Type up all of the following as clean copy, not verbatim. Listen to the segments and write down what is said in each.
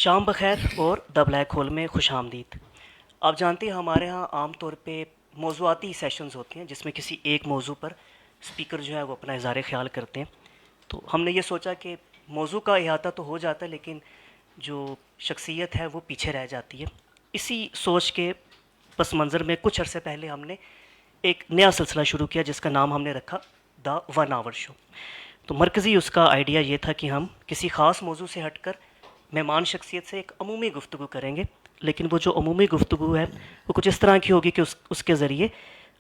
شام بخیر اور دا بلیک ہول میں خوش آمدید۔ آپ جانتے ہیں ہمارے ہاں عام طور پہ موضوعاتی سیشنز ہوتے ہیں جس میں کسی ایک موضوع پر اسپیکر جو ہے وہ اپنا اظہار خیال کرتے ہیں۔ تو ہم نے یہ سوچا کہ موضوع کا احاطہ تو ہو جاتا ہے لیکن جو شخصیت ہے وہ پیچھے رہ جاتی ہے۔ اسی سوچ کے پس منظر میں کچھ عرصے پہلے ہم نے ایک نیا سلسلہ شروع کیا جس کا نام ہم نے رکھا دا ون آور شو۔ تو مرکزی اس کا آئیڈیا یہ تھا کہ ہم کسی خاص موضوع سے ہٹ کر مہمان شخصیت سے ایک عمومی گفتگو کریں گے، لیکن وہ جو عمومی گفتگو ہے وہ کچھ اس طرح کی ہوگی کہ اس کے ذریعے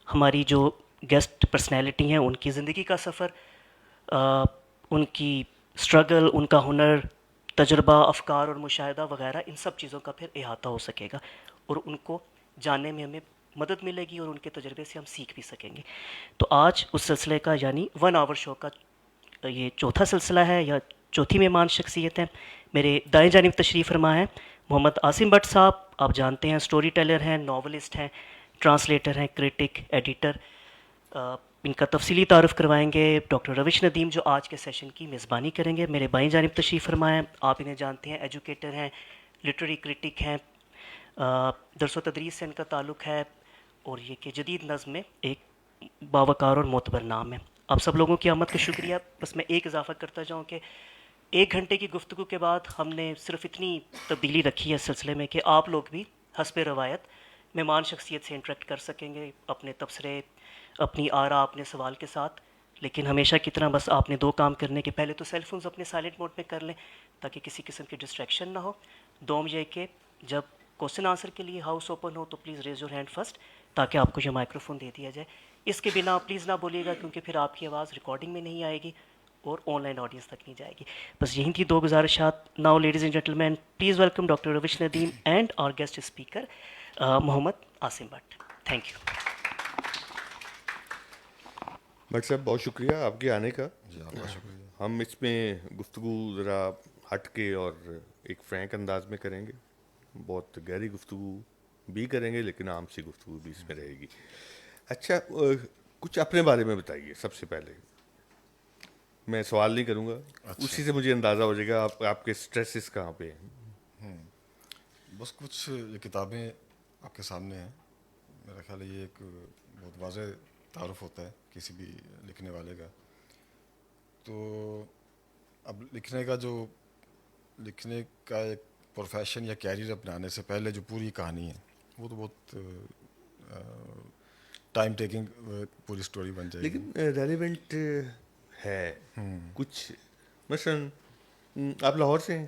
ہماری جو گیسٹ پرسنالٹی ہیں ان کی زندگی کا سفر، ان کی اسٹرگل، ان کا ہنر، تجربہ، افکار اور مشاہدہ وغیرہ، ان سب چیزوں کا پھر احاطہ ہو سکے گا اور ان کو جاننے میں ہمیں مدد ملے گی اور ان کے تجربے سے ہم سیکھ بھی سکیں گے۔ تو آج اس سلسلے کا یعنی ون آور شو کا یہ چوتھا سلسلہ ہے یا چوتھی مہمان شخصیت ہے۔ میرے دائیں جانب تشریف فرما ہے محمد عاصم بٹ صاحب۔ آپ جانتے ہیں سٹوری ٹیلر ہیں، ناولسٹ ہیں، ٹرانسلیٹر ہیں، کرٹک، ایڈیٹر۔ ان کا تفصیلی تعارف کروائیں گے ڈاکٹر روش ندیم جو آج کے سیشن کی میزبانی کریں گے۔ میرے بائیں جانب تشریف فرما ہے، آپ انہیں جانتے ہیں، ایجوکیٹر ہیں، لٹریری کرٹک ہیں، درس و تدریس سے ان کا تعلق ہے اور یہ کہ جدید نظم میں ایک باوقار اور معتبر نام ہے۔ آپ سب لوگوں کی آمد کا شکریہ۔ بس میں ایک اضافہ کرتا جاؤں کہ 1 گھنٹے کی گفتگو کے بعد ہم نے صرف اتنی تبدیلی رکھی ہے اس سلسلے میں کہ آپ لوگ بھی حسب روایت مہمان شخصیت سے انٹریکٹ کر سکیں گے، اپنے تبصرے، اپنی آراء، اپنے سوال کے ساتھ۔ لیکن ہمیشہ کی طرح بس آپ نے 2 کام کرنے کے، پہلے تو سیل فونز اپنے سائلنٹ موڈ میں کر لیں تاکہ کسی قسم کی ڈسٹریکشن نہ ہو۔ دوم یہ کہ جب کوشچن آنسر کے لیے ہاؤس اوپن ہو تو please raise your hand first تاکہ آپ کو یہ مائکرو فون دے دیا جائے۔ اس کے بنا پلیز نہ بولیے گا کیونکہ پھر آپ کی آواز ریکارڈنگ میں نہیں آئے گی اور آن لائن آڈینس تک نہیں جائے گی۔ بس یہی تھی 2 گزارشات۔ Now ladies and gentlemen please welcome doctor Rosh Nadeem and our guest speaker Muhammad Asim Butt. Thank you. Butt صاحب بہت شکریہ آپ کے آنے کا۔ جی آپ کا شکریہ۔ ہم اس میں گفتگو ذرا ہٹ کے اور ایک فرینک انداز میں کریں گے، بہت گہری گفتگو بھی کریں گے لیکن عام سی گفتگو بھی اس میں رہے گی۔ اچھا، کچھ اپنے بارے میں بتائیے سب سے پہلے۔ میں سوال نہیں کروں گا، اچھا، اسی سے مجھے اندازہ ہو جائے گا آپ کے اسٹریسز کہاں پہ ہیں۔ بس کچھ یہ کتابیں آپ کے سامنے ہیں۔ میرا خیال ہے یہ ایک بہت واضح تعارف ہوتا ہے کسی بھی لکھنے والے کا۔ تو اب لکھنے کا ایک پروفیشن یا کیریئر اپنانے سے پہلے جو پوری کہانی ہے وہ تو بہت ٹائم ٹیکنگ پوری سٹوری بن جائے گی۔ لیکن ریلیونٹ ہے کچھ، مثلاً آپ لاہور سے ہیں؟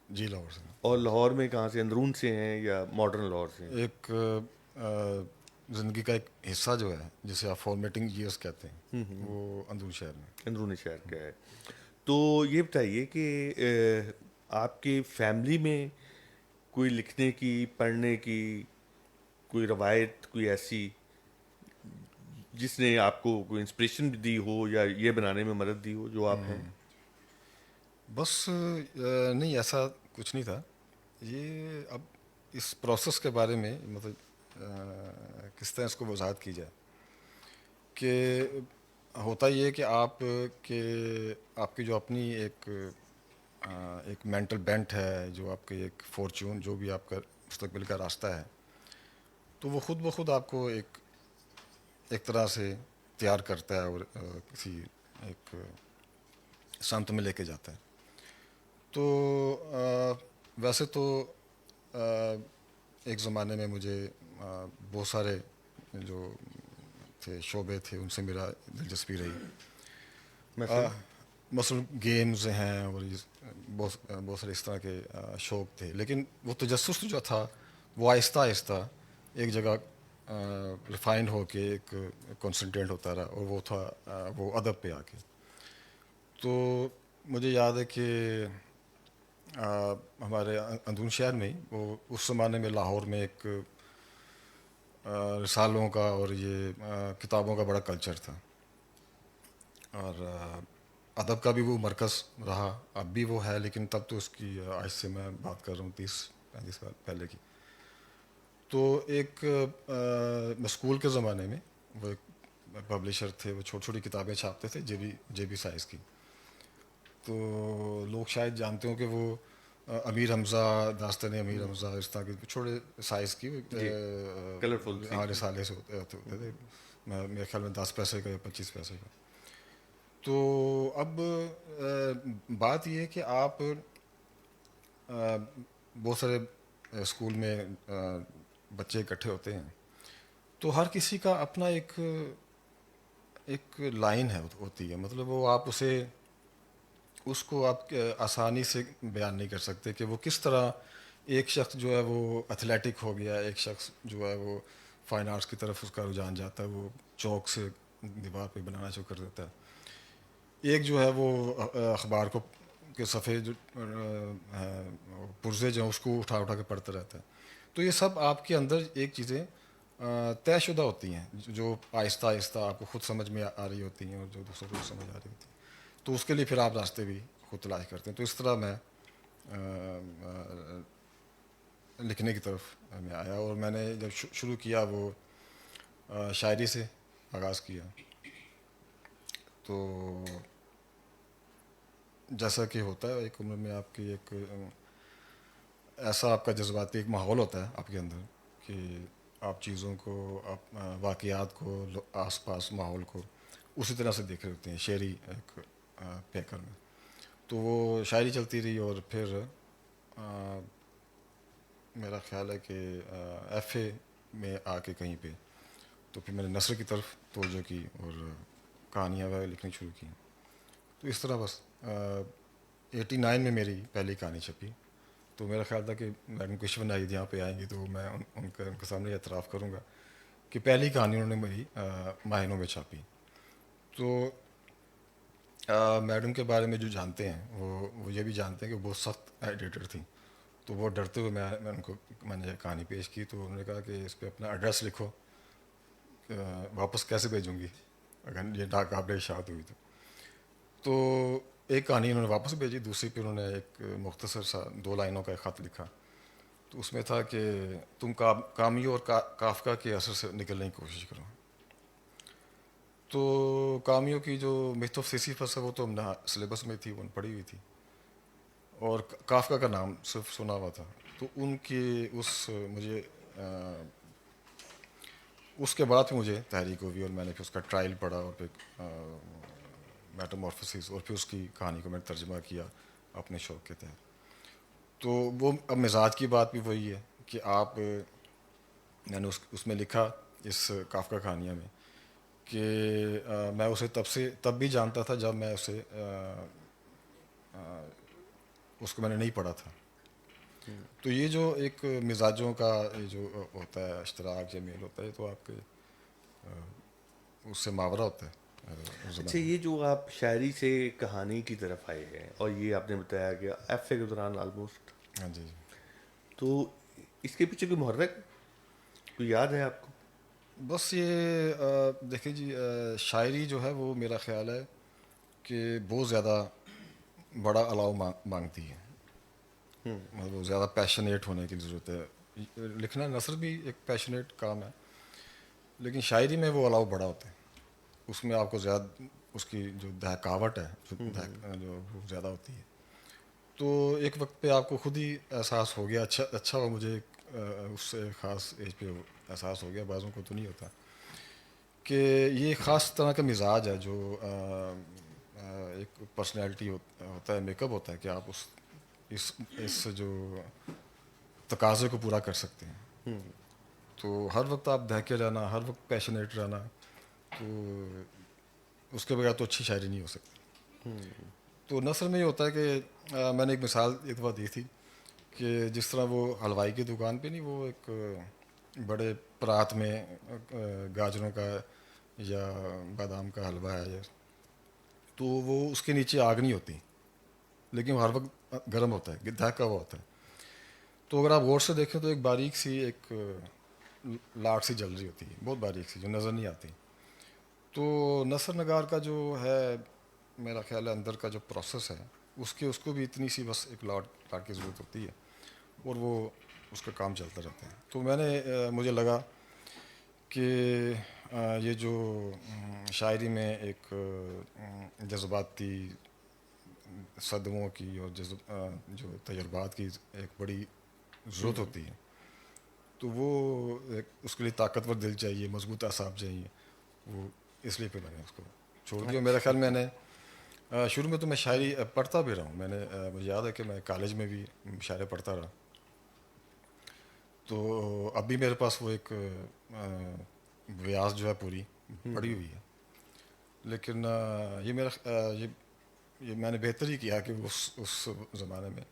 جی لاہور سے۔ اور لاہور میں کہاں سے، اندرون سے ہیں یا ماڈرن لاہور سے ہیں؟ ایک زندگی کا ایک حصہ جو ہے جسے آپ فارمیٹنگ ایئرس کہتے ہیں وہ اندرون شہر میں۔ اندرونی شہر کا ہے۔ تو یہ بتائیے کہ آپ کی فیملی میں کوئی لکھنے کی، پڑھنے کی کوئی روایت، کوئی ایسی جس نے آپ کو کوئی انسپریشن بھی دی ہو یا یہ بنانے میں مدد دی ہو جو آپ ہیں؟ بس نہیں، ایسا کچھ نہیں تھا۔ یہ اب اس پروسیس کے بارے میں مطلب کس طرح اس کو وضاحت کی جائے کہ ہوتا یہ ہے کہ آپ کی جو اپنی ایک مینٹل بینٹ ہے، جو آپ کے ایک فارچون، جو بھی آپ کا مستقبل کا راستہ ہے، تو وہ خود بخود آپ کو ایک طرح سے تیار کرتا ہے اور کسی ایک سمت میں لے کے جاتا ہے۔ تو ویسے تو ایک زمانے میں مجھے بہت سارے جو تھے شعبے تھے ان سے میرا دلچسپی رہی۔ مثلا مثلاً گیمز ہیں اور بہت سارے اس طرح کے شوق تھے، لیکن وہ تجسس جو تھا وہ آہستہ آہستہ ایک جگہ ریفائنڈ ہو کے ایک کنسنٹریٹ ہوتا رہا، اور وہ تھا وہ ادب پہ آ کے۔ تو مجھے یاد ہے کہ ہمارے اندرون شہر میں وہ اس زمانے میں لاہور میں ایک رسالوں کا اور یہ کتابوں کا بڑا کلچر تھا، اور ادب کا بھی وہ مرکز رہا، اب بھی وہ ہے، لیکن تب تو اس کی آج سے میں بات کر رہا ہوں 30-35 سال پہلے کی۔ تو ایک اسکول کے زمانے میں وہ ایک پبلشر تھے، وہ چھوٹی چھوٹی کتابیں چھاپتے تھے، جے بی سائز کی۔ تو لوگ شاید جانتے ہوں کہ وہ امیر حمزہ، داستان امیر حمزہ، اس طرح کے چھوٹے سائز کی جی، کلرفل سی. ہاں رسالے سے ہوتے تھے، میرے خیال میں 10 پیسے کا یا 25 پیسے کا. تو اب بات یہ ہے کہ آپ بہت سارے اسکول میں بچے اکٹھے ہوتے ہیں، تو ہر کسی کا اپنا ایک لائن ہوتی ہے، مطلب وہ آپ اس کو آپ آسانی سے بیان نہیں کر سکتے کہ وہ کس طرح ایک شخص جو ہے وہ ایتھلیٹک ہو گیا، ایک شخص جو ہے وہ فائن آرٹس کی طرف اس کا رجحان جاتا ہے، وہ چوک سے دیوار پہ بنانا شروع کر دیتا ہے. ایک جو ہے وہ اخبار کو کے صفحے جو پرزے جو ہیں اس کو اٹھا اٹھا کے پڑھتا رہتا ہے. تو یہ سب آپ کے اندر ایک چیزیں طے شدہ ہوتی ہیں جو آہستہ آہستہ آپ کو خود سمجھ میں آ رہی ہوتی ہیں اور جو دوسروں کو سمجھ آ رہی ہوتی ہیں. تو اس کے لیے پھر آپ راستے بھی خود تلاش کرتے ہیں. تو اس طرح میں لکھنے کی طرف میں آیا، اور میں نے جب شروع کیا وہ شاعری سے آغاز کیا. تو جیسا کہ ہوتا ہے ایک عمر میں آپ کی ایک ایسا آپ کا جذباتی ایک ماحول ہوتا ہے آپ کے اندر کہ آپ چیزوں کو، آپ واقعات کو، آس پاس ماحول کو اسی طرح سے دیکھ رہے ہوتے ہیں شعری ایک پیکر میں. تو وہ شاعری چلتی رہی، اور پھر میرا خیال ہے کہ ایف اے میں آ کے کہیں پہ تو پھر میں نے نثر کی طرف توجہ کی اور کہانیاں وغیرہ لکھنی شروع کی. تو اس طرح بس 89 میں میری پہلی کہانی چھپی. تو میرا خیال تھا کہ میڈم کشور ناہید یہاں پہ آئیں گی تو میں ان کے سامنے اعتراف کروں گا کہ پہلی کہانی انہوں نے میری ماہینوں میں چھاپی. تو میڈم کے بارے میں جو جانتے ہیں وہ یہ بھی جانتے ہیں کہ وہ بہت سخت ایڈیٹر تھیں. تو وہ ڈرتے ہوئے میں نے کہانی پیش کی تو انہوں نے کہا کہ اس پہ اپنا ایڈریس لکھو، واپس کیسے بھیجوں گی اگر یہ ڈاک آپ نے اشاعت ہوئی تو ایک کہانی انہوں نے واپس بھیجی، دوسری پہ انہوں نے ایک مختصر سا 2 لائنوں کا ایک خط لکھا. تو اس میں تھا کہ تم کامیو اور کافکا کے اثر سے نکلنے کی کوشش کرو. تو کامیو کی جو میتھ آف سیسیفس ہے وہ تو ہم نے سلیبس میں تھی، وہ پڑھی ہوئی تھی، اور کافکا کا نام صرف سنا ہوا تھا. تو ان کی مجھے اس کے بعد پھر مجھے تحریک ہوئی، اور میں نے پھر اس کا ٹرائل پڑھا، اور پھر میٹامورفوسس، اور پھر اس کی کہانی کو میں نے ترجمہ کیا اپنے شوق کے تحت. تو وہ اب مزاج کی بات بھی وہی ہے کہ میں نے اس میں لکھا اس کافکا کہانیاں میں کہ میں اسے تب بھی جانتا تھا جب میں اس کو میں نے نہیں پڑھا تھا. تو یہ جو ایک مزاجوں کا جو ہوتا ہے اشتراک یا میل ہوتا ہے تو آپ کے اس سے محاورہ ہوتا ہے. اچھا، یہ جو آپ شاعری سے کہانی کی طرف آئے ہیں اور یہ آپ نے بتایا کہ ایف اے کے دوران آلموسٹ، ہاں جی. تو اس کے پیچھے کوئی محرک کوئی یاد ہے آپ کو؟ بس یہ دیکھیں جی، شاعری جو ہے وہ میرا خیال ہے کہ بہت زیادہ بڑا الاؤ مانگتی ہے، مطلب زیادہ پیشنیٹ ہونے کی ضرورت ہے. لکھنا نثر بھی ایک پیشنیٹ کام ہے، لیکن شاعری میں وہ الاؤ بڑا ہوتا ہے. اس میں آپ کو زیادہ اس کی جو دہکاوٹ ہے جو وہ زیادہ ہوتی ہے. تو ایک وقت پہ آپ کو خود ہی احساس ہو گیا، اچھا ہوا مجھے اس سے خاص ایج پہ احساس ہو گیا، بعضوں کو تو نہیں ہوتا، کہ یہ خاص طرح کا مزاج ہے جو ایک پرسنالٹی ہوتا ہے، میک اپ ہوتا ہے کہ آپ اس جو تقاضے کو پورا کر سکتے ہیں. تو ہر وقت آپ دہکے رہنا، ہر وقت پیشنیٹ رہنا، تو اس کے بغیر تو اچھی شاعری نہیں ہو سکتی. تو نثر میں یہ ہوتا ہے کہ میں نے ایک مثال ایک دفعہ دی تھی کہ جس طرح وہ حلوائی کی دکان پہ نہیں، وہ ایک بڑے پرات میں گاجروں کا یا بادام کا حلوہ ہے، تو وہ اس کے نیچے آگ نہیں ہوتی، لیکن وہ ہر وقت گرم ہوتا ہے، دہکا ہوا ہوتا ہے. تو اگر آپ غور سے دیکھیں تو ایک باریک سی ایک لاٹ سی جل رہی ہوتی ہے، بہت باریک سی جو نظر نہیں آتی. تو نثر نگار کا جو ہے میرا خیال ہے اندر کا جو پروسیس ہے اس کو بھی اتنی سی بس ایک لاٹ کی ضرورت ہوتی ہے، اور وہ اس کا کام چلتا رہتا ہے. تو مجھے لگا کہ یہ جو شاعری میں ایک جذباتی صدموں کی اور جو تجربات کی ایک بڑی ضرورت ہوتی ہے. تو وہ اس کے لیے طاقتور دل چاہیے, مضبوط اعصاب چاہیے. وہ اس لیے پھر میں نے اس کو چھوڑ دیا. میرا خیال میں نے شروع میں تو میں شاعری پڑھتا بھی رہا ہوں. میں نے مجھے یاد ہے کہ میں کالج میں بھی شاعری پڑھتا رہا. تو اب بھی میرے پاس وہ ایک ویاس جو ہے پوری پڑی ہوئی ہے. لیکن یہ یہ میں نے بہتر ہی کیا کہ اس زمانے میں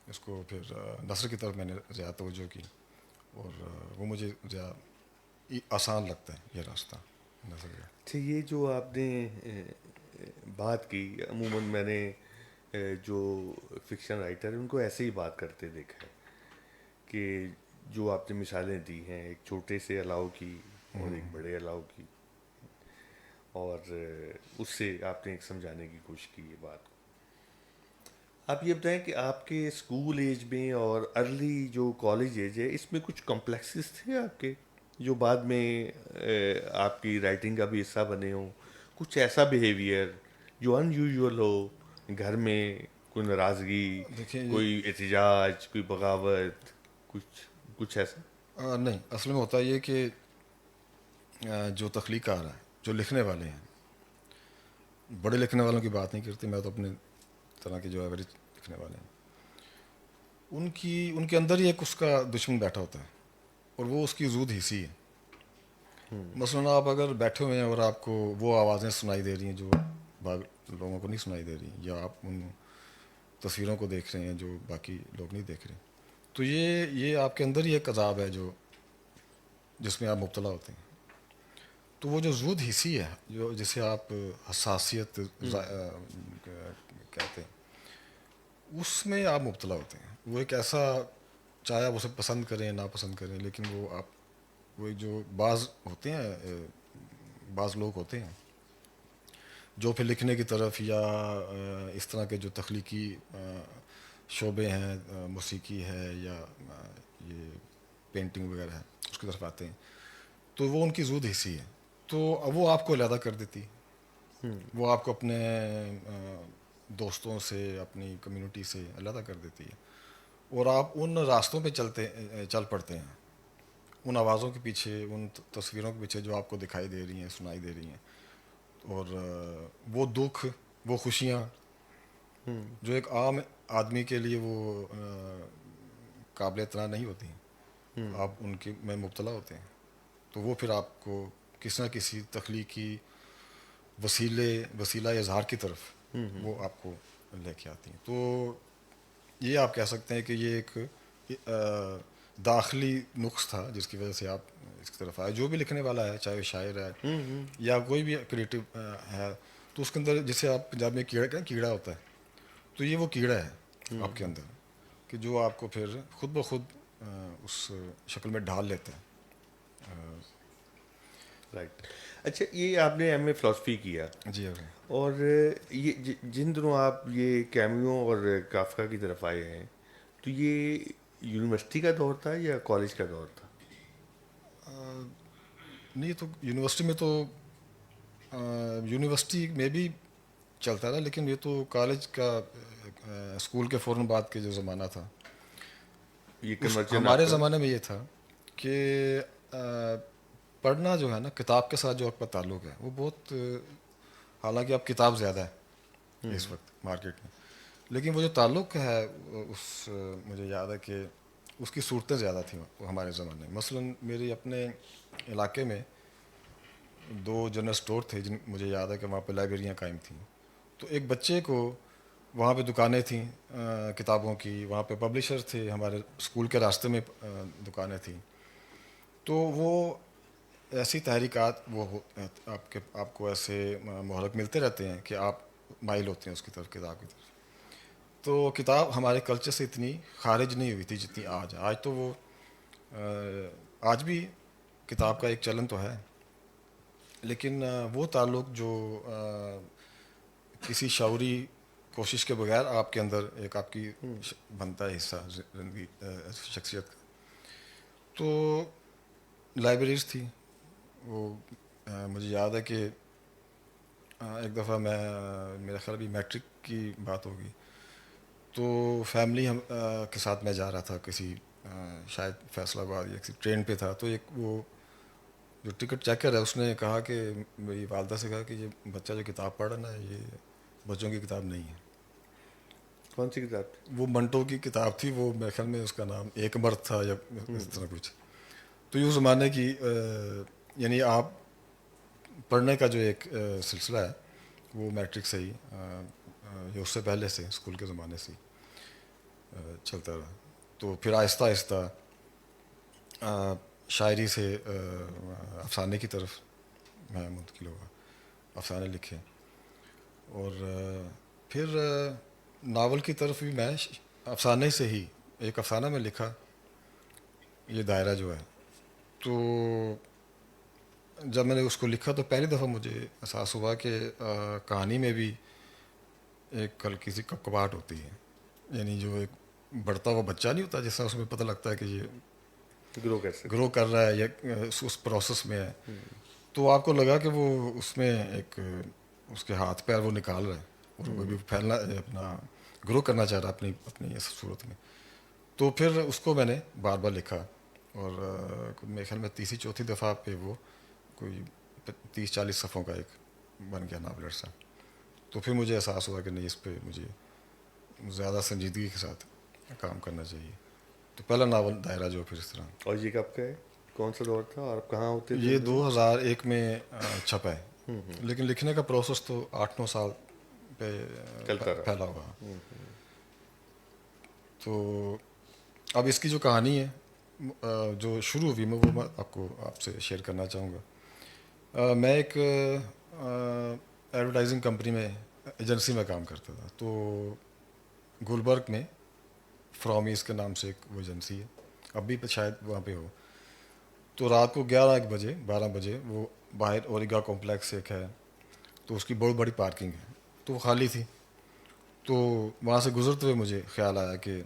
اس کو پھر نثر کی طرف میں نے زیادہ توجہ کی, اور وہ مجھے زیادہ آسان لگتا ہے یہ راستہ نثر کا. اچھا, یہ جو آپ نے بات کی, عموماً میں نے جو فکشن رائٹر ہیں ان کو ایسے ہی بات کرتے دیکھا ہے کہ جو آپ نے مثالیں دی ہیں, ایک چھوٹے سے الاؤ کی اور ایک بڑے الاؤ کی, اور اس سے آپ نے ایک سمجھانے کی کوشش کی یہ بات کو. آپ یہ بتائیں کہ آپ کے اسکول ایج میں اور ارلی جو کالج ایج ہے, اس میں کچھ کمپلیکسز تھے آپ کے جو بعد میں آپ کی رائٹنگ کا بھی حصہ بنے ہوں؟ کچھ ایسا بیہیویئر جو ان یوزول ہو گھر میں, کوئی ناراضگی, دیکھیں کوئی احتجاج, کوئی بغاوت, کچھ ایسا؟ نہیں, اصل میں ہوتا یہ کہ جو تخلیق کار ہیں, جو لکھنے والے ہیں, بڑے لکھنے والوں کی بات نہیں کرتے, میں تو اپنے طرح کے جو ایوریج لکھنے والے ہیں ان کے اندر ہی ایک اس کا دشمن بیٹھا ہوتا ہے, اور وہ اس کی زود حصی ہے. مثلاً آپ اگر بیٹھے ہوئے ہیں اور آپ کو وہ آوازیں سنائی دے رہی ہیں جو لوگوں کو نہیں سنائی دے رہی, یا آپ ان تصویروں کو دیکھ رہے ہیں جو باقی لوگ نہیں دیکھ رہے, تو یہ آپ کے اندر ہی ایک عذاب ہے جس میں آپ مبتلا ہوتے ہیں. تو وہ جو زود حصی ہے, جسے آپ حساسیت کہتے ہیں, اس میں آپ مبتلا ہوتے ہیں. وہ ایک ایسا, چاہے آپ اسے پسند کریں ناپسند کریں, لیکن وہ جو بعض ہوتے ہیں, بعض لوگ ہوتے ہیں جو پھر لکھنے کی طرف یا اس طرح کے جو تخلیقی شعبے ہیں, موسیقی ہے یا یہ پینٹنگ وغیرہ ہے, اس کی طرف آتے ہیں, تو وہ ان کی زود حصی ہے. تو وہ آپ کو علیحدہ کر دیتی, وہ آپ کو اپنے دوستوں سے, اپنی کمیونٹی سے علیحدہ کر دیتی ہے, اور آپ ان راستوں پہ چل پڑتے ہیں, ان آوازوں کے پیچھے, ان تصویروں کے پیچھے جو آپ کو دکھائی دے رہی ہیں, سنائی دے رہی ہیں. اور وہ دکھ, وہ خوشیاں جو ایک عام آدمی کے لیے وہ قابل اطلاع نہیں ہوتی, آپ ان کے میں مبتلا ہوتے ہیں. تو وہ پھر آپ کو کسی نہ کسی تخلیقی وسیلہ اظہار کی طرف وہ آپ کو لے کے آتی ہیں. تو یہ آپ کہہ سکتے ہیں کہ یہ ایک داخلی نقص تھا جس کی وجہ سے آپ اس کی طرف آئے. جو بھی لکھنے والا ہے, چاہے شاعر ہے یا کوئی بھی کریٹو ہے, تو اس کے اندر جسے آپ پنجاب میں کیڑا ہوتا ہے, تو یہ وہ کیڑا ہے آپ کے اندر کہ جو آپ کو پھر خود بخود اس شکل میں ڈھال لیتا ہے. رائٹ. اچھا, یہ آپ نے ایم اے فلاسفی کیا, جی اور یہ جن دنوں آپ یہ کیمیو اور کافکا کی طرف آئے ہیں, تو یہ یونیورسٹی کا دور تھا یا کالج کا دور تھا؟ نہیں, تو یونیورسٹی میں تو یونیورسٹی میں بھی چلتا رہا, لیکن یہ تو کالج کا اسکول کے فوراً بعد کے جو زمانہ تھا, یہ کنورژن آپ ہمارے کا؟ زمانے میں یہ تھا کہ پڑھنا جو ہے نا, کتاب کے ساتھ جو آپ کا تعلق ہے وہ بہت, حالانکہ اب کتاب زیادہ ہے اس وقت مارکیٹ میں, لیکن وہ جو تعلق ہے مجھے یاد ہے کہ اس کی صورتیں زیادہ تھیں ہمارے زمانے میں. مثلاً میری اپنے علاقے میں 2 جنرل اسٹور تھے, مجھے یاد ہے کہ وہاں پہ لائبریریاں قائم تھیں. تو ایک بچے کو وہاں پہ دکانیں تھیں کتابوں کی, وہاں پہ پبلشر تھے, ہمارے اسکول کے راستے میں دکانیں تھیں. تو وہ ایسی تحریکات, وہ آپ کو ایسے محرک ملتے رہتے ہیں کہ آپ مائل ہوتے ہیں اس کی طرف, کتاب کی طرف. تو کتاب ہمارے کلچر سے اتنی خارج نہیں ہوئی تھی جتنی آج. آج تو وہ آج بھی کتاب کا ایک چلن تو ہے, لیکن وہ تعلق جو کسی شعوری کوشش کے بغیر آپ کے اندر ایک آپ کی بنتا ہے حصہ زندگی شخصیت کا. تو لائبریریز تھی, وہ مجھے یاد ہے کہ ایک دفعہ میں میرا خیال بھی میٹرک کی بات ہوگی، تو فیملی ہم کے ساتھ میں جا رہا تھا کسی شاید فیصل آباد یا کسی ٹرین پہ تھا، تو ایک وہ جو ٹکٹ چیکر ہے اس نے کہا کہ میری والدہ سے کہا کہ یہ بچہ جو کتاب پڑھ رہا ہے نا یہ بچوں کی کتاب نہیں ہے. کون سی کتاب تھی؟ وہ منٹو کی کتاب تھی، وہ میرے خیال میں اس کا نام ایک مرد تھا یا اس طرح کچھ. تو یہ اس زمانے کی یعنی آپ پڑھنے کا جو ایک سلسلہ ہے وہ میٹرک سے ہی یا اس سے پہلے سے اسکول کے زمانے سے ہی چلتا رہا. تو پھر آہستہ آہستہ شاعری سے افسانے کی طرف میں منتقل ہوا، افسانے لکھے، اور پھر ناول کی طرف بھی میں افسانے سے ہی ایک افسانہ میں لکھا، یہ دائرہ جو ہے. تو جب میں نے اس کو لکھا تو پہلی دفعہ مجھے احساس ہوا کہ کہانی میں بھی ایک ہلکی سی کپکپاہٹ ہوتی ہے، یعنی جو ایک بڑھتا ہوا بچہ نہیں ہوتا جس طرح اس میں پتہ لگتا ہے کہ یہ گرو کر سکتے. گرو کر رہا ہے یا اس پروسیس میں ہے. تو آپ کو لگا کہ وہ اس میں ایک اس کے ہاتھ پیر وہ نکال رہا ہے اور وہ بھی پھیلنا اپنا گرو کرنا چاہ رہا ہے اپنی اس صورت میں. تو پھر اس کو میں نے بار بار لکھا، اور میرے خیال میں تیسری چوتھی دفعہ پہ وہ کوئی 30-40 صفحوں کا ایک بن گیا ناول عرصہ. تو پھر مجھے احساس ہوا کہ نہیں، اس پہ مجھے زیادہ سنجیدگی کے ساتھ کام کرنا چاہیے. تو پہلا ناول دائرہ جو پھر اس طرح. اور یہ کب کا ہے؟ کون سا دور تھا اور آپ کہاں ہوتے تھے یہ اس وقت؟ 2001 میں چھپا ہے، لیکن لکھنے کا پروسیس تو 8-9 سال پہ چلتا رہا. پھیلا ہوا. تو اب اس کی جو کہانی ہے جو شروع ہوئی میں آپ سے شیئر کرنا چاہوں گا. میں ایک ایڈورٹائزنگ کمپنی میں ایجنسی میں کام کرتا تھا. تو گلبرگ میں فراميز کے نام سے ایک وہ ایجنسی ہے، اب بھی شاید وہاں پہ ہو. تو رات کو 12 بجے وہ باہر اوریگا کمپلیکس ایک ہے، تو اس کی بہت بڑی پارکنگ ہے، تو وہ خالی تھی. تو وہاں سے گزرتے ہوئے مجھے خیال آیا کہ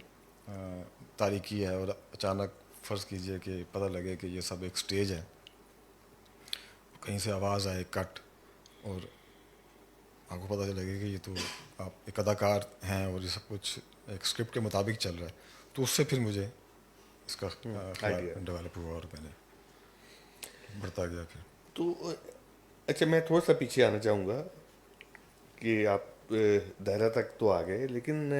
تاریکی ہے، اور اچانک فرض کیجئے کہ پتہ لگے کہ یہ سب ایک سٹیج ہے، کہیں سے آواز آئے کٹ، اور آپ کو پتہ لگے کہ یہ تو آپ ایک اداکار ہیں اور یہ سب کچھ ایک اسکرپٹ کے مطابق چل رہا ہے. تو اس سے پھر مجھے اس کا خیال آئیڈیا. ڈیولپ ہوا اور میں نے بڑھتا گیا پھر. تو اچھا، میں تھوڑا سا پیچھے آنا چاہوں گا کہ آپ دائرہ تک تو آ گئے، لیکن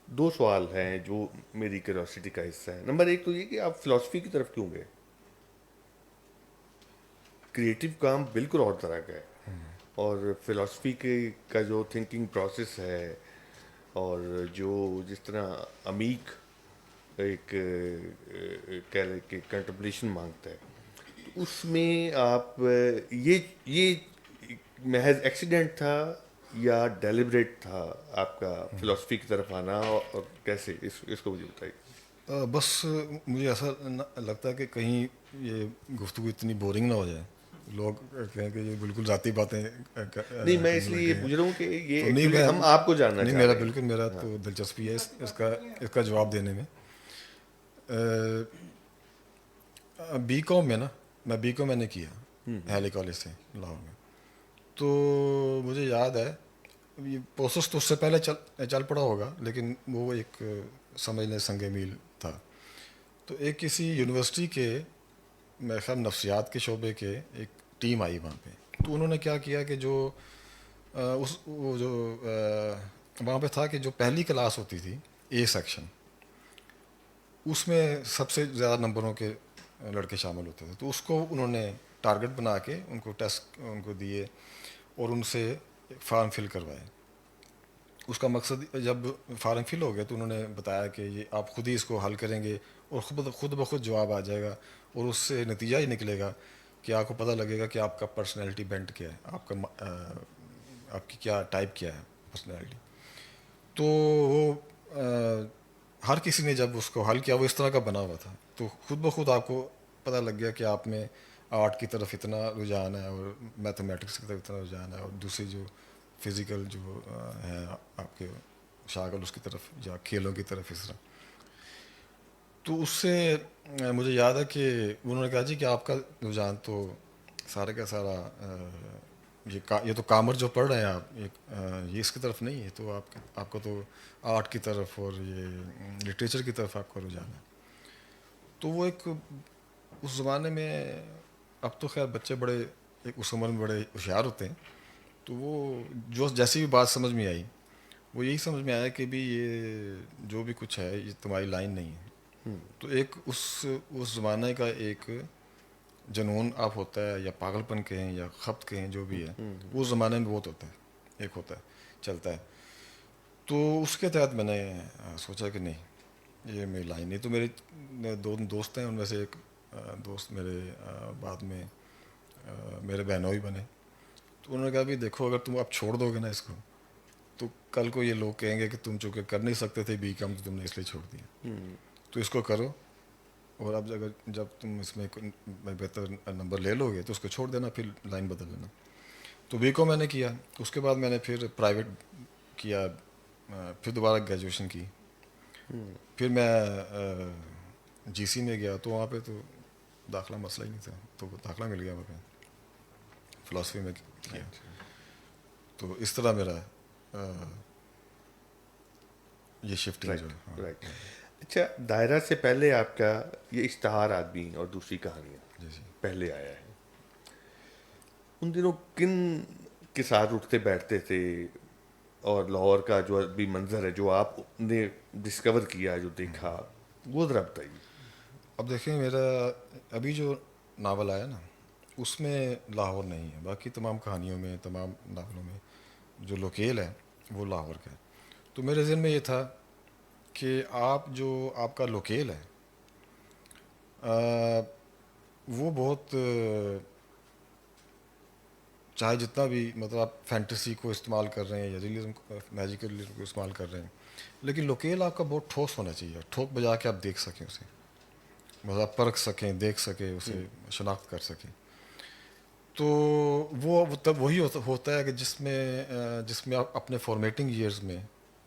2 سوال ہیں جو میری کیوریوسٹی کا حصہ ہے. نمبر 1 تو یہ کہ آپ فلاسفی کی طرف کیوں گئے؟ کریٹو کام بالکل اور طرح کا ہے، اور فلاسفی کا جو تھنکنگ پروسیس ہے، اور جو جس طرح عمیق ایک کہہ لیں کہ کنٹمپلیشن مانگتا ہے، تو اس میں آپ یہ محض ایکسیڈنٹ تھا یا ڈیلیبریٹ تھا آپ کا فلاسفی کی طرف آنا، اور کیسے اس کو مجھے بتائیے. بس مجھے ایسا لگتا ہے کہ کہیں یہ گفتگو اتنی بورنگ نہ ہو جائے، لوگ کہیں کہ یہ بالکل ذاتی باتیں نہیں، میں اس کرنے لیے یہ لگے ہیں. پوچھ رہا ہوں کہ یہ تو نہیں، ایکچولی ہم آپ کو جاننا نہیں، چاہ میرا رہے ہیں. بالکل میرا تو دلچسپی ہے اس کا جواب دینے میں. بی کام میں نا، بی کام میں نے کیا ہیلی کالج سے لاہور میں. تو مجھے یاد ہے یہ پروسیس تو اس سے پہلے چل پڑا ہوگا، لیکن وہ ایک سمجھ لیں سنگ میل تھا. تو ایک کسی یونیورسٹی کے میرے خیال نفسیات کے شعبے کے ایک ٹیم آئی وہاں پہ. تو انہوں نے کیا کیا کہ جو وہ جو وہاں پہ تھا کہ جو پہلی کلاس ہوتی تھی اے سیکشن، اس میں سب سے زیادہ نمبروں کے لڑکے شامل ہوتے تھے. تو اس کو انہوں نے ٹارگٹ بنا کے ان کو ٹیسٹ ان کو دیے اور ان سے فارم فل کروائے. اس کا مقصد جب فارم فل ہو گیا تو انہوں نے بتایا کہ یہ آپ خود ہی اس کو حل کریں گے اور خود بخود جواب آ جائے گا، اور اس سے نتیجہ یہ نکلے گا کہ آپ کو پتہ لگے گا کہ آپ کا پرسنالٹی بینٹ کیا ہے، آپ کی کیا ٹائپ کیا ہے پرسنالٹی. تو وہ ہر کسی نے جب اس کو حل کیا، وہ اس طرح کا بنا ہوا تھا، تو خود بخود آپ کو پتہ لگ گیا کہ آپ میں آرٹ کی طرف اتنا رجحان ہے اور میتھمیٹکس کی طرف اتنا رجحان ہے، اور دوسری جو فزیکل جو ہے آپ کے شاغل اس کی طرف یا کھیلوں کی طرف اس طرح. تو اس سے مجھے یاد ہے کہ انہوں نے کہا جی کہ آپ کا رجحان تو سارے کا سارا یہ تو کامر جو پڑھ رہے ہیں آپ، یہ اس کی طرف نہیں ہے، تو آپ کو تو آرٹ کی طرف اور یہ لٹریچر کی طرف آپ کا رجحان ہے. تو وہ ایک اس زمانے میں، اب تو خیر بچے بڑے ایک اس عمر میں بڑے ہوشیار ہوتے ہیں، تو وہ جو جیسی بھی بات سمجھ میں آئی وہ یہی سمجھ میں آیا کہ بھی یہ جو بھی کچھ ہے یہ تمہاری لائن نہیں ہے. تو ایک اس زمانے کا ایک جنون آپ ہوتا ہے، یا پاگل پن کہیں یا خبت کہیں، جو بھی ہے وہ اس زمانے میں بہت ہوتا ہے، ایک ہوتا ہے چلتا ہے. تو اس کے تحت میں نے سوچا کہ نہیں یہ میری لائن نہیں. تو میرے دو دوست ہیں، ان میں سے ایک دوست میرے بعد میں میرے بہنوئی بنے. تو انہوں نے کہا بھی دیکھو اگر تم اب چھوڑ دو گے نا اس کو، تو کل کو یہ لوگ کہیں گے کہ تم چونکہ کر نہیں سکتے تھے بی کام، تو تم نے اس لیے چھوڑ دیا. تو اس کو کرو، اور اب جب تم اس میں بہتر نمبر لے لو گے تو اس کو چھوڑ دینا، پھر لائن بدل لینا. تو بی کو میں نے کیا. اس کے بعد میں نے پھر پرائیویٹ کیا، پھر دوبارہ گریجویشن کی. پھر میں جی سی میں گیا، تو وہاں پہ تو داخلہ مسئلہ ہی نہیں تھا، تو داخلہ مل گیا وہاں پہ فلاسفی میں کیا. تو اس طرح میرا یہ شفٹنگ جو ہے. رائٹ. اچھا، دائرہ سے پہلے آپ کا یہ اشتہار آدمی اور دوسری کہانیاں جی جی. پہلے آیا ہے. ان دنوں کن کے ساتھ اٹھتے بیٹھتے تھے، اور لاہور کا جو ابھی منظر ہے جو آپ نے ڈسکور کیا، جو دیکھا، وہ ذرا بتائیے. اب دیکھیں میرا ابھی جو ناول آیا نا، اس میں لاہور نہیں ہے. باقی تمام کہانیوں میں، تمام ناولوں میں جو لوکیل ہے وہ لاہور کا ہے. تو میرے ذہن میں یہ تھا کہ آپ کا لوکیل ہے وہ بہت، چاہے جتنا بھی مطلب آپ فینٹیسی کو استعمال کر رہے ہیں یا ریئلزم میجیکل ریئلزم کو استعمال کر رہے ہیں، لیکن لوکیل آپ کا بہت ٹھوس ہونا چاہیے، ٹھوک بجا کے آپ دیکھ سکیں اسے، مطلب آپ پرکھ سکیں، دیکھ سکیں اسے، شناخت کر سکیں. تو وہ تب وہی ہوتا ہے کہ جس میں آپ اپنے فارمیٹنگ ایئرز میں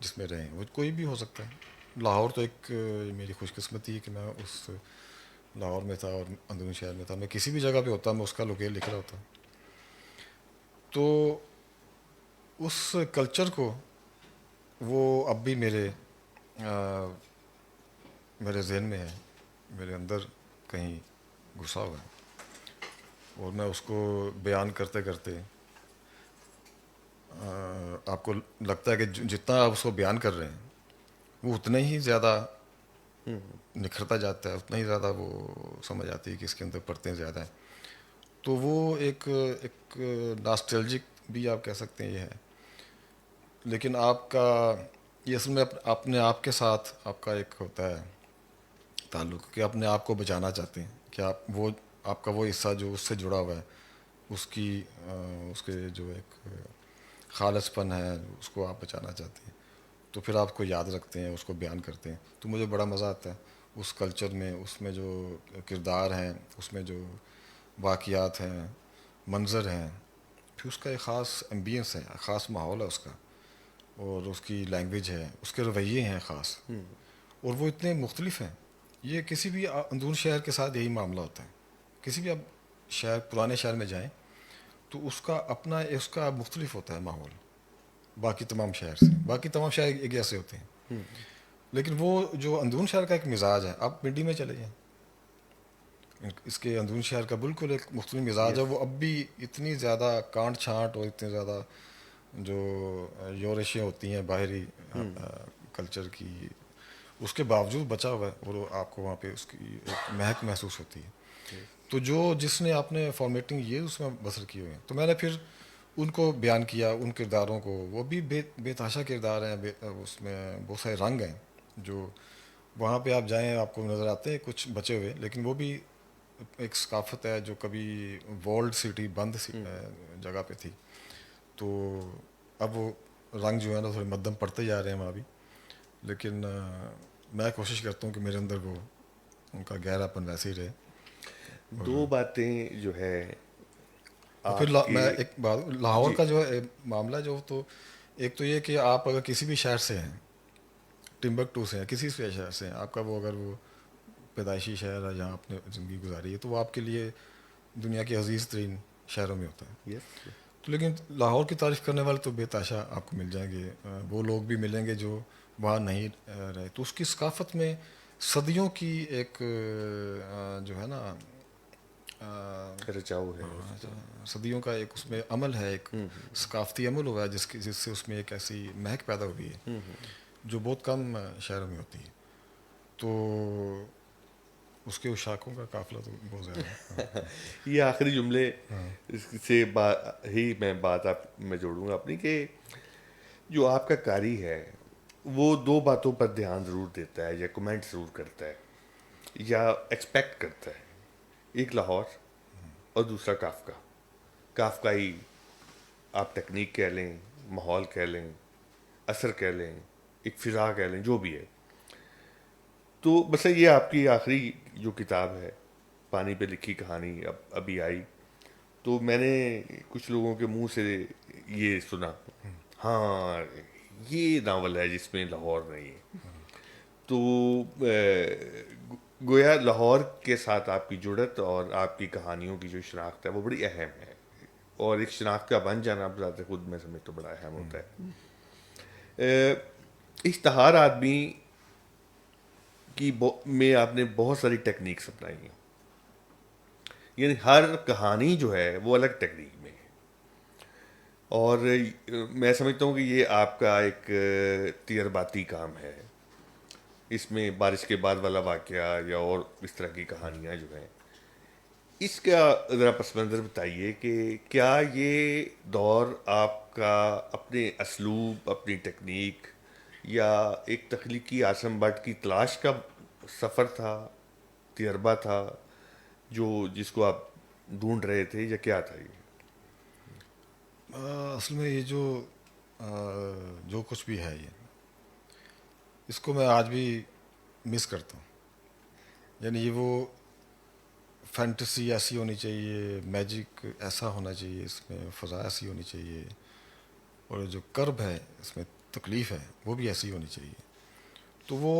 جس میں رہیں. وہ کوئی بھی ہو سکتا ہے. لاہور تو ایک میری خوش قسمتی ہے کہ میں اس لاہور میں تھا اور اندرونی شہر میں تھا. میں کسی بھی جگہ پہ ہوتا میں اس کا لوکیل لکھ رہا ہوتا. تو اس کلچر کو وہ اب بھی میرے ذہن میں ہے، میرے اندر کہیں گھسا ہوا ہے، اور میں اس کو بیان کرتے کرتے آپ کو لگتا ہے کہ جتنا آپ اس کو بیان کر رہے ہیں وہ اتنا ہی زیادہ نکھرتا جاتا ہے، اتنا ہی زیادہ وہ سمجھ آتی ہے کہ اس کے اندر پرتیں زیادہ ہیں. تو وہ ایک ناسٹیلجک بھی آپ کہہ سکتے ہیں یہ ہے. لیکن آپ کا یہ اصل میں اپنے آپ کے ساتھ آپ کا ایک ہوتا ہے تعلق کہ اپنے آپ کو بچانا چاہتے ہیں، کہ آپ کا وہ حصہ جو اس سے جڑا ہوا ہے، اس کے جو ایک خالص پن ہے اس کو آپ بچانا چاہتے ہیں. تو پھر آپ کو یاد رکھتے ہیں، اس کو بیان کرتے ہیں. تو مجھے بڑا مزہ آتا ہے اس کلچر میں، اس میں جو کردار ہیں، اس میں جو واقعات ہیں، منظر ہیں، پھر اس کا ایک خاص ایمبینس ہے، خاص ماحول ہے اس کا، اور اس کی لینگویج ہے، اس کے رویے ہیں خاص، اور وہ اتنے مختلف ہیں. یہ کسی بھی اندرون شہر کے ساتھ یہی معاملہ ہوتا ہے. کسی بھی اب پرانے شہر میں جائیں تو اس کا مختلف ہوتا ہے ماحول باقی تمام شہر سے. باقی تمام شہر ایک جیسے ہوتے ہیں، لیکن وہ جو اندرون شہر کا ایک مزاج ہے، آپ پنڈی میں چلے جائیں، اس کے اندرون شہر کا بالکل ایک مختلف مزاج ہے. وہ اب بھی اتنی زیادہ کانٹ چھانٹ اور اتنے زیادہ جو یورشیں ہوتی ہیں باہری کلچر کی، اس کے باوجود بچا ہوا ہے، اور آپ کو وہاں پہ اس کی ایک مہک محسوس ہوتی ہے. تو جس نے آپ نے فارمیٹنگ یہ اس میں بسر کیے ہوئے ہیں، تو میں نے پھر ان کو بیان کیا، ان کرداروں کو. وہ بھی بے تحاشا کردار ہیں، اس میں بہت سارے رنگ ہیں جو وہاں پہ آپ جائیں آپ کو نظر آتے ہیں کچھ بچے ہوئے، لیکن وہ بھی ایک ثقافت ہے جو کبھی وولڈ سٹی بند جگہ پہ تھی. تو اب وہ رنگ جو ہے نا تھوڑے مدھم پڑتے جا رہے ہیں وہاں بھی، لیکن میں کوشش کرتا ہوں کہ میرے اندر وہ ان کا گہرا پن ویسے ہی رہے. دو باتیں جو ہے اور پھر آپ میں کے. ایک بات، لاہور جی. کا جو ہے معاملہ جو، تو ایک تو یہ کہ آپ اگر کسی بھی شہر سے ہیں، ٹمبکٹو سے ہیں، کسی بھی شہر سے ہیں، آپ کا اگر وہ پیدائشی شہر ہے جہاں آپ نے زندگی گزاری ہے، تو وہ آپ کے لیے دنیا کے عزیز ترین شہروں میں ہوتا ہے. یس. تو لیکن لاہور کی تعریف کرنے والے تو بے تحاشا آپ کو مل جائیں گے، وہ لوگ بھی ملیں گے جو وہاں نہیں رہے. تو اس کی ثقافت میں صدیوں کی ایک جو ہے نا رچاؤ ہے. صدیوں کا ایک اس میں عمل ہے، ایک ثقافتی عمل ہوا ہے جس سے اس میں ایک ایسی مہک پیدا ہوئی ہے جو بہت کم شہروں میں ہوتی ہے. تو اس کے اشاکوں کا قافلہ تو بہت زیادہ ہے. یہ آخری جملے سے ہی میں بات میں جوڑوں گا اپنی کہ جو آپ کا قاری ہے وہ دو باتوں پر دھیان ضرور دیتا ہے یا کمنٹ ضرور کرتا ہے یا ایکسپیکٹ کرتا ہے. ایک لاہور اور دوسرا کافکا. کافکائی آپ ٹیکنیک کہہ لیں، ماحول کہہ لیں، اثر کہہ لیں، ایک فضا کہہ لیں، جو بھی ہے. تو بس یہ آپ کی آخری جو کتاب ہے پانی پہ لکھی کہانی ابھی آئی، تو میں نے کچھ لوگوں کے منہ سے یہ سنا، ہاں یہ ناول ہے جس میں لاہور نہیں ہے. تو گویا لاہور کے ساتھ آپ کی جڑت اور آپ کی کہانیوں کی جو شناخت ہے وہ بڑی اہم ہے، اور ایک شناخت کا بن جانا بذات خود میں سمجھ تو بڑا اہم ہوتا ہے. اشتہار آدمی کی میں آپ نے بہت ساری ٹیکنیکس اپنائی ہیں، یعنی ہر کہانی جو ہے وہ الگ ٹیکنیک میں ہے. اور میں سمجھتا ہوں کہ یہ آپ کا ایک تجرباتی کام ہے. اس میں بارش کے بعد والا واقعہ یا اور اس طرح کی کہانیاں جو ہیں، اس کا ذرا پس منظر بتائیے کہ کیا یہ دور آپ کا اپنے اسلوب، اپنی ٹیکنیک یا ایک تخلیقی آسم بٹ کی تلاش کا سفر تھا، تجربہ تھا جس کو آپ ڈھونڈ رہے تھے، یا کیا تھا یہ؟ اصل میں یہ جو کچھ بھی ہے اس کو میں آج بھی مس کرتا ہوں. یعنی یہ وہ فینٹیسی ایسی ہونی چاہیے، میجک ایسا ہونا چاہیے، اس میں فضا ایسی ہونی چاہیے، اور جو کرب ہے اس میں تکلیف ہے وہ بھی ایسی ہونی چاہیے. تو وہ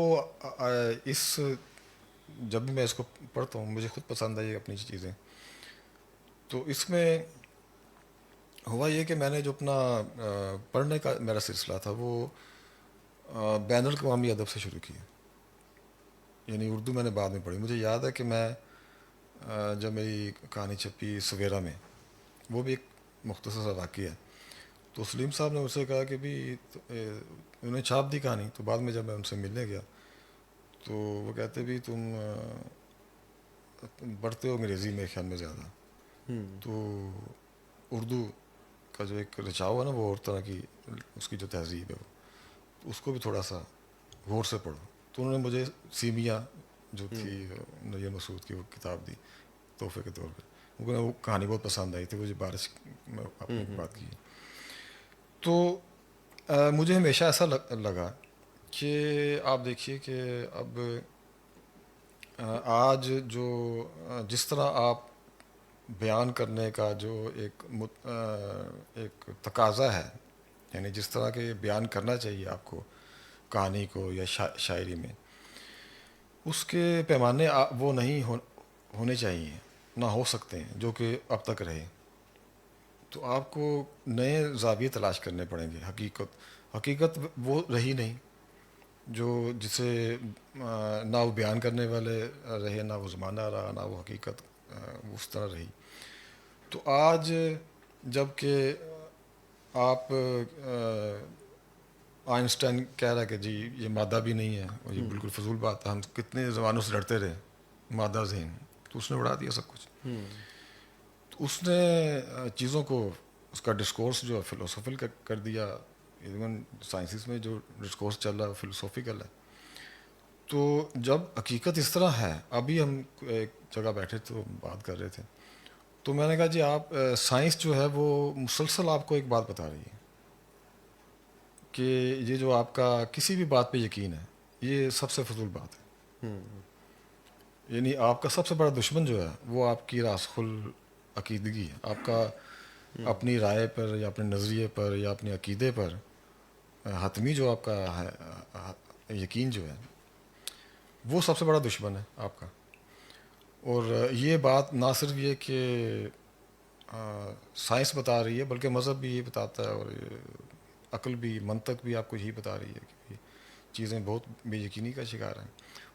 جب بھی میں اس کو پڑھتا ہوں مجھے خود پسند ہے یہ اپنی چیزیں. تو اس میں ہوا یہ کہ میں نے جو اپنا پڑھنے کا میرا سلسلہ تھا وہ بین الاقوامی ادب سے شروع کیا. یعنی اردو میں نے بعد میں پڑھی. مجھے یاد ہے کہ میں جب میری کہانی چھپی سویرا میں، وہ بھی ایک مختصر سا واقعہ ہے، تو سلیم صاحب نے مجھ سے کہا کہ بھی انہوں نے چھاپ دی کہانی. تو بعد میں جب میں ان سے ملنے گیا تو وہ کہتے بھی تم پڑھتے ہو انگریزی میں خیال میں زیادہ، تو اردو کا جو ایک رچاؤ ہے نا وہ اور طرح کی اس کی جو تہذیب ہے وہ اس کو بھی تھوڑا سا غور سے پڑھو. تو انہوں نے مجھے سیمیا جو تھی نیر مسعود کی وہ کتاب دی تحفے کے طور پہ. کیونکہ وہ کہانی بہت پسند آئی تھی، وہ جو بارش میں آپ نے بات کی. تو مجھے ہمیشہ ایسا لگا کہ آپ دیکھیے کہ اب آج جو جس طرح آپ بیان کرنے کا جو ایک تقاضا ہے، یعنی جس طرح کے بیان کرنا چاہیے آپ کو کہانی کو یا شاعری میں، اس کے پیمانے وہ نہیں ہونے چاہیے، نہ ہو سکتے ہیں جو کہ اب تک رہے. تو آپ کو نئے زاویے تلاش کرنے پڑیں گے. حقیقت وہ رہی نہیں جو جسے نہ وہ بیان کرنے والے رہے، نہ وہ زمانہ رہا، نہ وہ حقیقت اس طرح رہی. تو آج جب کہ آپ آئنسٹائن کہہ رہا ہے کہ جی یہ مادہ بھی نہیں ہے اور یہ بالکل فضول بات ہے، ہم کتنے زمانوں سے لڑتے رہے مادہ ذہن، تو اس نے اڑا دیا سب کچھ. تو اس نے چیزوں کو، اس کا ڈسکورس جو ہے فلسفل کر دیا. ایون سائنسز میں جو ڈسکورس چل رہا ہے وہ فلسفیکل ہے. تو جب حقیقت اس طرح ہے، ابھی ہم ایک جگہ بیٹھے تو بات کر رہے تھے، تو میں نے کہا جی آپ سائنس جو ہے وہ مسلسل آپ کو ایک بات بتا رہی ہے کہ یہ جو آپ کا کسی بھی بات پہ یقین ہے یہ سب سے فضول بات ہے. یعنی آپ کا سب سے بڑا دشمن جو ہے وہ آپ کی راسخ العقیدگی ہے. آپ کا اپنی رائے پر یا اپنے نظریے پر یا اپنے عقیدے پر حتمی جو آپ کا ہے یقین جو ہے وہ سب سے بڑا دشمن ہے آپ کا. اور یہ بات نہ صرف یہ کہ سائنس بتا رہی ہے، بلکہ مذہب بھی یہ بتاتا ہے، اور عقل بھی، منطق بھی آپ کو یہی بتا رہی ہے کہ چیزیں بہت بے یقینی کا شکار ہیں.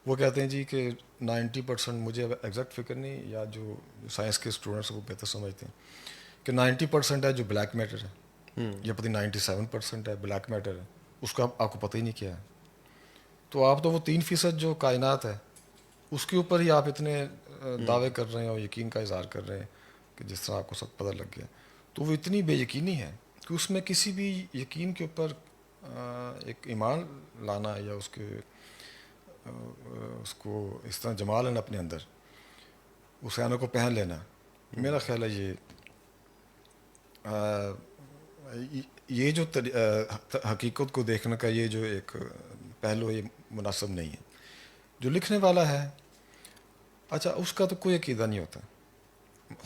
وہ کہتے ہیں جی کہ 90%، مجھے اب ایگزیکٹ فکر نہیں، یا جو سائنس کے اسٹوڈنٹس وہ بہتر سمجھتے ہیں کہ 90% ہے جو بلیک میٹر ہے، یا پتہ 97% ہے بلیک میٹر ہے، اس کا آپ کو پتہ ہی نہیں کیا ہے. تو آپ تو وہ 3% جو کائنات ہے اس کے اوپر ہی آپ اتنے دعوے کر رہے ہیں اور یقین کا اظہار کر رہے ہیں کہ جس طرح آپ کو سب پتہ لگ گیا. تو وہ اتنی بے یقینی ہے کہ اس میں کسی بھی یقین کے اوپر ایک ایمان لانا، یا اس کو اس طرح جما لینا اپنے اندر، اس خیانوں کو پہن لینا، میرا خیال ہے یہ جو حقیقت کو دیکھنے کا یہ جو ایک پہلو، یہ مناسب نہیں ہے. جو لکھنے والا ہے، اچھا اس کا تو کوئی عقیدہ نہیں ہوتا،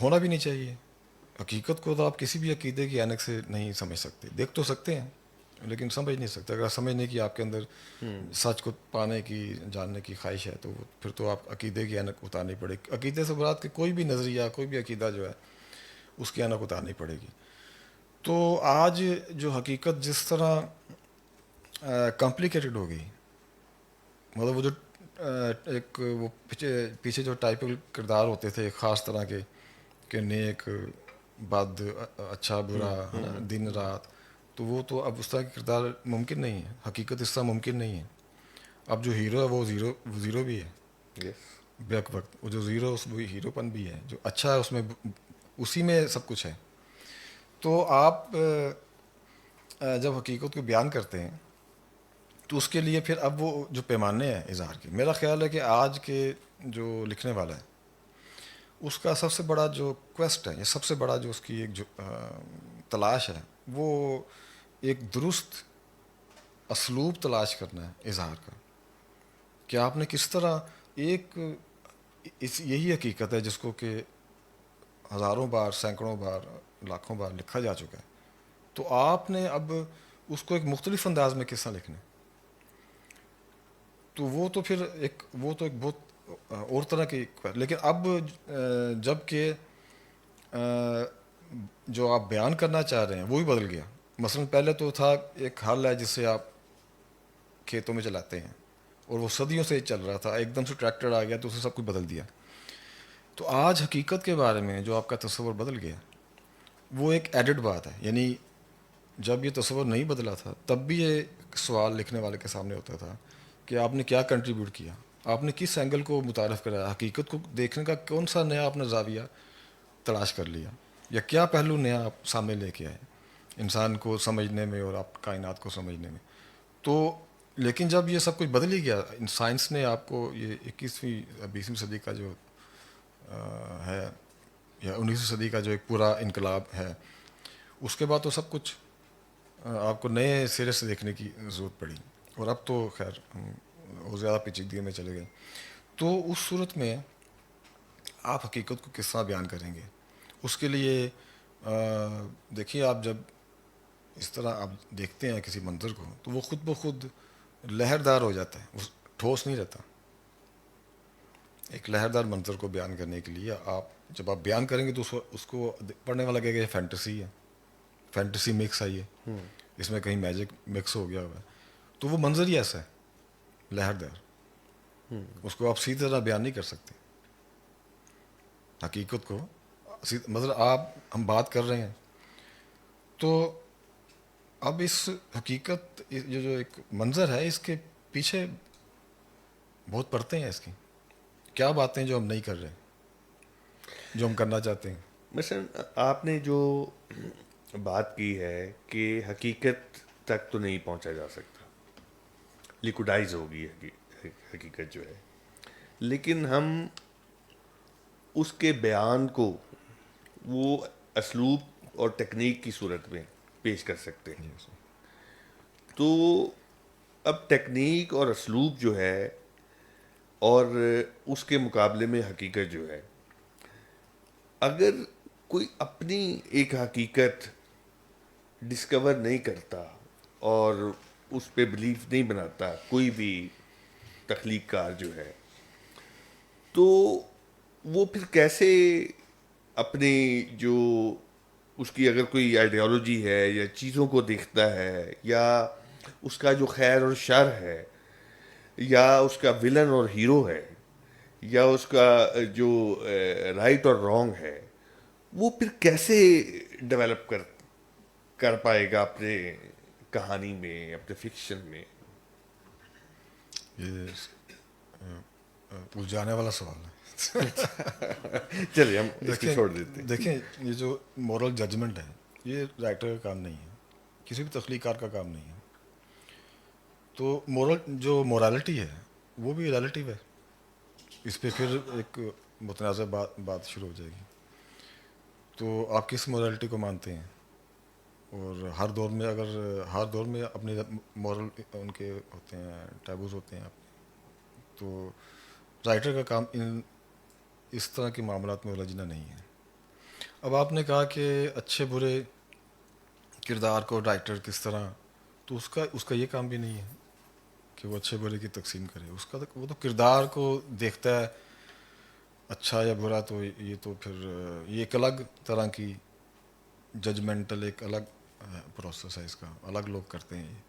ہونا بھی نہیں چاہیے. حقیقت کو تو آپ کسی بھی عقیدے کی اینک سے نہیں سمجھ سکتے. دیکھ تو سکتے ہیں لیکن سمجھ نہیں سکتے. اگر سمجھنے کی آپ کے اندر سچ کو پانے کی، جاننے کی خواہش ہے، تو پھر تو آپ عقیدے کی اینک اتارنی پڑے گی. عقیدے سے مراد کہ کوئی بھی نظریہ، کوئی بھی عقیدہ جو ہے اس کی اینک اتارنی پڑے گی. تو آج جو حقیقت جس طرح کمپلیکیٹڈ ہو گئی، مطلب وہ جو ایک وہ پیچھے جو ٹائپل کردار ہوتے تھے ایک خاص طرح کے، کہ نیک، بد، اچھا، برا، دن رات، تو وہ تو اب اس طرح کے کردار ممکن نہیں ہے. حقیقت اس طرح ممکن نہیں ہے. اب جو ہیرو ہے وہ زیرو بھی ہے بیک وقت. وہ جو زیرو اس وہ ہیرو پن بھی ہے. جو اچھا ہے اس میں، اسی میں سب کچھ ہے. تو آپ جب حقیقت کو بیان کرتے ہیں تو اس کے لیے پھر اب وہ جو پیمانے ہیں اظہار کے، میرا خیال ہے کہ آج کے جو لکھنے والا ہے اس کا سب سے بڑا جو کویسٹ ہے، یا سب سے بڑا جو اس کی ایک جو تلاش ہے، وہ ایک درست اسلوب تلاش کرنا ہے اظہار کا. کہ آپ نے کس طرح ایک یہی حقیقت ہے جس کو کہ ہزاروں بار، سینکڑوں بار، لاکھوں بار لکھا جا چکا ہے، تو آپ نے اب اس کو ایک مختلف انداز میں کس طرح لکھنا ہے. تو وہ تو پھر ایک بہت اور طرح کی. لیکن اب جب کہ جو آپ بیان کرنا چاہ رہے ہیں وہ بھی بدل گیا. مثلا پہلے تو تھا ایک ہل ہے جس سے آپ کھیتوں میں چلاتے ہیں، اور وہ صدیوں سے چل رہا تھا، ایک دم سے ٹریکٹر آ گیا تو اسے سب کچھ بدل دیا. تو آج حقیقت کے بارے میں جو آپ کا تصور بدل گیا، وہ ایک ایڈڈ بات ہے. یعنی جب یہ تصور نہیں بدلا تھا تب بھی یہ سوال لکھنے والے کے سامنے ہوتا تھا کہ آپ نے کیا کنٹریبیوٹ کیا، آپ نے کس اینگل کو متعارف کرایا، حقیقت کو دیکھنے کا کون سا نیا آپ نے زاویہ تلاش کر لیا، یا کیا پہلو نیا آپ سامنے لے کے آئے انسان کو سمجھنے میں اور آپ کائنات کو سمجھنے میں. تو لیکن جب یہ سب کچھ بدل ہی گیا، سائنس نے آپ کو یہ 21ویں صدی کا جو ہے، یا 19ویں صدی کا جو ایک پورا انقلاب ہے، اس کے بعد تو سب کچھ آپ کو نئے سرے سے دیکھنے کی ضرورت پڑی. اور اب تو خیر اور زیادہ پیچیدگی میں چلے گئے. تو اس صورت میں آپ حقیقت کو کس طرح بیان کریں گے؟ اس کے لیے دیکھیے، آپ جب اس طرح آپ دیکھتے ہیں کسی منظر کو تو وہ خود بخود لہردار ہو جاتا ہے، وہ ٹھوس نہیں رہتا. ایک لہردار منظر کو بیان کرنے کے لیے جب آپ بیان کریں گے تو اس کو پڑھنے والا کہے گا یہ فینٹیسی ہے، فینٹیسی مکس ہے، یہ اس میں کہیں میجک مکس ہو گیا ہوا ہے. تو وہ منظر ہی ایسا ہے لہردار، اس کو آپ سیدھی طرح بیان نہیں کر سکتے. حقیقت کو مطلب ہم بات کر رہے ہیں، تو اب اس حقیقت جو ایک منظر ہے، اس کے پیچھے بہت پڑتے ہیں. اس کی کیا باتیں جو ہم نہیں کر رہے، جو ہم کرنا چاہتے ہیں. مثلا آپ نے جو بات کی ہے کہ حقیقت تک تو نہیں پہنچا جا سکتا، لیکوڈائز ہوگی حقیقت جو ہے، لیکن ہم اس کے بیان کو وہ اسلوب اور ٹیکنیک کی صورت میں پیش کر سکتے ہیں. تو اب ٹیکنیک اور اسلوب جو ہے، اور اس کے مقابلے میں حقیقت جو ہے، اگر کوئی اپنی ایک حقیقت ڈسکور نہیں کرتا اور اس پہ بلیف نہیں بناتا کوئی بھی تخلیق کار جو ہے، تو وہ پھر کیسے اپنی جو اس کی اگر کوئی آئیڈیالوجی ہے یا چیزوں کو دیکھتا ہے یا اس کا جو خیر اور شر ہے یا اس کا ولن اور ہیرو ہے یا اس کا جو رائٹ اور رانگ ہے، وہ پھر کیسے ڈیولپ کر پائے گا اپنے کہانی میں، اپنے فکشن میں؟ یہ الجھانے والا سوال ہے. چلیے ہم اس کو دیکھیں چھوڑ دیتے ہیں. دیکھیں یہ جو مورل ججمنٹ ہے یہ رائٹر کا کام نہیں ہے، کسی بھی تخلیق کار کا کام نہیں ہے. تو جو مورالٹی ہے وہ بھی ریلیٹیو ہے. اس پہ پھر ایک متنازع بات شروع ہو جائے گی. تو آپ کس مورالٹی کو مانتے ہیں؟ اور ہر دور میں اپنے مورل ان کے ہوتے ہیں، ٹیبوز ہوتے ہیں. تو رائٹر کا کام اس طرح کے معاملات میں الجھنا نہیں ہے. اب آپ نے کہا کہ اچھے برے کردار کو رائٹر کس طرح، تو اس کا یہ کام بھی نہیں ہے کہ وہ اچھے برے کی تقسیم کرے. وہ تو کردار کو دیکھتا ہے اچھا یا برا. تو یہ تو پھر یہ ایک الگ طرح کی ججمنٹل ایک الگ پروسیس ہے، اس کا الگ لوگ کرتے ہیں یہ.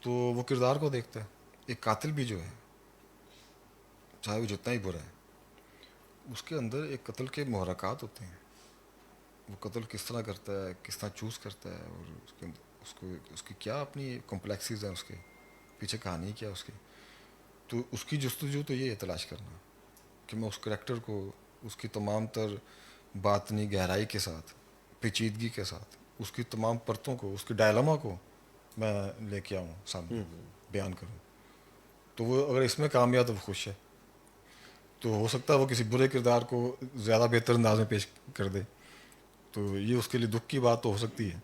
تو وہ کردار کو دیکھتا ہے. ایک قاتل بھی جو ہے چاہے وہ جتنا ہی برا ہے، اس کے اندر ایک قتل کے محرکات ہوتے ہیں. وہ قتل کس طرح کرتا ہے، کس طرح چوز کرتا ہے، اور اس کی کیا اپنی کمپلیکسیز ہیں، اس کے پیچھے کہانی کیا اس کی. تو اس کی جستجو تو یہ ہے تلاش کرنا کہ میں اس کریکٹر کو اس کی تمام تر باطنی گہرائی کے ساتھ، پیچیدگی کے ساتھ، اس کی تمام پرتوں کو، اس کی ڈائلما کو میں لے کے آؤں سامنے، بیان کروں. تو وہ اگر اس میں کامیاب تو وہ خوش ہے. تو ہو سکتا ہے وہ کسی برے کردار کو زیادہ بہتر انداز میں پیش کر دے، تو یہ اس کے لیے دکھ کی بات تو ہو سکتی ہے،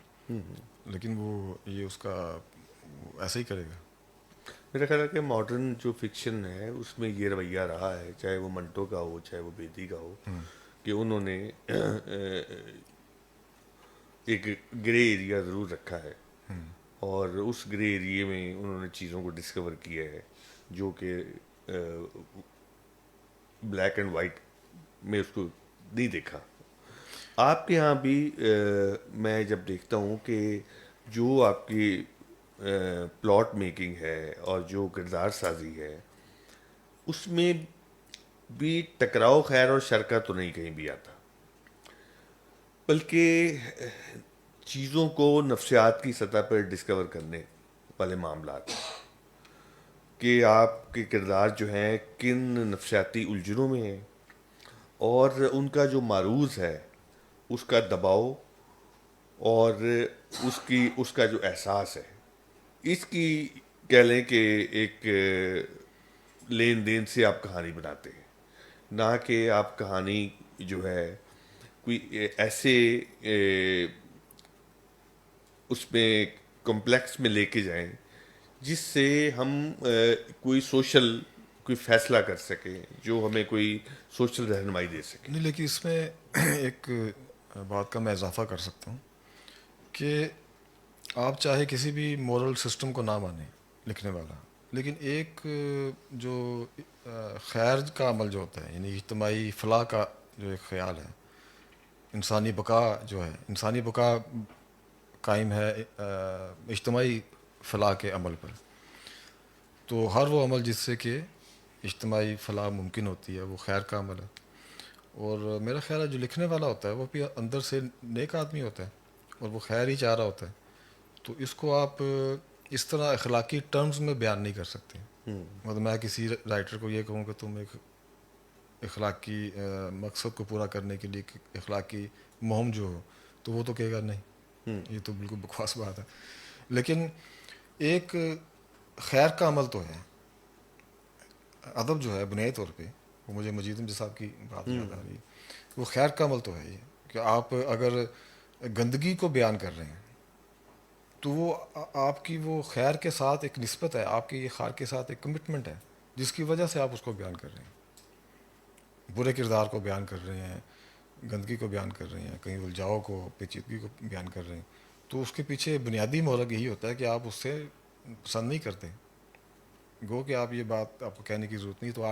لیکن وہ یہ اس کا ایسے ہی کرے گا. میرا خیال ہے کہ ماڈرن جو فکشن ہے اس میں یہ رویہ رہا ہے، چاہے وہ منٹو کا ہو چاہے وہ بیدی کا ہو، کہ انہوں نے ایک گرے ایریا ضرور رکھا ہے، اور اس گرے ایریے میں انہوں نے چیزوں کو ڈسکور کیا ہے جو کہ بلیک اینڈ وائٹ میں اس کو نہیں دیکھا. آپ کے ہاں بھی میں جب دیکھتا ہوں کہ جو آپ کی پلاٹ میکنگ ہے اور جو کردار سازی ہے، اس میں بھی ٹکراؤ خیر اور شر کا تو نہیں کہیں بھی آتا، بلکہ چیزوں کو نفسیات کی سطح پر ڈسکور کرنے والے معاملات، کہ آپ کے کردار جو ہیں کن نفسیاتی الجھنوں میں ہیں، اور ان کا جو معروض ہے اس کا دباؤ اور اس کا جو احساس ہے، اس کی کہہ لیں کہ ایک لین دین سے آپ کہانی بناتے ہیں، نہ کہ آپ کہانی جو ہے کوئی ایسے اس میں کمپلیکس میں لے کے جائیں جس سے ہم کوئی فیصلہ کر سکیں جو ہمیں کوئی سوشل رہنمائی دے سکے. نہیں، لیکن اس میں ایک بات کا میں اضافہ کر سکتا ہوں کہ آپ چاہے کسی بھی مورل سسٹم کو نہ مانیں لکھنے والا، لیکن ایک جو خیر کا عمل جو ہوتا ہے، یعنی اجتماعی فلاح کا جو ایک خیال ہے، انسانی بقا قائم ہے اجتماعی فلاح کے عمل پر. تو ہر وہ عمل جس سے کہ اجتماعی فلاح ممکن ہوتی ہے وہ خیر کا عمل ہے. اور میرا خیال ہے جو لکھنے والا ہوتا ہے وہ بھی اندر سے نیک آدمی ہوتا ہے اور وہ خیر ہی چاہ رہا ہوتا ہے. تو اس کو آپ اس طرح اخلاقی ٹرمز میں بیان نہیں کر سکتے. مطلب میں کسی رائٹر کو یہ کہوں کہ تم ایک اخلاقی مقصد کو پورا کرنے کے لیے اخلاقی مہم جو ہو، تو وہ تو کہے گا نہیں، یہ تو بالکل بکواس بات ہے. لیکن ایک خیر کا عمل تو ہے. ادب جو ہے بنیادی طور پہ، وہ مجھے مجید احمد صاحب کی بات یاد آ رہی ہے، وہ خیر کا عمل تو ہے یہ کہ آپ اگر گندگی کو بیان کر رہے ہیں تو وہ آپ کی وہ خیر کے ساتھ ایک نسبت ہے، آپ کی خیر کے ساتھ ایک کمٹمنٹ ہے جس کی وجہ سے آپ اس کو بیان کر رہے ہیں. برے کردار کو بیان کر رہے ہیں، گندگی کو بیان کر رہے ہیں، کہیں الجھاؤ کو، پیچیدگی کو بیان کر رہے ہیں. تو اس کے پیچھے بنیادی محرک یہی ہوتا ہے کہ آپ اس سے پسند نہیں کرتے. گو کہ آپ یہ بات آپ کو کہنے کی ضرورت نہیں. تو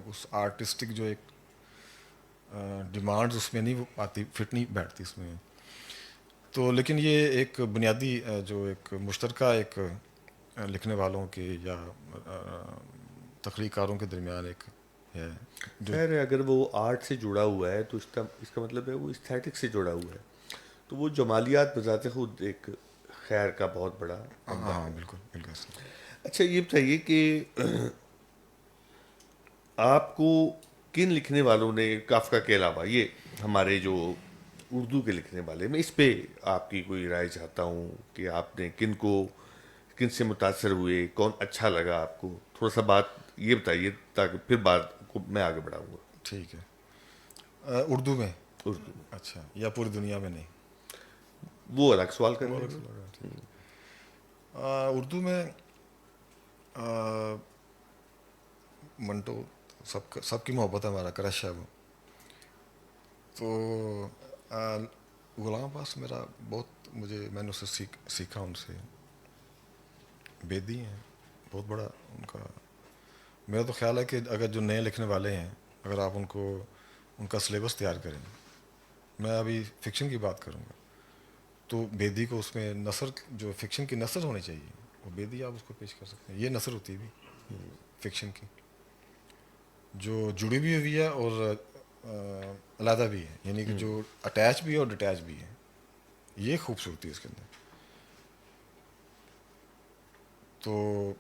اس آرٹسٹک جو ایک ڈیمانڈز اس میں نہیں آتی، فٹ نہیں بیٹھتی اس میں. تو لیکن یہ ایک بنیادی جو ایک مشترکہ ایک لکھنے والوں کے یا تخلیق کاروں کے درمیان ایک ہے جو. خیر اگر وہ آرٹ سے جڑا ہوا ہے تو اس کا مطلب ہے وہ استھیٹک سے جڑا ہوا ہے، تو وہ جمالیات بذات خود ایک خیر کا بہت بڑا منبع ہاں ہے. بالکل بالکل صحیح. اچھا یہ بتائیے کہ آپ کو کن لکھنے والوں نے کافکا کے علاوہ، یہ ہمارے جو اردو کے لکھنے والے، میں اس پہ آپ کی کوئی رائے چاہتا ہوں کہ آپ نے کن سے متاثر ہوئے، کون اچھا لگا آپ کو، تھوڑا سا بات یہ بتائیے تاکہ پھر بات کو میں آگے بڑھاؤں گا. ٹھیک ہے. اردو میں؟ اردو میں اچھا، یا پوری دنیا میں؟ نہیں، وہ الگ سوال کر وہ لیں الگ گے. سے لگا. ٹھیک ہے. اردو میں منٹو سب کی محبت ہے، ہمارا کرش ہے وہ. تو غلام عباس میرا بہت، میں نے اسے سیکھا ان سے. بیدی ہیں، بہت بڑا ان کا. میرا تو خیال ہے کہ اگر جو نئے لکھنے والے ہیں، اگر آپ ان کا سلیبس تیار کریں، میں ابھی فکشن کی بات کروں گا، تو بیدی کو اس میں نثر، جو فکشن کی نثر ہونی چاہیے، وہ بیدی آپ اس کو پیش کر سکتے ہیں. یہ نثر ہوتی ہے بھی فکشن کی، جو جڑی بھی ہوئی ہے اور علیحدہ بھی ہے، یعنی کہ جو اٹیچ بھی ہے اور ڈٹیچ بھی ہے. یہ خوبصورتی ہے اس کے اندر. تو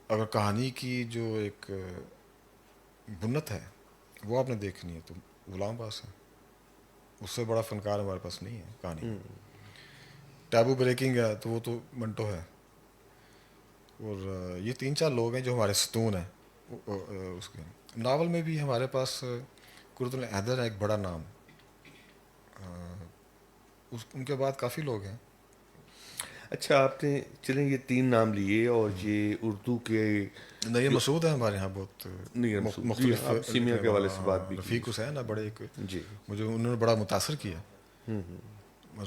اگر کہانی کی جو ایک بنت ہے وہ آپ نے دیکھنی ہے تو غلام عباس ہے. اس سے بڑا فنکار ہمارے پاس نہیں ہے کہانی میں. ٹیبو بریکنگ ہے تو وہ تو منٹو ہے. اور یہ 3-4 لوگ ہیں جو ہمارے ستون ہیں. اس کے ناول میں بھی ہمارے پاس قرۃ الحیدر ہے ایک بڑا نام. ان کے بعد کافی لوگ ہیں. اچھا آپ نے چلیں یہ 3 نام لیے، اور یہ اردو کے نیر مسعود ہے ہمارے یہاں بہت نیر مسعود، جی مختلف آپ سیمیا لکھنے کے حوالے سے بات بھی والا. کی. رفیق حسین ہے بڑے ایک، جی مجھے انہوں نے بڑا متاثر کیا.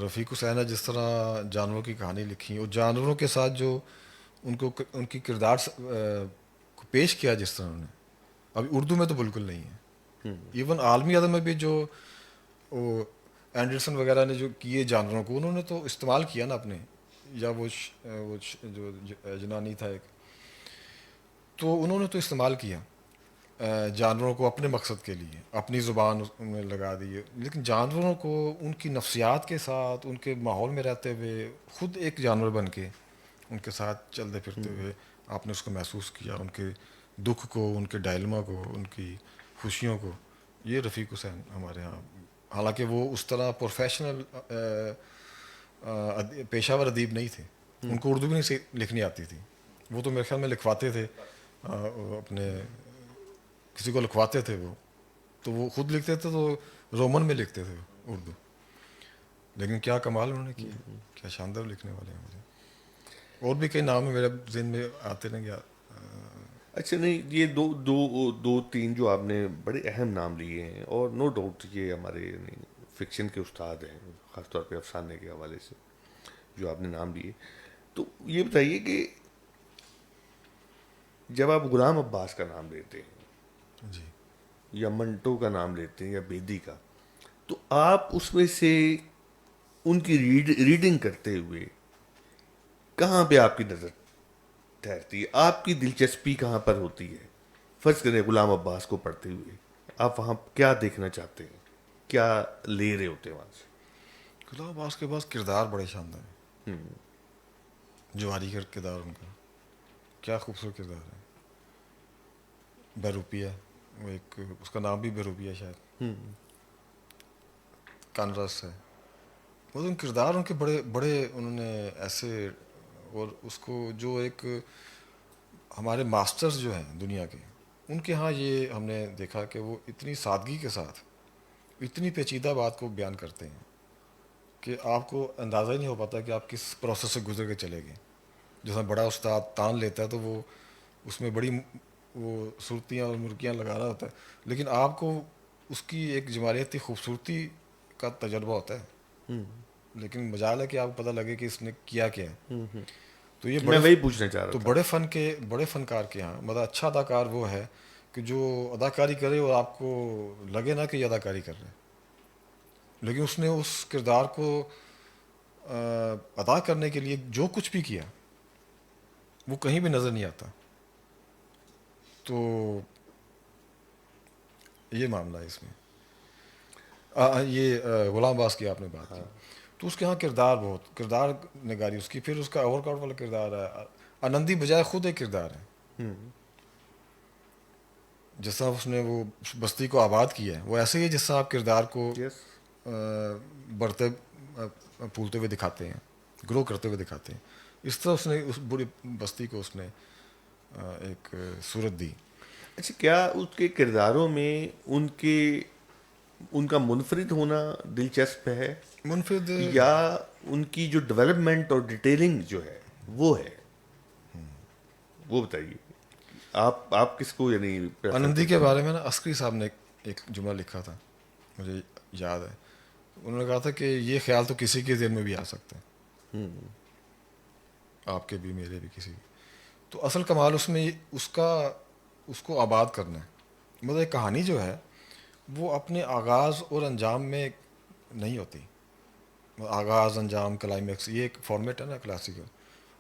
رفیق حسین ہے جس طرح جانوروں کی کہانی لکھی، اور جانوروں کے ساتھ جو ان کی کردار کو پیش کیا جس طرح انہوں نے، ابھی اردو میں تو بالکل نہیں ہے. ایون عالمی ادب میں بھی جو وہ اینڈرسن وغیرہ نے جو کیے جانوروں کو، انہوں نے تو استعمال کیا نا اپنے، یا وہ جو جنانی تھا ایک، تو انہوں نے تو استعمال کیا جانوروں کو اپنے مقصد کے لیے، اپنی زبان میں لگا دی. لیکن جانوروں کو ان کی نفسیات کے ساتھ، ان کے ماحول میں رہتے ہوئے، خود ایک جانور بن کے ان کے ساتھ چلتے پھرتے ہوئے آپ نے اس کو محسوس کیا، ان کے دکھ کو، ان کے ڈائلما کو، ان کی خوشیوں کو. یہ رفیق حسین ہمارے ہاں. حالانکہ وہ اس طرح پروفیشنل پیشہ ور ادیب نہیں تھے، ان کو اردو بھی نہیں لکھنی آتی تھی. وہ تو میرے خیال میں لکھواتے تھے اپنے، کسی کو لکھواتے تھے وہ، تو وہ خود لکھتے تھے تو رومن میں لکھتے تھے اردو. لیکن کیا کمال انہوں نے کیا، کیا شاندار لکھنے والے ہیں. مجھے اور بھی کئی نام ہیں میرے ذہن میں آتے رہیں گے. اچھا نہیں، یہ دو تین جو آپ نے بڑے اہم نام لیے ہیں، اور نو ڈاؤٹ یہ ہمارے فکشن کے استاد ہیں، خاص طور پہ افسانے کے حوالے سے جو آپ نے نام لیے. تو یہ بتائیے کہ جب آپ غلام عباس کا نام لیتے ہیں، جی. یا منٹو کا نام لیتے ہیں، یا بیدی کا، تو آپ اس میں سے ان کی ریڈنگ کرتے ہوئے کہاں پہ آپ کی نظر ٹھہرتی ہے، آپ کی دلچسپی کہاں پر ہوتی ہے؟ فرض کریں غلام عباس کو پڑھتے ہوئے آپ وہاں کیا دیکھنا چاہتے ہیں، کیا لے رہے ہوتے ہیں وہاں سے؟ غلام عباس کے پاس کردار بڑے شاندار ہیں. جواری کا کردار ان کا کیا خوبصورت کردار ہے. بیروپیہ، وہ ایک، اس کا نام بھی بیروپیہ شاید، کانرس ہے. وہ ان کردار ان کے بڑے بڑے انہوں نے ایسے، اور اس کو جو ایک ہمارے ماسٹرز جو ہیں دنیا کے، ان کے ہاں یہ ہم نے دیکھا کہ وہ اتنی سادگی کے ساتھ اتنی پیچیدہ بات کو بیان کرتے ہیں کہ آپ کو اندازہ ہی نہیں ہو پاتا کہ آپ کس پروسیس سے گزر کے چلے گئے. جیسا بڑا استاد تان لیتا ہے تو وہ اس میں بڑی وہ صورتیاں اور مرکیاں لگا رہا ہوتا ہے، لیکن آپ کو اس کی ایک جمالیاتی خوبصورتی کا تجربہ ہوتا ہے. لیکن مجال ہے کہ آپ کو پتہ لگے کہ اس نے کیا کیا ہے. تو یہ میں وہی پوچھنا چاہ رہا تو تھا. بڑے فنکار کے ہاں مطلب اچھا اداکار وہ ہے کہ جو اداکاری کرے اور آپ کو لگے نا کہ یہ اداکاری کر رہے ہیں، لیکن اس نے اس کردار کو ادا کرنے کے لیے جو کچھ بھی کیا وہ کہیں بھی نظر نہیں آتا. تو یہ معاملہ ہے اس میں. یہ غلام عباس کی آپ نے بات کی، تو اس کے ہاں کردار نگاری اس کی. پھر اس کا اوور کاٹ والا کردار ہے. آنندی بجائے خود ایک کردار ہے. جس طرح اس نے وہ بستی کو آباد کیا ہے، وہ ایسے ہی ہے جس طرح آپ کردار کو بڑھتے پھولتے ہوئے دکھاتے ہیں، گرو کرتے ہوئے دکھاتے ہیں. اس طرح اس نے اس بڑی بستی کو اس نے ایک صورت دی. اچھا، کیا اس کے کرداروں میں ان کا منفرد ہونا دلچسپ ہے، منفرد یا ان کی جو ڈیولپمنٹ اور ڈیٹیلنگ جو ہے وہ ہے؟ وہ بتائیے. آپ کس کو یعنی آنندی کے بارے میں نا عسکری صاحب نے ایک جملہ لکھا تھا، مجھے یاد ہے. انہوں نے کہا تھا کہ یہ خیال تو کسی کے ذہن میں بھی آ سکتا ہے، آپ کے بھی، میرے بھی، کسی بھی. تو اصل کمال اس میں اس کو آباد کرنا ہے. مطلب ایک کہانی جو ہے وہ اپنے آغاز اور انجام میں نہیں ہوتی. آغاز، انجام، کلائمیکس، یہ ایک فارمیٹ ہے نا کلاسیکل،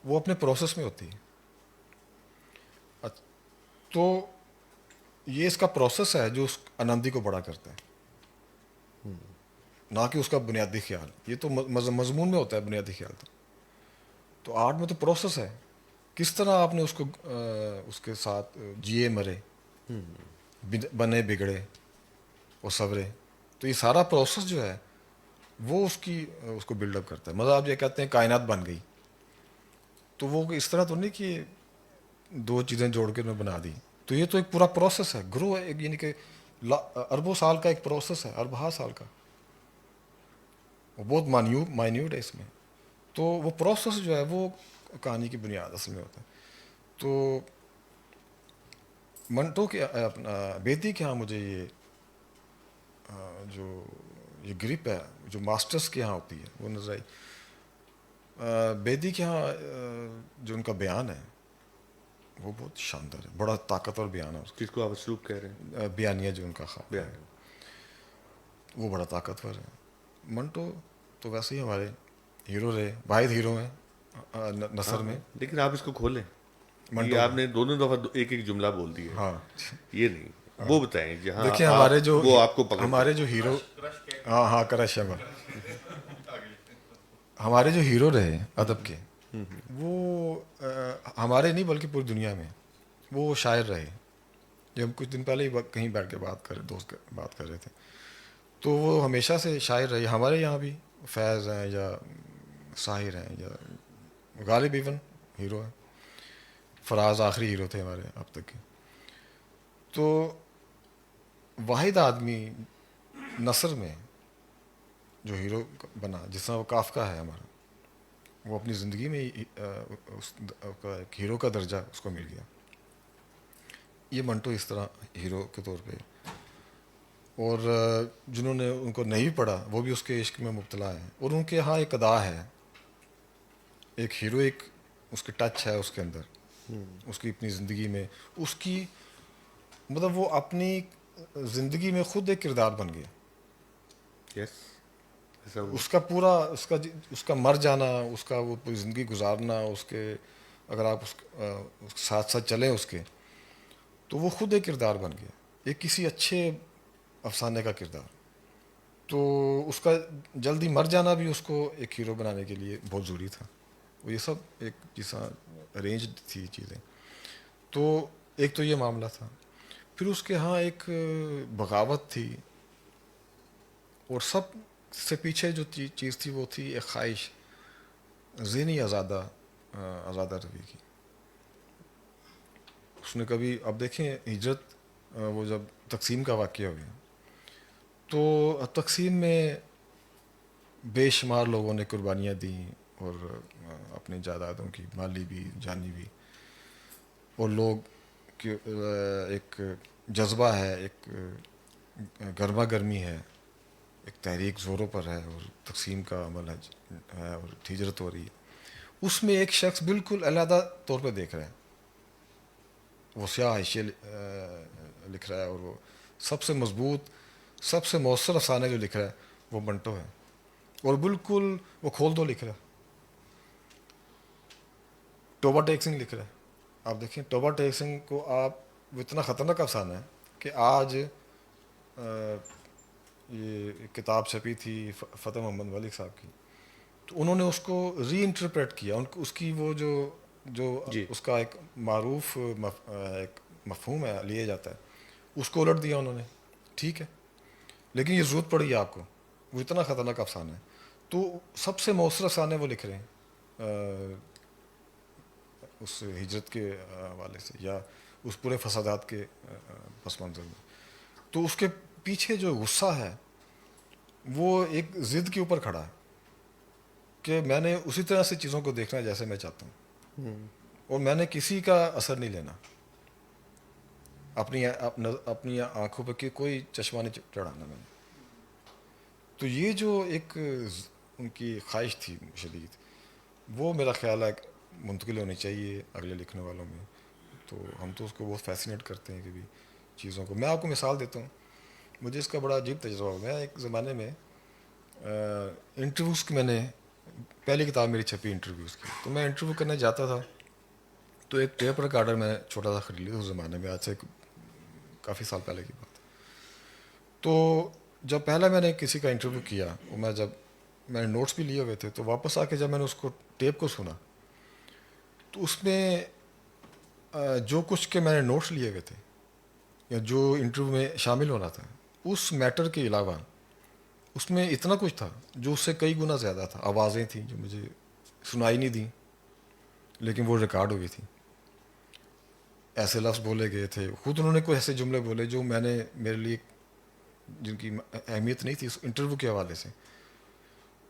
وہ اپنے پروسیس میں ہوتی ہے. تو یہ اس کا پروسیس ہے جو اس آنندی کو بڑا کرتا ہے، نہ کہ اس کا بنیادی خیال. یہ تو مضمون میں ہوتا ہے بنیادی خیال. تو آرٹ میں تو پروسیس ہے، کس طرح آپ نے اس کو اس کے ساتھ جیے مرے، بنے بگڑے اور سورے. تو یہ سارا پروسیس جو ہے وہ اس کو بلڈ اپ کرتا ہے. مطلب آپ یہ کہتے ہیں کائنات بن گئی، تو وہ اس طرح تو نہیں کہ دو چیزیں جوڑ کے میں بنا دی. تو یہ تو ایک پورا پروسیس ہے، گرو ہے، یعنی کہ اربوں سال کا ایک پروسیس ہے، اربہ سال کا. وہ بہت مائنیوٹ ہے اس میں. تو وہ پروسیس جو ہے وہ کہانی کی بنیاد اصل میں ہوتا ہے. تو منٹو کے اپنا بیدی کے ہاں مجھے یہ گرپ ہے جو ماسٹرز کے ہاں ہوتی ہے وہ نظر آئی. بیدی کے ہاں جو ان کا بیان ہے وہ بہت شاندار ہے، بڑا طاقتور بیان ہے اس کس کو آپ اسلوب کہہ رہے ہیں؟ بیانیہ جو ان کا خواب ہے بیان. وہ بڑا طاقتور ہے. منٹو تو ویسے ہی ہمارے ہیرو رہے، واحد ہیرو ہیں نثر میں. لیکن آپ اس کو کھولیں. منٹو یہ آپ نے دونوں دفعہ ایک ایک جملہ بول دیا. ہاں یہ نہیں، وہ بتائیں جہاں دیکھیں وہ آپ کو پکڑ. ہمارے جو ہیرو، ہاں کرش ہے، ہمارے جو ہیرو رہے ادب کے، وہ ہمارے نہیں بلکہ پوری دنیا میں وہ شاعر رہے. جب ہم کچھ دن پہلے ہی کہیں بیٹھ کے دوست بات کر رہے تھے، تو وہ ہمیشہ سے شاعر رہے. ہمارے یہاں بھی فیض ہیں یا ساحر ہیں یا غالب ایون ہیرو ہیں. فراز آخری ہیرو تھے ہمارے اب تک کے. تو واحد آدمی نثر میں جو ہیرو بنا، جس طرح وہ کافکا ہے ہمارا، وہ اپنی زندگی میں ایک ہیرو کا درجہ اس کو مل گیا. یہ منٹو اس طرح ہیرو کے طور پہ. اور جنہوں نے ان کو نہیں پڑھا وہ بھی اس کے عشق میں مبتلا ہیں. اور ان کے ہاں ایک ادا ہے، ایک ہیرو، ایک اس کے ٹچ ہے اس کے اندر، اس کی اپنی زندگی میں. اس کی مطلب وہ اپنی زندگی میں خود ایک کردار بن گیا. اس کا پورا اس کا مر جانا، اس کا وہ پوری زندگی گزارنا، اس کے اگر آپ اس ساتھ ساتھ چلیں اس کے، تو وہ خود ایک کردار بن گیا، ایک کسی اچھے افسانے کا کردار. تو اس کا جلدی مر جانا بھی اس کو ایک ہیرو بنانے کے لیے بہت ضروری تھا. وہ یہ سب ایک جیسا ارینجڈ تھی چیزیں. تو ایک تو یہ معاملہ تھا. پھر اس کے ہاں ایک بغاوت تھی، اور سب سے پیچھے جو چیز تھی وہ تھی ایک خواہش، ذہنی آزادہ روی کی. اس نے کبھی، اب دیکھیں ہجرت، وہ جب تقسیم کا واقعہ ہو گیا تو تقسیم میں بے شمار لوگوں نے قربانیاں دیں، اور اپنے جائیدادوں کی، مالی بھی جانی بھی. اور لوگ ایک جذبہ ہے، ایک گرما گرمی ہے، ایک تحریک زوروں پر ہے، اور تقسیم کا عمل ہے اور ہجرت ہو رہی ہے. اس میں ایک شخص بالکل علیحدہ طور پہ دیکھ رہا ہے. وہ سیاہ حاشیے لکھ رہا ہے, اور وہ سب سے مضبوط, سب سے مؤثر افسانے جو لکھ رہا ہے وہ منٹو ہے, اور بالکل وہ کھول دو لکھ رہا ہے. ٹوبا ٹیک سنگھ لکھ رہا ہے, آپ دیکھیں ٹوبا ٹیک سنگھ کو آپ, وہ اتنا خطرناک افسانہ ہے کہ آج یہ کتاب چھپی تھی فتح محمد ملک صاحب کی, تو انہوں نے اس کو ری انٹرپریٹ کیا, اس کی وہ جو جی اس کا ایک معروف ایک مفہوم ہے لیا جاتا ہے, اس کو الٹ دیا انہوں نے, ٹھیک ہے, لیکن یہ ضرورت پڑی ہے آپ کو, وہ اتنا خطرناک افسانہ ہے. تو سب سے مؤثر افسانے وہ لکھ رہے ہیں اس ہجرت کے حوالے سے, یا اس پورے فسادات کے پس منظر میں. تو اس کے پیچھے جو غصہ ہے وہ ایک ضد کے اوپر کھڑا ہے کہ میں نے اسی طرح سے چیزوں کو دیکھنا جیسے میں چاہتا ہوں, اور میں نے کسی کا اثر نہیں لینا, اپنی آنکھوں پہ کوئی چشمہ نہیں چڑھانا میں نے. تو یہ جو ایک ان کی خواہش تھی شدید, وہ میرا خیال ہے منتقل ہونی چاہیے اگلے لکھنے والوں میں. تو ہم تو اس کو بہت فیسینیٹ کرتے ہیں کہ بھی چیزوں کو. میں آپ کو مثال دیتا ہوں, مجھے اس کا بڑا عجیب تجربہ ہو گیا. ایک زمانے میں انٹرویوز کی, میں نے پہلی کتاب میری چھپی انٹرویوز کی, تو میں انٹرویو کرنے جاتا تھا, تو ایک ٹیپ ریکارڈر میں چھوٹا سا خرید لیا اس زمانے میں, آج سے کافی سال پہلے کی بات. تو جب پہلا میں نے کسی کا انٹرویو کیا, اور میں نے نوٹس بھی لیے ہوئے تھے, تو واپس آ کے جب میں نے اس کو ٹیپ کو سنا, تو اس میں جو کچھ کے میں نے نوٹس لیے ہوئے تھے یا جو انٹرویو میں شامل ہونا تھا, اس میٹر کے علاوہ اس میں اتنا کچھ تھا جو اس سے کئی گنا زیادہ تھا. آوازیں تھیں جو مجھے سنائی نہیں دیں, لیکن وہ ریکارڈ ہوئی تھیں. ایسے لفظ بولے گئے تھے, خود انہوں نے کوئی ایسے جملے بولے جو میرے لیے جن کی اہمیت نہیں تھی اس انٹرویو کے حوالے سے.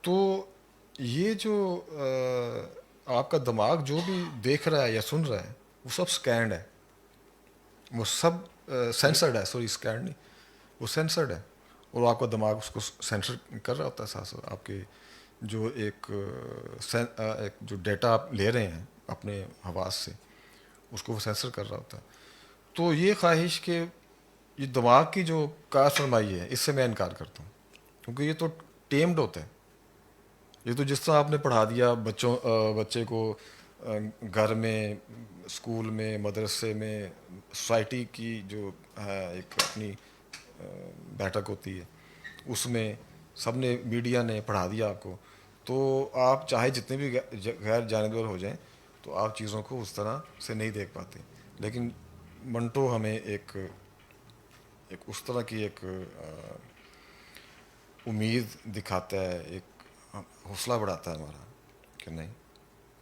تو یہ جو آپ کا دماغ جو بھی دیکھ رہا ہے یا سن رہا ہے وہ سب سکینڈ ہے, وہ سب سینسرڈ ہے, سوری سکینڈ نہیں, وہ سینسرڈ ہے, اور آپ کا دماغ اس کو سینسر کر رہا ہوتا ہے ساتھ ساتھ. آپ کے جو ایک جو ڈیٹا آپ لے رہے ہیں اپنے حواس سے, اس کو وہ سینسر کر رہا ہوتا ہے. تو یہ خواہش کہ یہ دماغ کی جو کار فرمائی ہے, اس سے میں انکار کرتا ہوں, کیونکہ یہ تو ٹیمڈ ہوتا ہے. یہ تو جس طرح آپ نے پڑھا دیا بچے کو گھر میں, اسکول میں, مدرسے میں, سوسائٹی کی جو ہے ایک اپنی بیٹھک ہوتی ہے, اس میں سب نے, میڈیا نے پڑھا دیا آپ کو, تو آپ چاہے جتنے بھی غیر جانبدار ہو جائیں تو آپ چیزوں کو اس طرح سے نہیں دیکھ پاتے. لیکن منٹو ہمیں ایک اس طرح کی ایک امید دکھاتا ہے, ایک حوصلہ بڑھاتا ہے ہمارا کہ نہیں,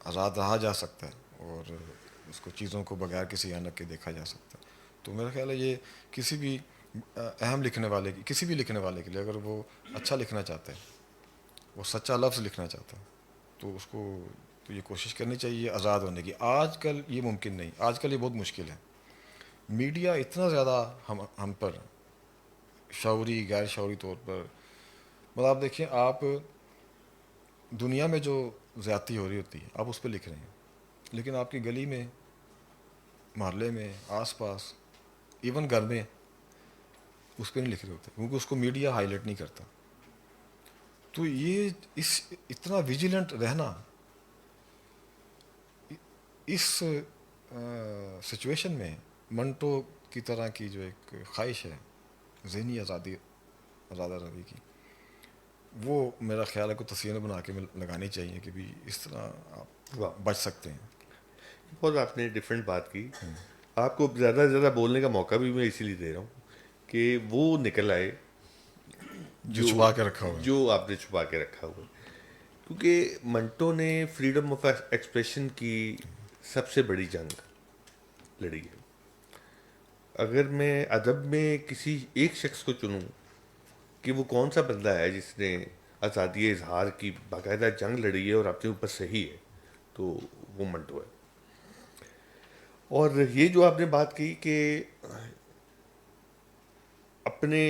آزاد رہا جا سکتا ہے, اور اس کو چیزوں کو بغیر کسی اینک کے دیکھا جا سکتا ہے. تو میرا خیال ہے یہ کسی بھی اہم لکھنے والے کی, کسی بھی لکھنے والے کے لیے, اگر وہ اچھا لکھنا چاہتا ہے, وہ سچا لفظ لکھنا چاہتا ہے, تو اس کو تو یہ کوشش کرنی چاہیے آزاد ہونے کی. آج کل یہ ممکن نہیں, آج کل یہ بہت مشکل ہے. میڈیا اتنا زیادہ ہم پر شعوری غیر شعوری طور پر, مطلب آپ دیکھیں, آپ دنیا میں جو زیادتی ہو رہی ہوتی ہے آپ اس پہ لکھ رہے ہیں, لیکن آپ کی گلی میں, محلے میں, آس پاس, ایون گھر میں اس پہ نہیں لکھ رہے ہوتے, کیونکہ اس کو میڈیا ہائی لائٹ نہیں کرتا. تو یہ اتنا ویجیلنٹ رہنا اس سچویشن میں منٹو کی طرح کی جو ایک خواہش ہے ذہنی آزادہ روی کی, وہ میرا خیال ہے کو تصویر بنا کے لگانی چاہیے کہ بھی اس طرح آپ بچ سکتے ہیں. بہت آپ نے ڈفرینٹ بات کی. آپ کو زیادہ سے زیادہ بولنے کا موقع بھی میں اسی لیے دے رہا ہوں کہ وہ نکل آئے جو چھپا کے رکھا ہوا ہے. جو آپ نے چھپا کے رکھا ہوا ہے. کیونکہ منٹو نے فریڈم آف ایکسپریشن کی سب سے بڑی جنگ لڑی ہے. اگر میں ادب میں کسی ایک شخص کو چنوں کہ وہ کون سا بندہ ہے جس نے آزادی اظہار کی باقاعدہ جنگ لڑی ہے اور اپنے اوپر صحیح ہے, تو وہ منٹو ہے. اور یہ جو آپ نے بات کی کہ اپنے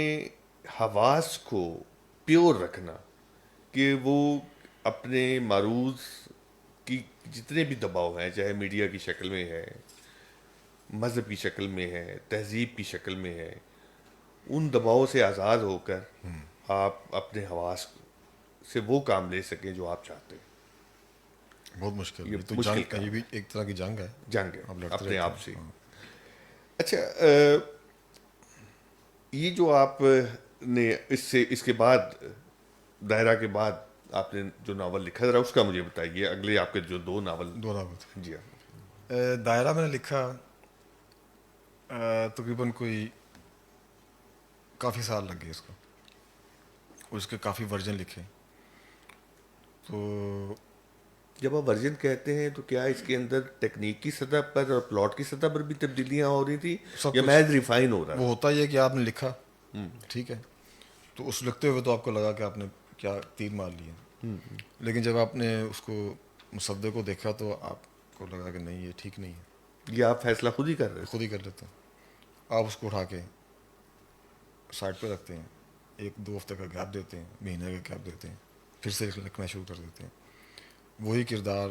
حواس کو پیور رکھنا, کہ وہ اپنے معروض کی جتنے بھی دباؤ ہیں, چاہے میڈیا کی شکل میں ہے, مذہب کی شکل میں ہے، تہذیب کی شکل میں ہے، ان دباؤ سے آزاد ہو کر آپ اپنے حواس سے وہ کام لے سکیں جو آپ چاہتے ہیں. بہت مشکل ہے. یہ یہ تو مشکل جنگ، کام یہ بھی ہے، ایک طرح کی جنگ ہے. جنگ ہے آپ لڑتے اپنے رہتے آپ ہیں. سے. ہاں. اچھا یہ جو آپ نے اس کے بعد دائرہ کے بعد آپ نے جو ناول لکھا، ذرا اس کا مجھے بتائیے، اگلے آپ کے جو 2 ناول. دو ناول تھے. جی ہاں. دائرہ میں نے لکھا تقریباً کوئی کافی سال لگ گئے اس کو، اس کے کافی ورژن لکھے. تو جب آپ ورژن کہتے ہیں تو کیا اس کے اندر تکنیک کی سطح پر اور پلاٹ کی سطح پر بھی تبدیلیاں ہو رہی تھی سب یا کچھ محض ریفائن ہو رہا وہ تھا؟ ہوتا ہی ہے کہ آپ نے لکھا، ٹھیک ہے، تو اس لکھتے ہوئے تو آپ کو لگا کہ آپ نے کیا تیر مار لی ہے، لیکن جب آپ نے اس کو مصدق کو دیکھا تو آپ کو لگا کہ نہیں یہ ٹھیک نہیں ہے. یہ آپ فیصلہ خود ہی کر رہے خود ہی کر لیتے ہیں. آپ اس کو اٹھا کے سائڈ پہ رکھتے ہیں، 1-2 ہفتے کا گیپ دیتے ہیں، مہینے کا گیپ دیتے ہیں، پھر سے لکھنا شروع کر دیتے ہیں. وہی کردار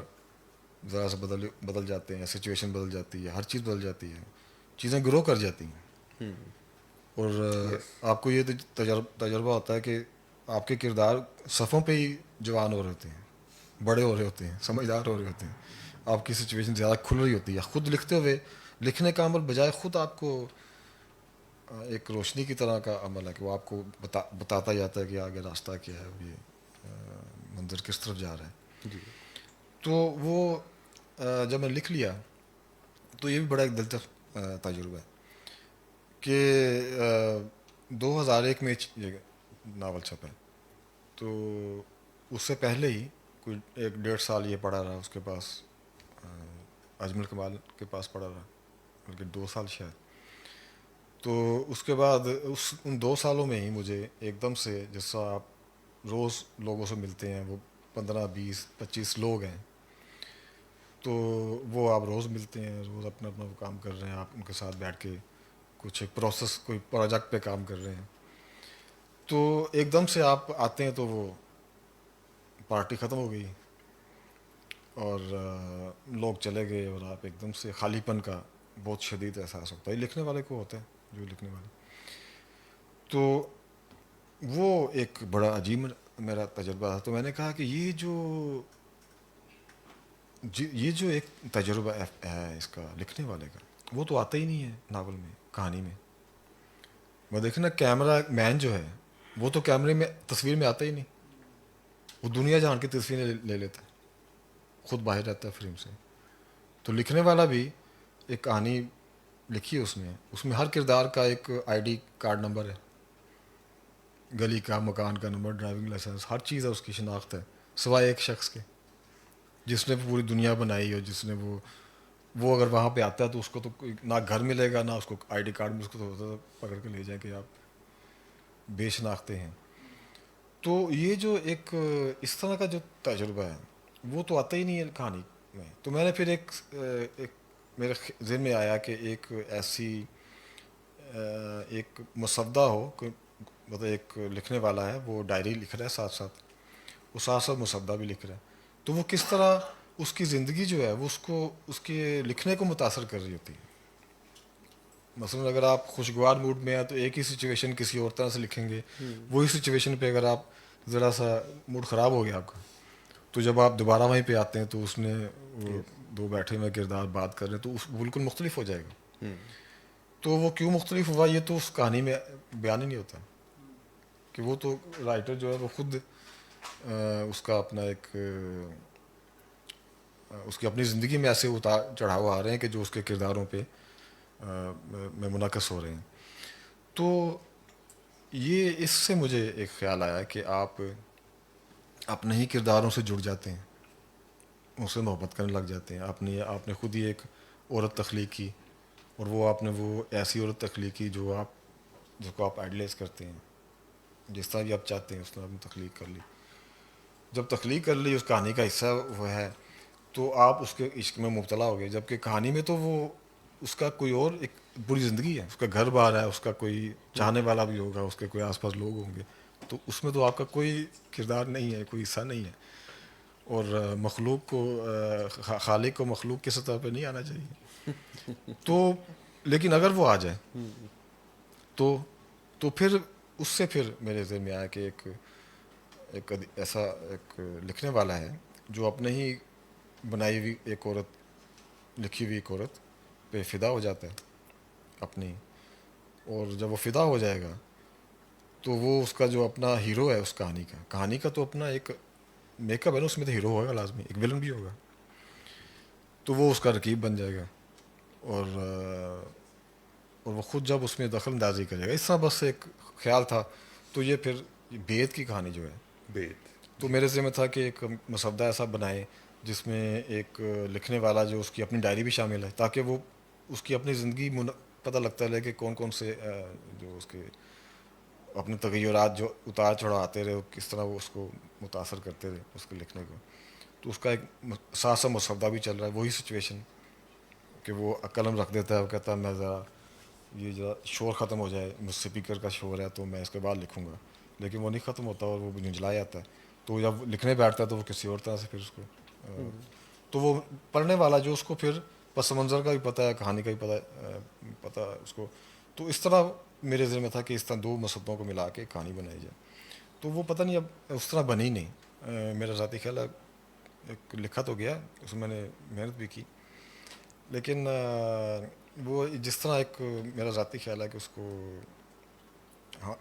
ذرا سے بدل جاتے ہیں، سچویشن بدل جاتی ہے، ہر چیز بدل جاتی ہے، چیزیں گرو کر جاتی ہیں. اور یس. آپ کو یہ تجربہ ہوتا ہے کہ آپ کے کردار صفوں پہ ہی جوان ہو رہے ہوتے ہیں، بڑے ہو رہے ہوتے ہیں، سمجھدار ہو رہے ہوتے ہیں. آپ کی سچویشن زیادہ کھل رہی ہوتی ہے. خود لکھتے ہوئے لکھنے کا عمل بجائے خود آپ کو ایک روشنی کی طرح کا عمل ہے کہ وہ آپ کو بتاتا جاتا ہے کہ آگے راستہ کیا ہے، یہ منظر کس طرف جا رہا ہے. جی. تو وہ جب میں لکھ لیا تو یہ بھی بڑا ایک دلچسپ تجربہ ہے کہ 2001 میں یہ ناول چھپا ہے. تو اس سے پہلے ہی کوئی 1-1.5 سال یہ پڑا رہا اس کے پاس، اجمل کمال کے پاس پڑا رہا، بلکہ 2 سال شاید. تو اس کے بعد ان 2 سالوں میں ہی مجھے ایک دم سے، جیسا آپ روز لوگوں سے ملتے ہیں، وہ 15-20-25 لوگ ہیں، تو وہ آپ روز ملتے ہیں، روز اپنا اپنا وہ کام کر رہے ہیں، آپ ان کے ساتھ بیٹھ کے کچھ ایک پروسیس، کوئی پروجیکٹ پہ کام کر رہے ہیں. تو ایک دم سے آپ آتے ہیں تو وہ پارٹی ختم ہو گئی اور لوگ چلے گئے، اور آپ ایک دم سے خالی پن کا بہت شدید احساس ہوتا ہے. لکھنے والے کو ہوتا ہے، جو لکھنے والے. تو وہ ایک بڑا عجیب میرا تجربہ تھا. تو میں نے کہا کہ یہ جو ایک تجربہ ہے اس کا لکھنے والے کا، وہ تو آتا ہی نہیں ہے ناول میں، کہانی میں. وہ دیکھنا کیمرہ مین جو ہے وہ تو کیمرے میں تصویر میں آتا ہی نہیں، وہ دنیا جہان کی تصویریں لے لیتا ہے، خود باہر رہتا ہے فریم سے. تو لکھنے والا بھی ایک کہانی لکھی ہے اس میں ہر کردار کا ایک ID کارڈ نمبر ہے، گلی کا، مکان کا نمبر، ڈرائیونگ لائسنس، ہر چیز ہے، اس کی شناخت ہے، سوائے ایک شخص کے جس نے پوری دنیا بنائی، اور جس نے وہ اگر وہاں پہ آتا ہے تو اس کو تو نہ گھر ملے گا، نہ اس کو ID کارڈ میں، اس کو تو ہوتا ہے پکڑ کے لے جائیں کہ آپ بے شناختے ہیں. تو یہ جو ایک اس طرح کا جو تجربہ ہے وہ تو آتا ہی نہیں ہے کہانی میں. تو میں نے پھر ایک میرے ذہن میں آیا کہ ایک ایسی ایک مسودہ ہو، مطلب ایک لکھنے والا ہے، وہ ڈائری لکھ رہا ہے ساتھ ساتھ، وہ ساتھ ساتھ مسودہ بھی لکھ رہا ہے، تو وہ کس طرح اس کی زندگی جو ہے وہ اس کے لکھنے کو متاثر کر رہی ہوتی ہے. مثلا اگر آپ خوشگوار موڈ میں ہیں تو ایک ہی سچویشن کسی اور طرح سے لکھیں گے. وہی سچویشن پہ اگر آپ ذرا سا موڈ خراب ہو گیا آپ کا، تو جب آپ دوبارہ وہیں پہ آتے ہیں تو اس میں وہ 2 بیٹھے ہوئے کردار بات کر رہے ہیں تو اس بالکل مختلف ہو جائے گا. تو وہ کیوں مختلف ہوا یہ تو اس کہانی میں بیان ہی نہیں ہوتا کہ وہ تو رائٹر جو ہے وہ خود اس کا اپنا ایک اس کی اپنی زندگی میں ایسے اتار چڑھاؤ آ رہے ہیں کہ جو اس کے کرداروں پہ میں منعکس ہو رہے ہیں. تو یہ اس سے مجھے ایک خیال آیا کہ آپ اپنے ہی کرداروں سے جڑ جاتے ہیں، ان سے محبت کرنے لگ جاتے ہیں. آپ نے خود ہی ایک عورت تخلیق کی، اور آپ نے وہ ایسی عورت تخلیق کی جس کو آپ آئیڈلائز کرتے ہیں، جس طرح بھی آپ چاہتے ہیں اس طرح آپ نے تخلیق کر لی. جب تخلیق کر لی، اس کہانی کا حصہ وہ ہے، تو آپ اس کے عشق میں مبتلا ہو گئے. جبکہ کہانی میں تو وہ اس کا کوئی اور ایک بری زندگی ہے، اس کا گھر بار ہے، اس کا کوئی چاہنے والا بھی ہوگا، اس کے کوئی آس پاس لوگ ہوں گے. تو اس میں تو آپ کا کوئی کردار نہیں ہے، کوئی حصہ نہیں ہے. اور مخلوق کو خالق کو مخلوق کی سطح پہ نہیں آنا چاہیے. تو لیکن اگر وہ آ جائے تو پھر اس سے پھر میرے ذہن میں آیا کہ ایک ایسا ایک لکھنے والا ہے جو اپنے ہی بنائی ہوئی ایک عورت، لکھی ہوئی ایک عورت پہ فدا ہو جاتا ہے اپنی، اور جب وہ فدا ہو جائے گا تو وہ اس کا جو اپنا ہیرو ہے اس کہانی کا تو اپنا ایک میک اپ ہے نا، اس میں تو ہیرو ہوگا لازمی، ایک ویلن بھی ہوگا، تو وہ اس کا رقیب بن جائے گا. اور وہ خود جب اس میں دخل اندازی کرے گا. اس طرح بس ایک خیال تھا. تو یہ پھر بیت کی کہانی جو ہے، بیت. تو میرے ذہن میں تھا کہ ایک مسودہ ایسا بنائے جس میں ایک لکھنے والا جو اس کی اپنی ڈائری بھی شامل ہے، تاکہ وہ اس کی اپنی زندگی پتہ لگتا ہے کہ کون کون سے جو اس کے اپنے تغیرات جو اتار چڑھاؤ آتے رہے، کس طرح وہ اس کو متاثر کرتے رہے اس کے لکھنے کو. تو اس کا ایک ساتھ ساتھ مسودہ بھی چل رہا ہے، وہی سچویشن کہ وہ قلم رکھ دیتا ہے، وہ کہتا ہے میں ذرا شور ختم ہو جائے، مجھ اسپیکر کا شور ہے تو میں اس کے بعد لکھوں گا، لیکن وہ نہیں ختم ہوتا اور وہ جھنجھلا جاتا ہے. تو جب لکھنے بیٹھتا ہے تو وہ کسی اور طرح سے پھر اس کو تو وہ پڑھنے والا جو اس کو پھر پس منظر کا بھی پتہ ہے، کہانی کا بھی پتہ ہے اس کو. تو اس طرح میرے ذہن میں تھا کہ اس طرح دو مسودوں کو ملا کے کہانی بنائی جائے. تو وہ پتہ نہیں اب اس طرح بنی نہیں. میرا ذاتی خیال ہے ایک لکھا تو گیا، اس میں نے محنت بھی کی، لیکن وہ جس طرح ایک میرا ذاتی خیال ہے کہ اس کو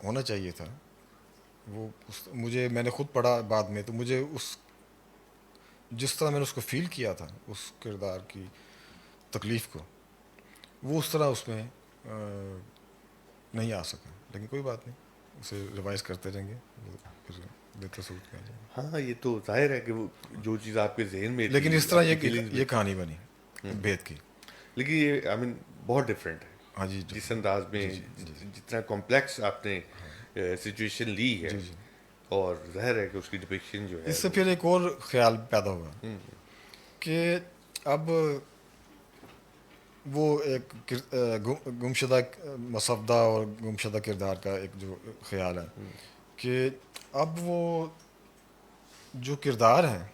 ہونا چاہیے تھا، وہ میں نے خود پڑھا بعد میں، تو مجھے جس طرح میں نے اس کو فیل کیا تھا اس کردار کی تکلیف کو، وہ اس طرح اس میں نہیں آ سکا. لیکن کوئی بات نہیں، اسے ریوائز کرتے رہیں گے، پھر بہتر صورت میں آ جائے گا. ہاں، یہ تو ظاہر ہے کہ وہ جو چیز آپ کے ذہن میں لیکن تھی، اس طرح آپ کی فیلنگز میں یہ تھی، کہانی بنی بیت کی. لیکن یہ بہت ڈفرینٹ ہے. ہاں جی جس انداز میں جی جی جی جتنا کمپلیکس آپ نے سچویشن لی ہے، جی جی. اور ظاہر ہے کہ اس کی ڈپکشن جو ہے اس سے پھر ایک اور خیال پیدا ہوا کہ اب وہ ایک گمشدہ مسودہ اور گمشدہ کردار کا ایک جو خیال ہے کہ اب وہ جو کردار ہے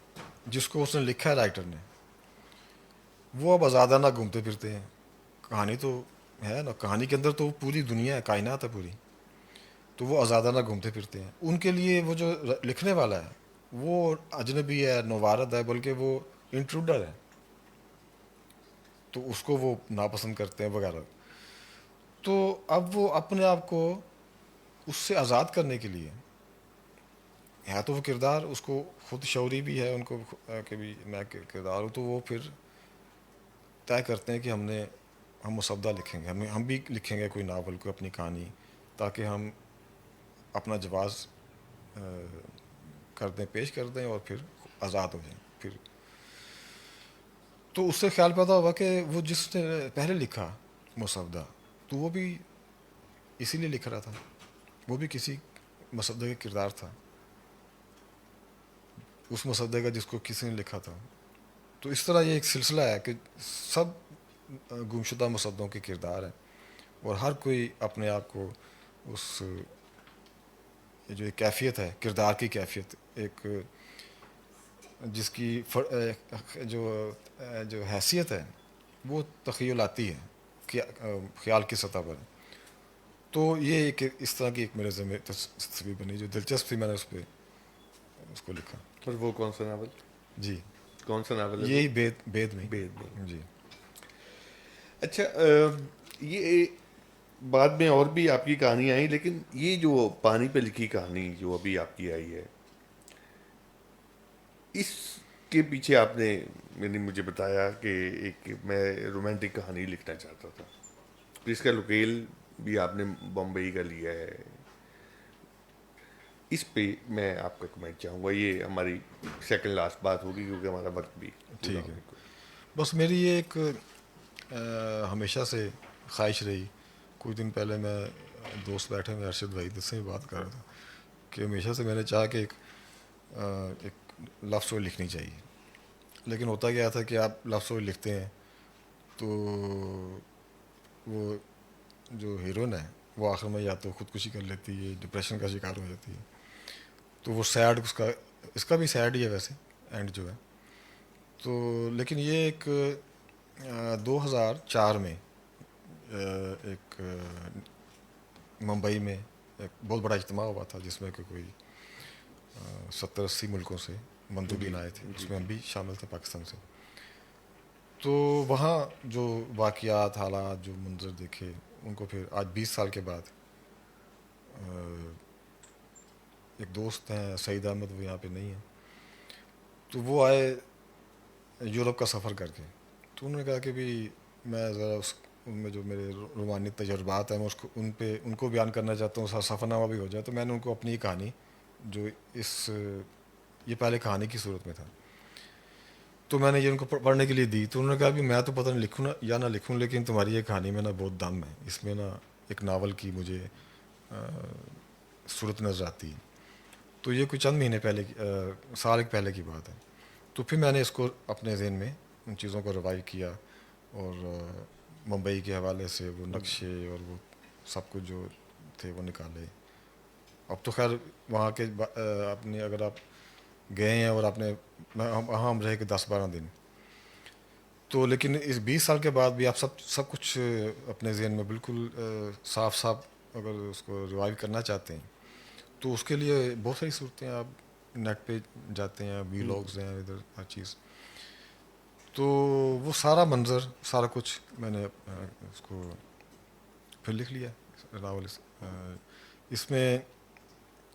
جس کو اس نے لکھا ہے رائٹر نے، وہ اب آزادانہ گھومتے پھرتے ہیں. کہانی تو ہے نا، کہانی کے اندر تو پوری دنیا ہے، کائنات ہے پوری، تو وہ آزادانہ گھومتے پھرتے ہیں. ان کے لیے وہ جو لکھنے والا ہے وہ اجنبی ہے، نوارد ہے، بلکہ وہ انٹروڈر ہے، تو اس کو وہ ناپسند کرتے ہیں وغیرہ. تو اب وہ اپنے آپ کو اس سے آزاد کرنے کے لیے ہے تو وہ کردار اس کو خود شعوری بھی ہے ان کو کہ بھی میں کردار ہوں، تو وہ پھر طے کرتے ہیں کہ ہم مسودہ لکھیں گے، ہم بھی لکھیں گے کوئی ناول، کوئی اپنی کہانی، تاکہ ہم اپنا جواز کر دیں، پیش کر دیں اور پھر آزاد ہو جائیں. پھر تو اس سے خیال پیدا ہوا کہ وہ جس نے پہلے لکھا مسودہ، تو وہ بھی اسی لیے لکھ رہا تھا، وہ بھی کسی مسودے کا کردار تھا، اس مسودے کا جس کو کسی نے لکھا تھا. تو اس طرح یہ ایک سلسلہ ہے کہ سب گمشدہ مسودوں کے کردار ہیں، اور ہر کوئی اپنے آپ کو اس جو ایک کیفیت ہے، کردار کی کیفیت، ایک جس کی جو حیثیت ہے وہ تخیلاتی ہے خیال کی سطح پر. تو یہ ایک اس طرح کی ایک میرے ذہن میں تصویر بنی جو دلچسپ تھی، میں نے اس کو لکھا. اور وہ کون سا ناول؟ جی کون سا ناول ہے؟ یہی بید میں. بید میں. جی. اچھا، یہ بعد میں اور بھی آپ کی کہانیاں آئیں، لیکن یہ جو پانی پہ لکھی کہانی جو ابھی آپ کی آئی ہے، اس کے پیچھے آپ نے مجھے بتایا کہ ایک میں رومانٹک کہانی لکھنا چاہتا تھا، اس کا لوکیل بھی آپ نے بمبئی کا لیا ہے. اس پہ میں آپ کا کمنٹ چاہوں گا. یہ ہماری سیکنڈ لاسٹ بات ہوگی کیونکہ ہمارا وقت بھی پورا ٹھیک ہے. ہونے کو. بس میری یہ ایک ہمیشہ سے خواہش رہی. کچھ دن پہلے میں دوست بیٹھے ہوئے ارشد بھائی جس سے بھی بات کر رہا تھا کہ ہمیشہ سے میں نے چاہا کہ ایک لو اسٹوری لکھنی چاہیے. لیکن ہوتا کیا تھا کہ آپ لو اسٹوری لکھتے ہیں تو وہ جو ہیروئن ہے وہ آخر میں یا تو خودکشی کر لیتی ہے، ڈپریشن کا شکار ہو جاتی ہے. تو وہ سیڈ اس کا بھی سیڈ ہی ہے ویسے، اینڈ جو ہے. تو لیکن یہ ایک 2004 میں ایک ممبئی میں ایک بہت بڑا اجتماع ہوا تھا جس میں کہ کوئی 70-80 ملکوں سے مندوبین آئے تھے, اس میں ہم بھی شامل تھے پاکستان سے. تو وہاں جو واقعات, حالات, جو منظر دیکھے ان کو پھر آج 20 سال کے بعد ایک دوست ہیں سعید احمد, وہ یہاں پہ نہیں ہیں, تو وہ آئے یورپ کا سفر کر کے. تو انہوں نے کہا کہ بھی میں ذرا ان میں جو میرے روحانی تجربات ہیں میں ان کو بیان کرنا چاہتا ہوں, سفر نامہ بھی ہو جائے. تو میں نے ان کو اپنی کہانی جو یہ پہلے کہانی کی صورت میں تھا, تو میں نے یہ ان کو پڑھنے کے لیے دی. تو انہوں نے کہا کہ میں تو پتہ نہیں لکھوں یا نہ لکھوں, لیکن تمہاری یہ کہانی میں نا بہت دم ہے, اس میں نا ایک ناول کی مجھے صورت نظر آتی ہے. تو یہ کچھ چند مہینے پہلے, سال ایک پہلے کی بات ہے. تو پھر میں نے اس کو اپنے ذہن میں ان چیزوں کو ریوائو کیا, اور ممبئی کے حوالے سے وہ نقشے اور وہ سب کچھ جو تھے وہ نکالے. اب تو خیر وہاں کے اپنے اگر آپ گئے ہیں اور آپ نے وہاں ہم رہے کہ 10-12 دن, تو لیکن اس 20 سال کے بعد بھی آپ سب کچھ اپنے ذہن میں بالکل صاف صاف اگر اس کو ریوائو کرنا چاہتے ہیں تو اس کے لیے بہت ساری صورتیں, آپ نیٹ پہ جاتے ہیں, وی لاگز ہیں ادھر ہر چیز. تو وہ سارا منظر سارا کچھ میں نے اس کو پھر لکھ لیا ناول. اس میں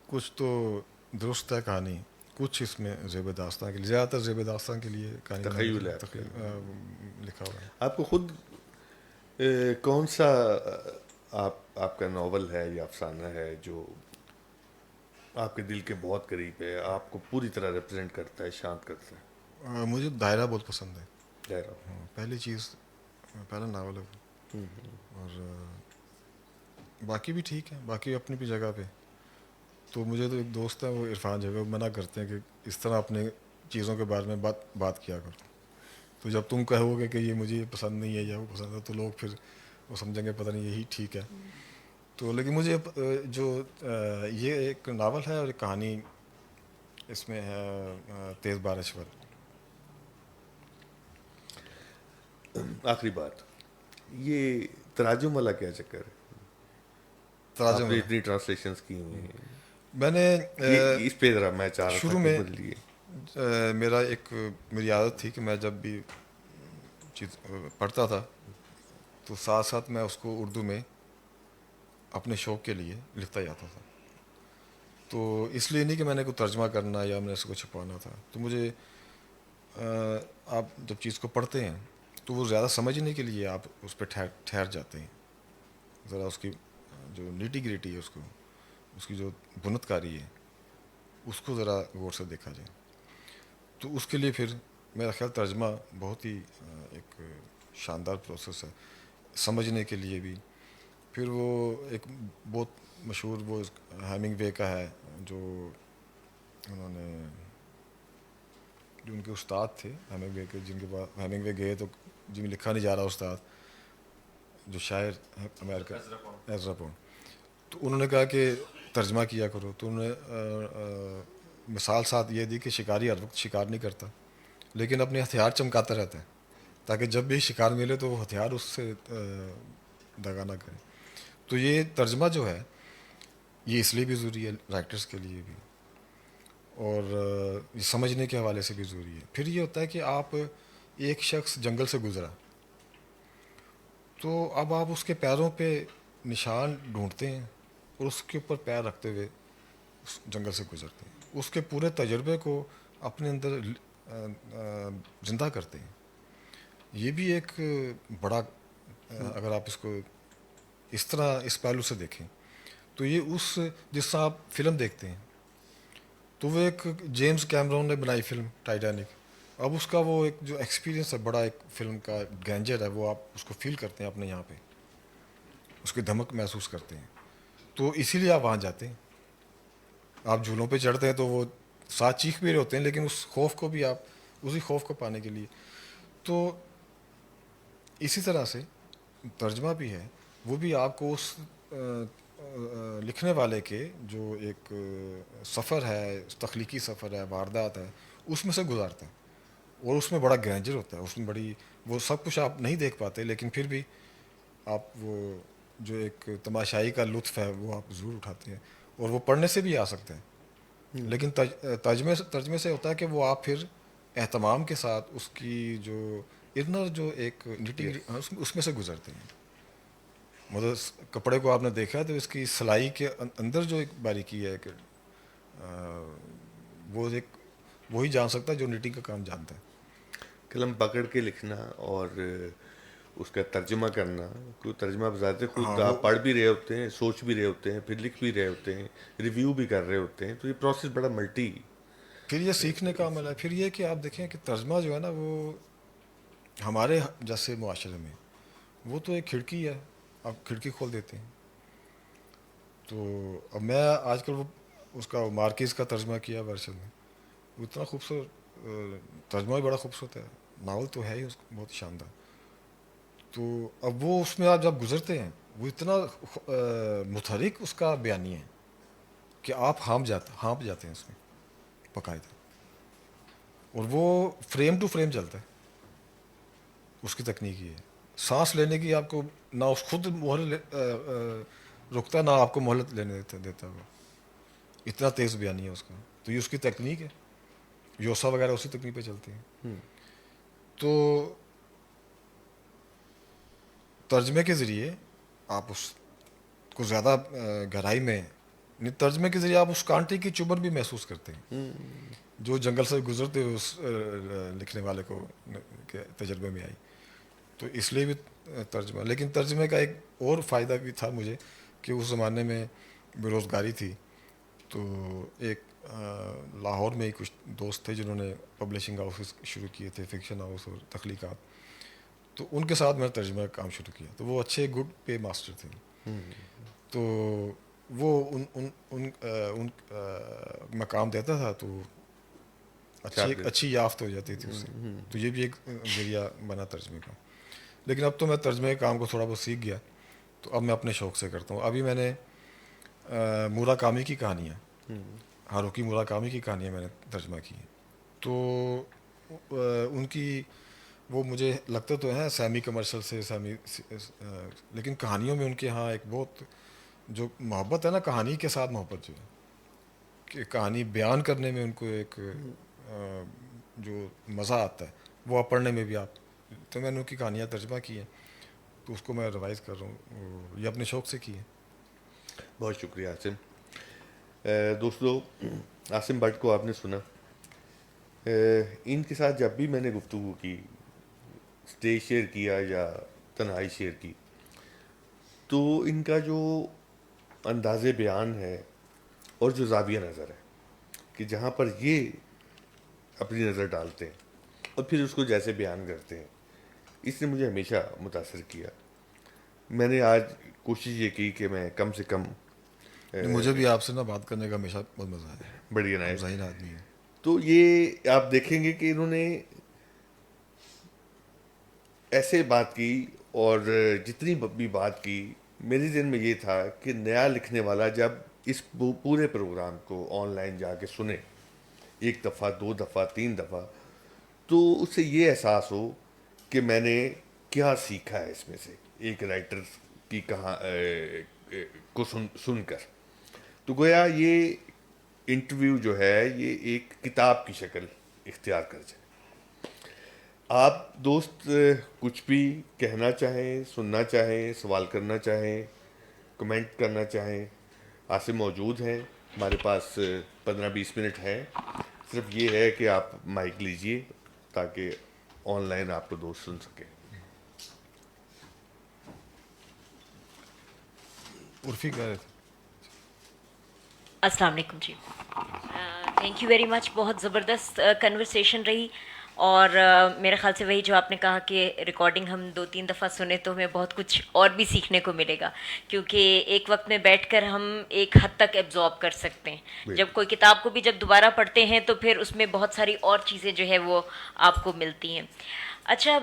کچھ تو درست ہے کہانی, کچھ اس میں زیب داستان کے لیے, زیادہ تر زیب داستان کے لیے کہانی تخیل ہے لکھا ہوا ہے. آپ کو خود کون سا آپ کا ناول ہے یا افسانہ ہے جو آپ کے دل کے بہت قریب ہے, آپ کو پوری طرح ریپرزینٹ کرتا ہے, شانت کرتا ہے؟ مجھے دائرہ بہت پسند ہے. دائرہ پہلی چیز, پہلا ناول ہے. اور باقی بھی ٹھیک ہے, باقی اپنی بھی جگہ پہ. تو مجھے تو ایک دوست ہے وہ عرفان جو ہے, وہ منع کرتے ہیں کہ اس طرح اپنے چیزوں کے بارے میں بات کیا کرو. تو جب تم کہو گے کہ یہ مجھے پسند نہیں ہے یا وہ پسند ہے, تو لوگ پھر وہ سمجھیں گے پتہ نہیں یہی ٹھیک ہے. تو لیکن مجھے جو یہ ایک ناول ہے اور ایک کہانی اس میں ہے تیز بارش پر. آخری بات, یہ تراجم والا کیا چکر ہے؟ تراجم آپ نے والا اتنی ٹرانسلیشنز کی ہوئی ہیں, میں نے یہ اس پہ ذرا میں چاہ رہا تھا شروع کہ میں بدلیے. میری عادت تھی کہ میں جب بھی چیز پڑھتا تھا تو ساتھ ساتھ میں اس کو اردو میں اپنے شوق کے لیے لکھتا جاتا تھا. تو اس لیے نہیں کہ میں نے کوئی ترجمہ کرنا یا میں نے اس کو چھپانا تھا. تو مجھے آپ جب چیز کو پڑھتے ہیں تو وہ زیادہ سمجھنے کے لیے آپ اس پہ ٹھہر جاتے ہیں, ذرا اس کی جو نیٹی گریٹی ہے اس کی جو بنت کاری ہے اس کو ذرا غور سے دیکھا جائے. تو اس کے لیے پھر میرا خیال ترجمہ بہت ہی ایک شاندار پروسیس ہے سمجھنے کے لیے بھی. پھر وہ ایک بہت مشہور وہ ہیمنگ وے کا ہے جو انہوں نے جو ان کے استاد تھے ہیمنگ وے کے, جن کے پاس ہیمنگ وے گئے تو جن میں لکھا نہیں جا رہا استاد جو شاعر امریکہ ایزرا پونڈ, تو انہوں نے کہا کہ ترجمہ کیا کرو. تو انہوں نے مثال ساتھ یہ دی کہ شکاری ہر وقت شکار نہیں کرتا لیکن اپنے ہتھیار چمکاتا رہتا ہے تاکہ جب بھی شکار ملے تو وہ ہتھیار اس سے دغا نہ کرے. تو یہ ترجمہ جو ہے یہ اس لیے بھی ضروری ہے رائٹرز کے لیے بھی, اور یہ سمجھنے کے حوالے سے بھی ضروری ہے. پھر یہ ہوتا ہے کہ آپ ایک شخص جنگل سے گزرا تو اب آپ اس کے پیروں پہ نشان ڈھونڈتے ہیں اور اس کے اوپر پیر رکھتے ہوئے اس جنگل سے گزرتے ہیں, اس کے پورے تجربے کو اپنے اندر زندہ کرتے ہیں. یہ بھی ایک بڑا, اگر آپ اس کو اس طرح اس پہلو سے دیکھیں تو یہ جس طرح آپ فلم دیکھتے ہیں تو وہ ایک جیمز کیمرون نے بنائی فلم ٹائٹینک, اب اس کا وہ ایک جو ایکسپیرینس ہے بڑا ایک فلم کا گینجر ہے وہ آپ اس کو فیل کرتے ہیں اپنے یہاں پہ, اس کی دھمک محسوس کرتے ہیں. تو اسی لیے آپ وہاں جاتے ہیں, آپ جھولوں پہ چڑھتے ہیں تو وہ ساتھ چیخ بھی رہے ہوتے ہیں لیکن اس خوف کو بھی آپ اسی خوف کو پانے کے لیے. تو اسی طرح سے ترجمہ بھی ہے, وہ بھی آپ کو اس لکھنے والے کے جو ایک سفر ہے, تخلیقی سفر ہے, واردات ہے, اس میں سے گزارتے ہیں. اور اس میں بڑا گرینجر ہوتا ہے, اس میں بڑی وہ سب کچھ آپ نہیں دیکھ پاتے, لیکن پھر بھی آپ وہ جو ایک تماشائی کا لطف ہے وہ آپ ضرور اٹھاتے ہیں, اور وہ پڑھنے سے بھی آ سکتے ہیں. لیکن ترجمے سے ہوتا ہے کہ وہ آپ پھر اہتمام کے ساتھ اس کی جو انر جو ایک اس میں سے گزرتے ہیں. مطلب کپڑے کو آپ نے دیکھا تو اس کی سلائی کے اندر جو ایک باریکی ہے کہ وہ ایک وہی جان سکتا ہے جو نیٹنگ کا کام جانتا ہے. قلم پکڑ کے لکھنا اور اس کا ترجمہ کرنا, کوئی ترجمہ بذات خود آپ پڑھ بھی رہے ہوتے ہیں, سوچ بھی رہے ہوتے ہیں, پھر لکھ بھی رہے ہوتے ہیں, ریویو بھی کر رہے ہوتے ہیں, تو یہ پروسیس بڑا ملٹی. پھر یہ سیکھنے کا عمل ہے. پھر یہ کہ آپ دیکھیں کہ ترجمہ جو ہے نا وہ ہمارے جیسے معاشرے میں وہ تو ایک کھڑکی ہے, آپ کھڑکی کھول دیتے ہیں. تو اب میں آج کل وہ اس کا مارکیز کا ترجمہ کیا ورشن میں, وہ اتنا خوبصورت ترجمہ بھی بڑا خوبصورت ہے, ناول تو ہے ہی اس کو بہت شاندار. تو اب وہ اس میں آپ جب گزرتے ہیں وہ اتنا متحرک اس کا بیانیہ ہے کہ آپ ہانپ جاتے ہیں اس میں باقاعدہ. اور وہ فریم ٹو فریم چلتا ہے, اس کی تکنیک یہ ہے. سانس لینے کی آپ کو نہ اس خود مہلت رکتا, نہ آپ کو مہلت لینے دیتا وہ, اتنا تیز بیانی ہے اس کا. تو یہ اس کی تکنیک ہے, یوسا وغیرہ اسی تکنیک پہ چلتے ہیں. تو ترجمے کے ذریعے آپ اس کو زیادہ گہرائی میں, ترجمے کے ذریعے آپ اس کانٹے کی چبھن بھی محسوس کرتے ہیں جو جنگل سے گزرتے ہوئے اس لکھنے والے کو کے تجربے میں آئی. تو اس لیے بھی ترجمہ. لیکن ترجمے کا ایک اور فائدہ بھی تھا مجھے کہ اس زمانے میں بے روزگاری تھی, تو ایک لاہور میں ہی کچھ دوست تھے جنہوں نے پبلشنگ ہاؤسز شروع کیے تھے, فکشن ہاؤس اور تخلیقات. تو ان کے ساتھ میں نے ترجمہ کا کام شروع کیا. تو وہ اچھے گڈ پے ماسٹر تھے. تو وہ ان مقام دیتا تھا تو اچھی یافت ہو جاتی تھی اس سے. تو یہ بھی ایک ذریعہ بنا ترجمے کا. لیکن اب تو میں ترجمے کے کام کو تھوڑا بہت سیکھ گیا, تو اب میں اپنے شوق سے کرتا ہوں. ابھی میں نے موراکامی کی کہانیاں, ہاروکی موراکامی کی کہانیاں میں نے ترجمہ کی ہیں. تو ان کی وہ مجھے لگتا تو ہے سیمی کمرشل سے لیکن کہانیوں میں ان کے ہاں ایک بہت جو محبت ہے نا, کہانی کے ساتھ محبت جو ہے, کہ کہانی بیان کرنے میں ان کو ایک جو مزہ آتا ہے وہ آپ پڑھنے میں بھی. آپ تو میں نے ان کی کہانیاں ترجمہ کی ہیں, تو اس کو میں ریوائز کر رہا ہوں, یہ اپنے شوق سے کی ہے. بہت شکریہ عاصم. دوستو, عاصم بٹ کو آپ نے سنا. ان کے ساتھ جب بھی میں نے گفتگو کی, اسٹیج شیئر کیا یا تنہائی شیئر کی, تو ان کا جو انداز بیان ہے اور جو زاویہ نظر ہے کہ جہاں پر یہ اپنی نظر ڈالتے ہیں اور پھر اس کو جیسے بیان کرتے ہیں, اس نے مجھے ہمیشہ متاثر کیا. میں نے آج کوشش یہ کی کہ میں کم سے کم مجھے بھی آپ سے نا بات کرنے کا ہمیشہ بہت مزہ آیا. بڑی عنایت. آپ ذہین آدمی ہیں. تو یہ آپ دیکھیں گے کہ انہوں نے ایسے بات کی, اور جتنی بھی بات کی میرے ذہن میں یہ تھا کہ نیا لکھنے والا جب اس پورے پروگرام کو آن لائن جا کے سنے, ایک دفعہ, 2 دفعہ, 3 دفعہ, تو اس سے یہ احساس ہو کہ میں نے کیا سیکھا ہے اس میں سے ایک رائٹر کی کو سن کر. تو گویا یہ انٹرویو جو ہے یہ ایک کتاب کی شکل اختیار کر جائے. آپ دوست کچھ بھی کہنا چاہیں, سننا چاہیں, سوال کرنا چاہیں, کمنٹ کرنا چاہیں, عاصم موجود ہیں. ہمارے پاس 15-20 منٹ ہے. صرف یہ ہے کہ آپ مائک لیجئے تاکہ آن لائن آپ کو دوست سن سکیں. عرفی کہہ رہے تھے. السلام علیکم جی. Thank you very much. بہت زبردست کنورسیشن رہی, اور میرے خیال سے وہی جو آپ نے کہا کہ ریکارڈنگ ہم 2-3 دفعہ سنیں تو ہمیں بہت کچھ اور بھی سیکھنے کو ملے گا, کیونکہ ایک وقت میں بیٹھ کر ہم ایک حد تک ایبزارب کر سکتے ہیں. جب کوئی کتاب کو بھی جب دوبارہ پڑھتے ہیں تو پھر اس میں بہت ساری اور چیزیں جو ہے وہ آپ کو ملتی ہیں. اچھا,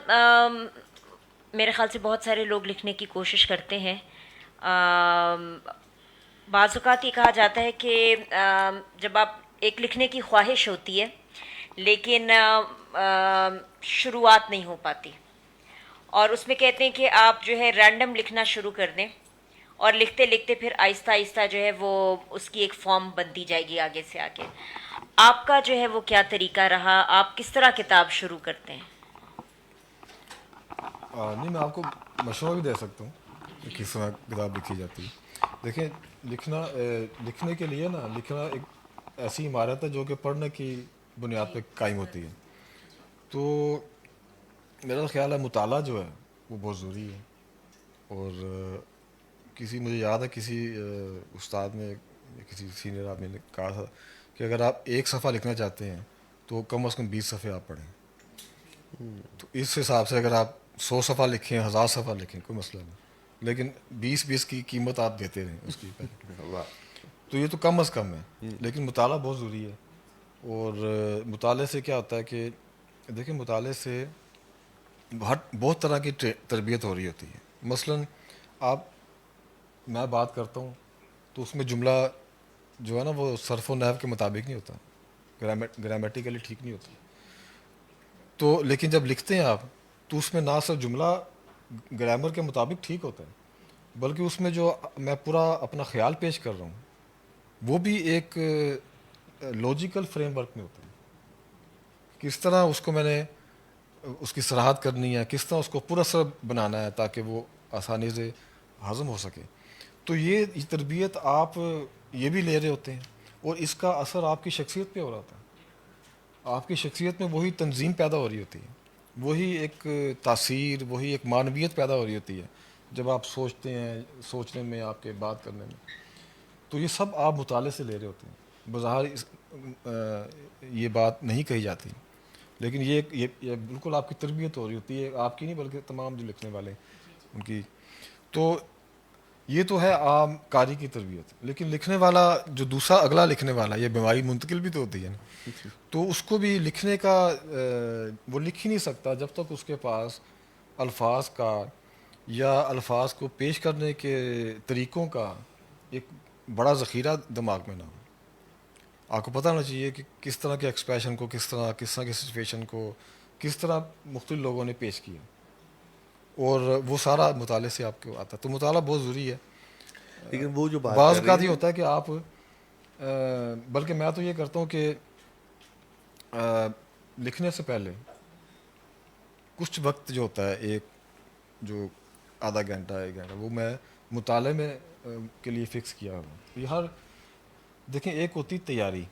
میرے خیال سے بہت سارے لوگ لکھنے کی کوشش کرتے ہیں. بعض اوقات یہ کہا جاتا ہے کہ جب آپ ایک لکھنے کی خواہش ہوتی ہے لیکن شروعات نہیں ہو پاتی. اور اس میں کہتے ہیں کہ آپ جو ہے رینڈم لکھنا شروع کر دیں اور لکھتے لکھتے پھر آہستہ آہستہ جو ہے وہ اس کی ایک فارم بنتی جائے گی آگے سے آگے. آپ کا جو ہے وہ کیا طریقہ رہا, آپ کس طرح کتاب شروع کرتے ہیں؟ نہیں میں آپ کو مشورہ بھی دے سکتا ہوں کہ کس طرح کتاب لکھی جاتی ہے. دیکھیں لکھنے کے لیے نا لکھنا ایک ایسی عمارت ہے جو کہ پڑھنے کی بنیاد پہ قائم ہوتی ہے. تو میرا خیال ہے مطالعہ جو ہے وہ بہت ضروری ہے. اور مجھے یاد ہے کسی استاد نے کسی سینئر آدمی نے کہا تھا کہ اگر آپ ایک صفحہ لکھنا چاہتے ہیں تو کم از کم 20 صفحے آپ پڑھیں. تو اس حساب سے اگر آپ 100 صفحہ لکھیں 1000 صفحہ لکھیں کوئی مسئلہ نہیں, لیکن 20 کی قیمت آپ دیتے رہیں اس کی پہلے. تو یہ تو کم از کم ہے, لیکن مطالعہ بہت ضروری ہے. اور مطالعے سے کیا ہوتا ہے کہ دیکھیں مطالعے سے بہت طرح کی تربیت ہو رہی ہوتی ہے. مثلاً میں بات کرتا ہوں تو اس میں جملہ جو ہے نا وہ صرف و نحو کے مطابق نہیں ہوتا, گرامیٹیکلی ٹھیک نہیں ہوتا. تو لیکن جب لکھتے ہیں آپ تو اس میں نہ صرف جملہ گرامر کے مطابق ٹھیک ہوتا ہے بلکہ اس میں جو میں پورا اپنا خیال پیش کر رہا ہوں وہ بھی ایک لاجیکل فریم ورک میں ہوتا ہے. کس طرح اس کو میں نے اس کی صراحت کرنی ہے, کس طرح اس کو پورا سر بنانا ہے تاکہ وہ آسانی سے ہضم ہو سکے. تو یہ تربیت آپ یہ بھی لے رہے ہوتے ہیں اور اس کا اثر آپ کی شخصیت پہ ہو رہا ہوتا ہے. آپ کی شخصیت میں وہی تنظیم پیدا ہو رہی ہوتی ہے, وہی ایک تاثیر, وہی ایک معنویت پیدا ہو رہی ہوتی ہے جب آپ سوچتے ہیں, سوچنے میں, آپ کے بات کرنے میں. تو یہ سب آپ مطالعے سے لے رہے ہوتے ہیں. بظاہر یہ بات نہیں کہی جاتی لیکن یہ بالکل آپ کی تربیت ہو رہی ہوتی ہے, آپ کی نہیں بلکہ تمام جو لکھنے والے ان کی. تو یہ تو ہے عام قاری کی تربیت. لیکن لکھنے والا جو دوسرا اگلا لکھنے والا, یہ بیماری منتقل بھی تو ہوتی ہے نا, تو اس کو بھی لکھنے کا وہ لکھ ہی نہیں سکتا جب تک اس کے پاس الفاظ کا یا الفاظ کو پیش کرنے کے طریقوں کا ایک بڑا ذخیرہ دماغ میں نہ ہو. آپ کو پتہ ہونا چاہیے کہ کس طرح کے ایکسپریشن کو کس طرح کی سچویشن کو کس طرح مختلف لوگوں نے پیش کیا, اور وہ سارا مطالعے سے آپ کو آتا ہے. تو مطالعہ بہت ضروری ہے. لیکن وہ جو بات بعض کر اوقات رہی یہ ہیں ہوتا ہے کہ آپ بلکہ میں تو یہ کرتا ہوں کہ لکھنے سے پہلے کچھ وقت جو ہوتا ہے, ایک جو آدھا گھنٹہ 1 گھنٹہ, وہ میں مطالعے میں کے لیے فکس کیا ہوں. یہ دیکھیں ایک ہوتی تیاری.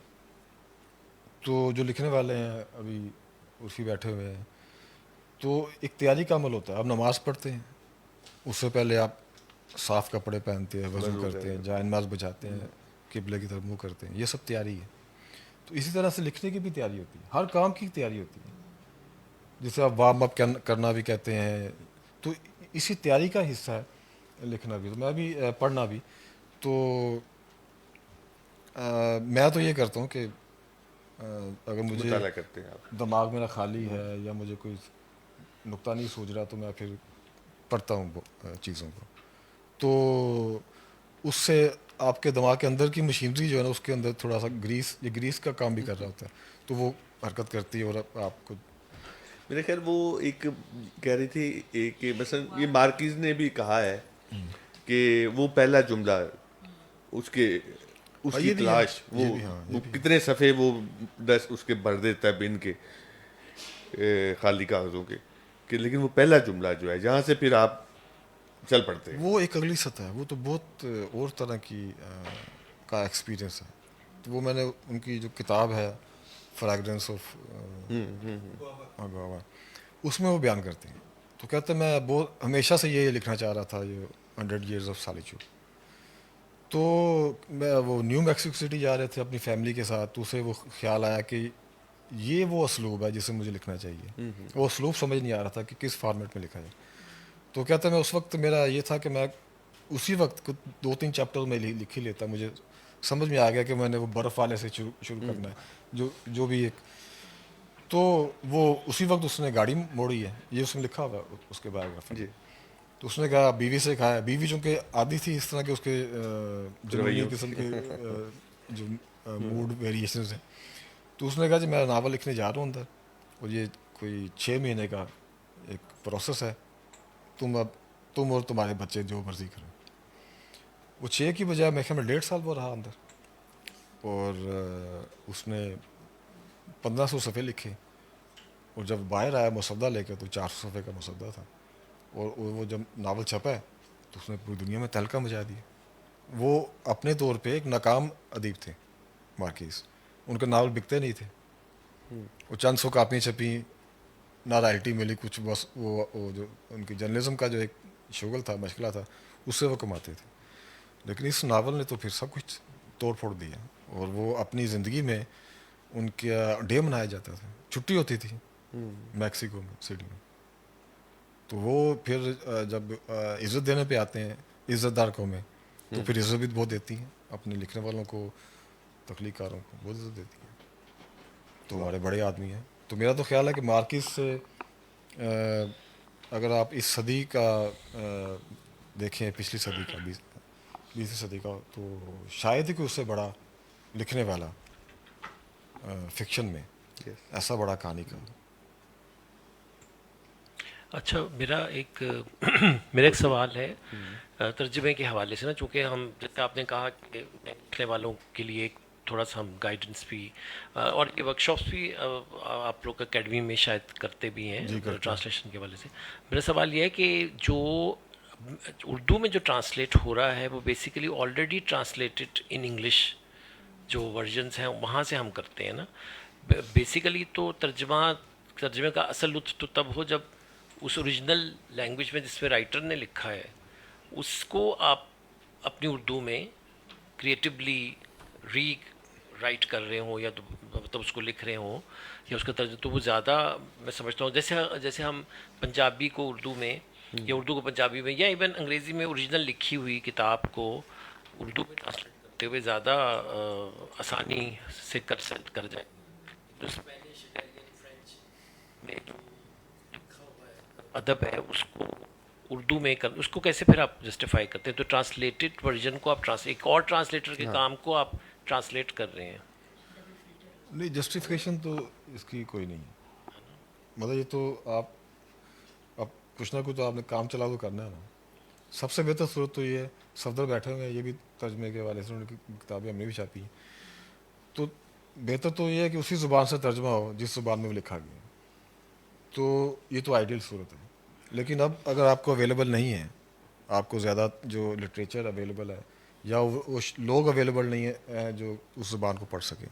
تو جو لکھنے والے ہیں ابھی اسی بیٹھے ہوئے ہیں, تو ایک تیاری کا عمل ہوتا ہے. آپ نماز پڑھتے ہیں, اس سے پہلے آپ صاف کپڑے پہنتے ہیں, وضو کرتے ہیں, جائے نماز بجاتے ہیں, قبلے کی طرف منہ کرتے ہیں, یہ سب تیاری ہے. تو اسی طرح سے لکھنے کی بھی تیاری ہوتی ہے, ہر کام کی تیاری ہوتی ہے, جسے آپ وارم اپ کرنا بھی کہتے ہیں. تو اسی تیاری کا حصہ ہے لکھنا بھی. تو میں بھی پڑھنا بھی. تو میں تو یہ کرتا ہوں کہ اگر مجھے مطالعہ کرتے ہیں آپ. دماغ میرا خالی ہے یا مجھے کوئی نقطہ نہیں سوچ رہا تو میں پھر پڑھتا ہوں چیزوں کو. تو اس سے آپ کے دماغ کے اندر کی مشینری جو ہے نا اس کے اندر تھوڑا سا گریس کا کام بھی کر رہا ہوتا ہے, تو وہ حرکت کرتی ہے. اور آپ کو میرے خیال وہ ایک کہہ رہی تھی کہ مثلا یہ مارکیز نے بھی کہا ہے کہ وہ پہلا جملہ اس کی یہ بھی ہے, تلاش, یہ وہ بھی ہاں, یہ بھی کتنے صفحے وہ اس کے بھر دیتا ہے بن کے خالی کاغذوں کے, کہ لیکن وہ پہلا جملہ جو ہے جہاں سے پھر آپ چل پڑتے ہیں. وہ ایک اگلی سطح ہے. وہ تو بہت اور طرح کی کا ایکسپیرئنس ہے. تو وہ میں نے ان کی جو کتاب ہے فریگرنس آف گوا, اس میں وہ بیان کرتے ہیں. تو کہتے ہیں میں بہت ہمیشہ سے یہ لکھنا چاہ رہا تھا, یہ 100 Years of Solitude. تو میں وہ نیو میکسیکو سٹی جا رہے تھے اپنی فیملی کے ساتھ, تو اسے وہ خیال آیا کہ یہ وہ اسلوب ہے جسے مجھے لکھنا چاہیے. وہ اسلوب سمجھ نہیں آ رہا تھا کہ کس فارمیٹ میں لکھا جائے. تو کہتے ہیں میں اس وقت میرا یہ تھا کہ میں اسی وقت 2-3 چیپٹر میں لکھ ہی لیتا. مجھے سمجھ میں آ گیا کہ میں نے وہ برف والے سے شروع کرنا ہے, جو بھی ایک. تو وہ اسی وقت اس نے گاڑی موڑی ہے, یہ اس نے لکھا ہوا اس کے بایوگرافی میں. تو اس نے کہا بیوی سے کہا ہے, بیوی چونکہ عادی تھی اس طرح کے اس کے جنونی قسم کے جو موڈ ویریشنز ہیں, تو اس نے کہا جی میں ناول لکھنے جا رہا ہوں اندر، اور یہ کوئی 6 مہینے کا ایک پروسیس ہے، تم اور تمہارے بچے جو مرضی کرو۔ وہ 6 کی بجائے میں خیال میں 1.5 سال وہ رہا اندر، اور اس نے 1500 صفحے لکھے، اور جب باہر آیا مسودہ لے کے تو 400 صفحے کا مسودہ تھا، اور وہ جب ناول چھپا ہے تو اس نے پوری دنیا میں تہلکہ مچا دیا۔ وہ اپنے طور پہ ایک ناکام ادیب تھے مارکیز، ان کے ناول بکتے نہیں تھے، وہ چند سو کاپیاں چھپیں، نہ رائلٹی ملی کچھ، بس وہ جو ان کی جرنلزم کا جو ایک شغل تھا، مشغلہ تھا، اس سے وہ کماتے تھے۔ لیکن اس ناول نے تو پھر سب کچھ توڑ پھوڑ دیا، اور وہ اپنی زندگی میں ان کا ڈے منایا جاتا تھا، چھٹی ہوتی تھی میکسیکو میں، سٹی میں۔ تو وہ پھر جب عزت دینے پہ آتے ہیں عزت دار قومیں، تو پھر عزت بھی بہت دیتی ہیں اپنے لکھنے والوں کو، تخلیق کاروں کو بہت عزت دیتی ہیں، تو ہمارے بڑے آدمی ہیں۔ تو میرا تو خیال ہے کہ مارکیز سے اگر آپ اس صدی کا دیکھیں، پچھلی صدی کا 20ویں صدی کا، تو شاید ہی کوئی اس سے بڑا لکھنے والا فکشن میں ایسا بڑا کہانی کا۔ اچھا، میرا ایک سوال ہے ترجمے کے حوالے سے نا، چونکہ ہم جیسے آپ نے کہا کہ لکھنے والوں کے لیے ایک تھوڑا سا ہم گائیڈنس بھی اور یہ ورک شاپس بھی آپ لوگ اکیڈمی میں شاید کرتے بھی ہیں ٹرانسلیشن کے حوالے سے۔ میرا سوال یہ ہے کہ جو اردو میں جو ٹرانسلیٹ ہو رہا ہے وہ basically already translated in English جو ورژنس ہیں وہاں سے ہم کرتے ہیں نا بیسیکلی، تو ترجمے کا اصل لطف تو تب ہو جب اس اوریجنل لینگویج میں جس میں رائٹر نے لکھا ہے اس کو آپ اپنی اردو میں کریٹیولی ری رائٹ کر رہے ہوں، یا تو مطلب اس کو لکھ رہے ہوں، یا اس کا ترجمہ، تو وہ زیادہ میں سمجھتا ہوں جیسے ہم پنجابی کو اردو میں یا اردو کو پنجابی میں یا ایون انگریزی میں اوریجنل لکھی ہوئی کتاب کو اردو میں ٹرانسلیٹ کرتے ہوئے زیادہ آسانی سے کر جائیں۔ تو اسپینش اٹیلین فرینچ میں جو لکھا ہوا ہے ادب ہے اس کو اردو میں اس کو کیسے پھر آپ جسٹیفائی کرتے ہیں؟ تو ٹرانسلیٹڈ ورژن کو آپ ایک اور ٹرانسلیٹر کے کام کو آپ ٹرانسلیٹ کر رہے ہیں۔ نہیں، جسٹیفیکیشن تو اس کی کوئی نہیں ہے، مطلب یہ تو آپ اب کچھ نہ کچھ تو آپ نے کام چلا تو کرنا ہے نا۔ سب سے بہتر صورت تو یہ ہے، صفدر بیٹھے ہوئے ہیں، یہ بھی ترجمے کے حوالے سے ان کی کتابیں ہم نے بھی چھاپی ہیں، تو بہتر تو یہ ہے کہ اسی زبان سے ترجمہ ہو جس زبان میں وہ لکھا گیا، تو یہ تو آئیڈیل صورت ہے۔ لیکن اب اگر آپ کو اویلیبل نہیں ہے، آپ کو زیادہ جو لٹریچر اویلیبل ہے یا وہ لوگ اویلیبل نہیں ہیں جو اس زبان کو پڑھ سکیں،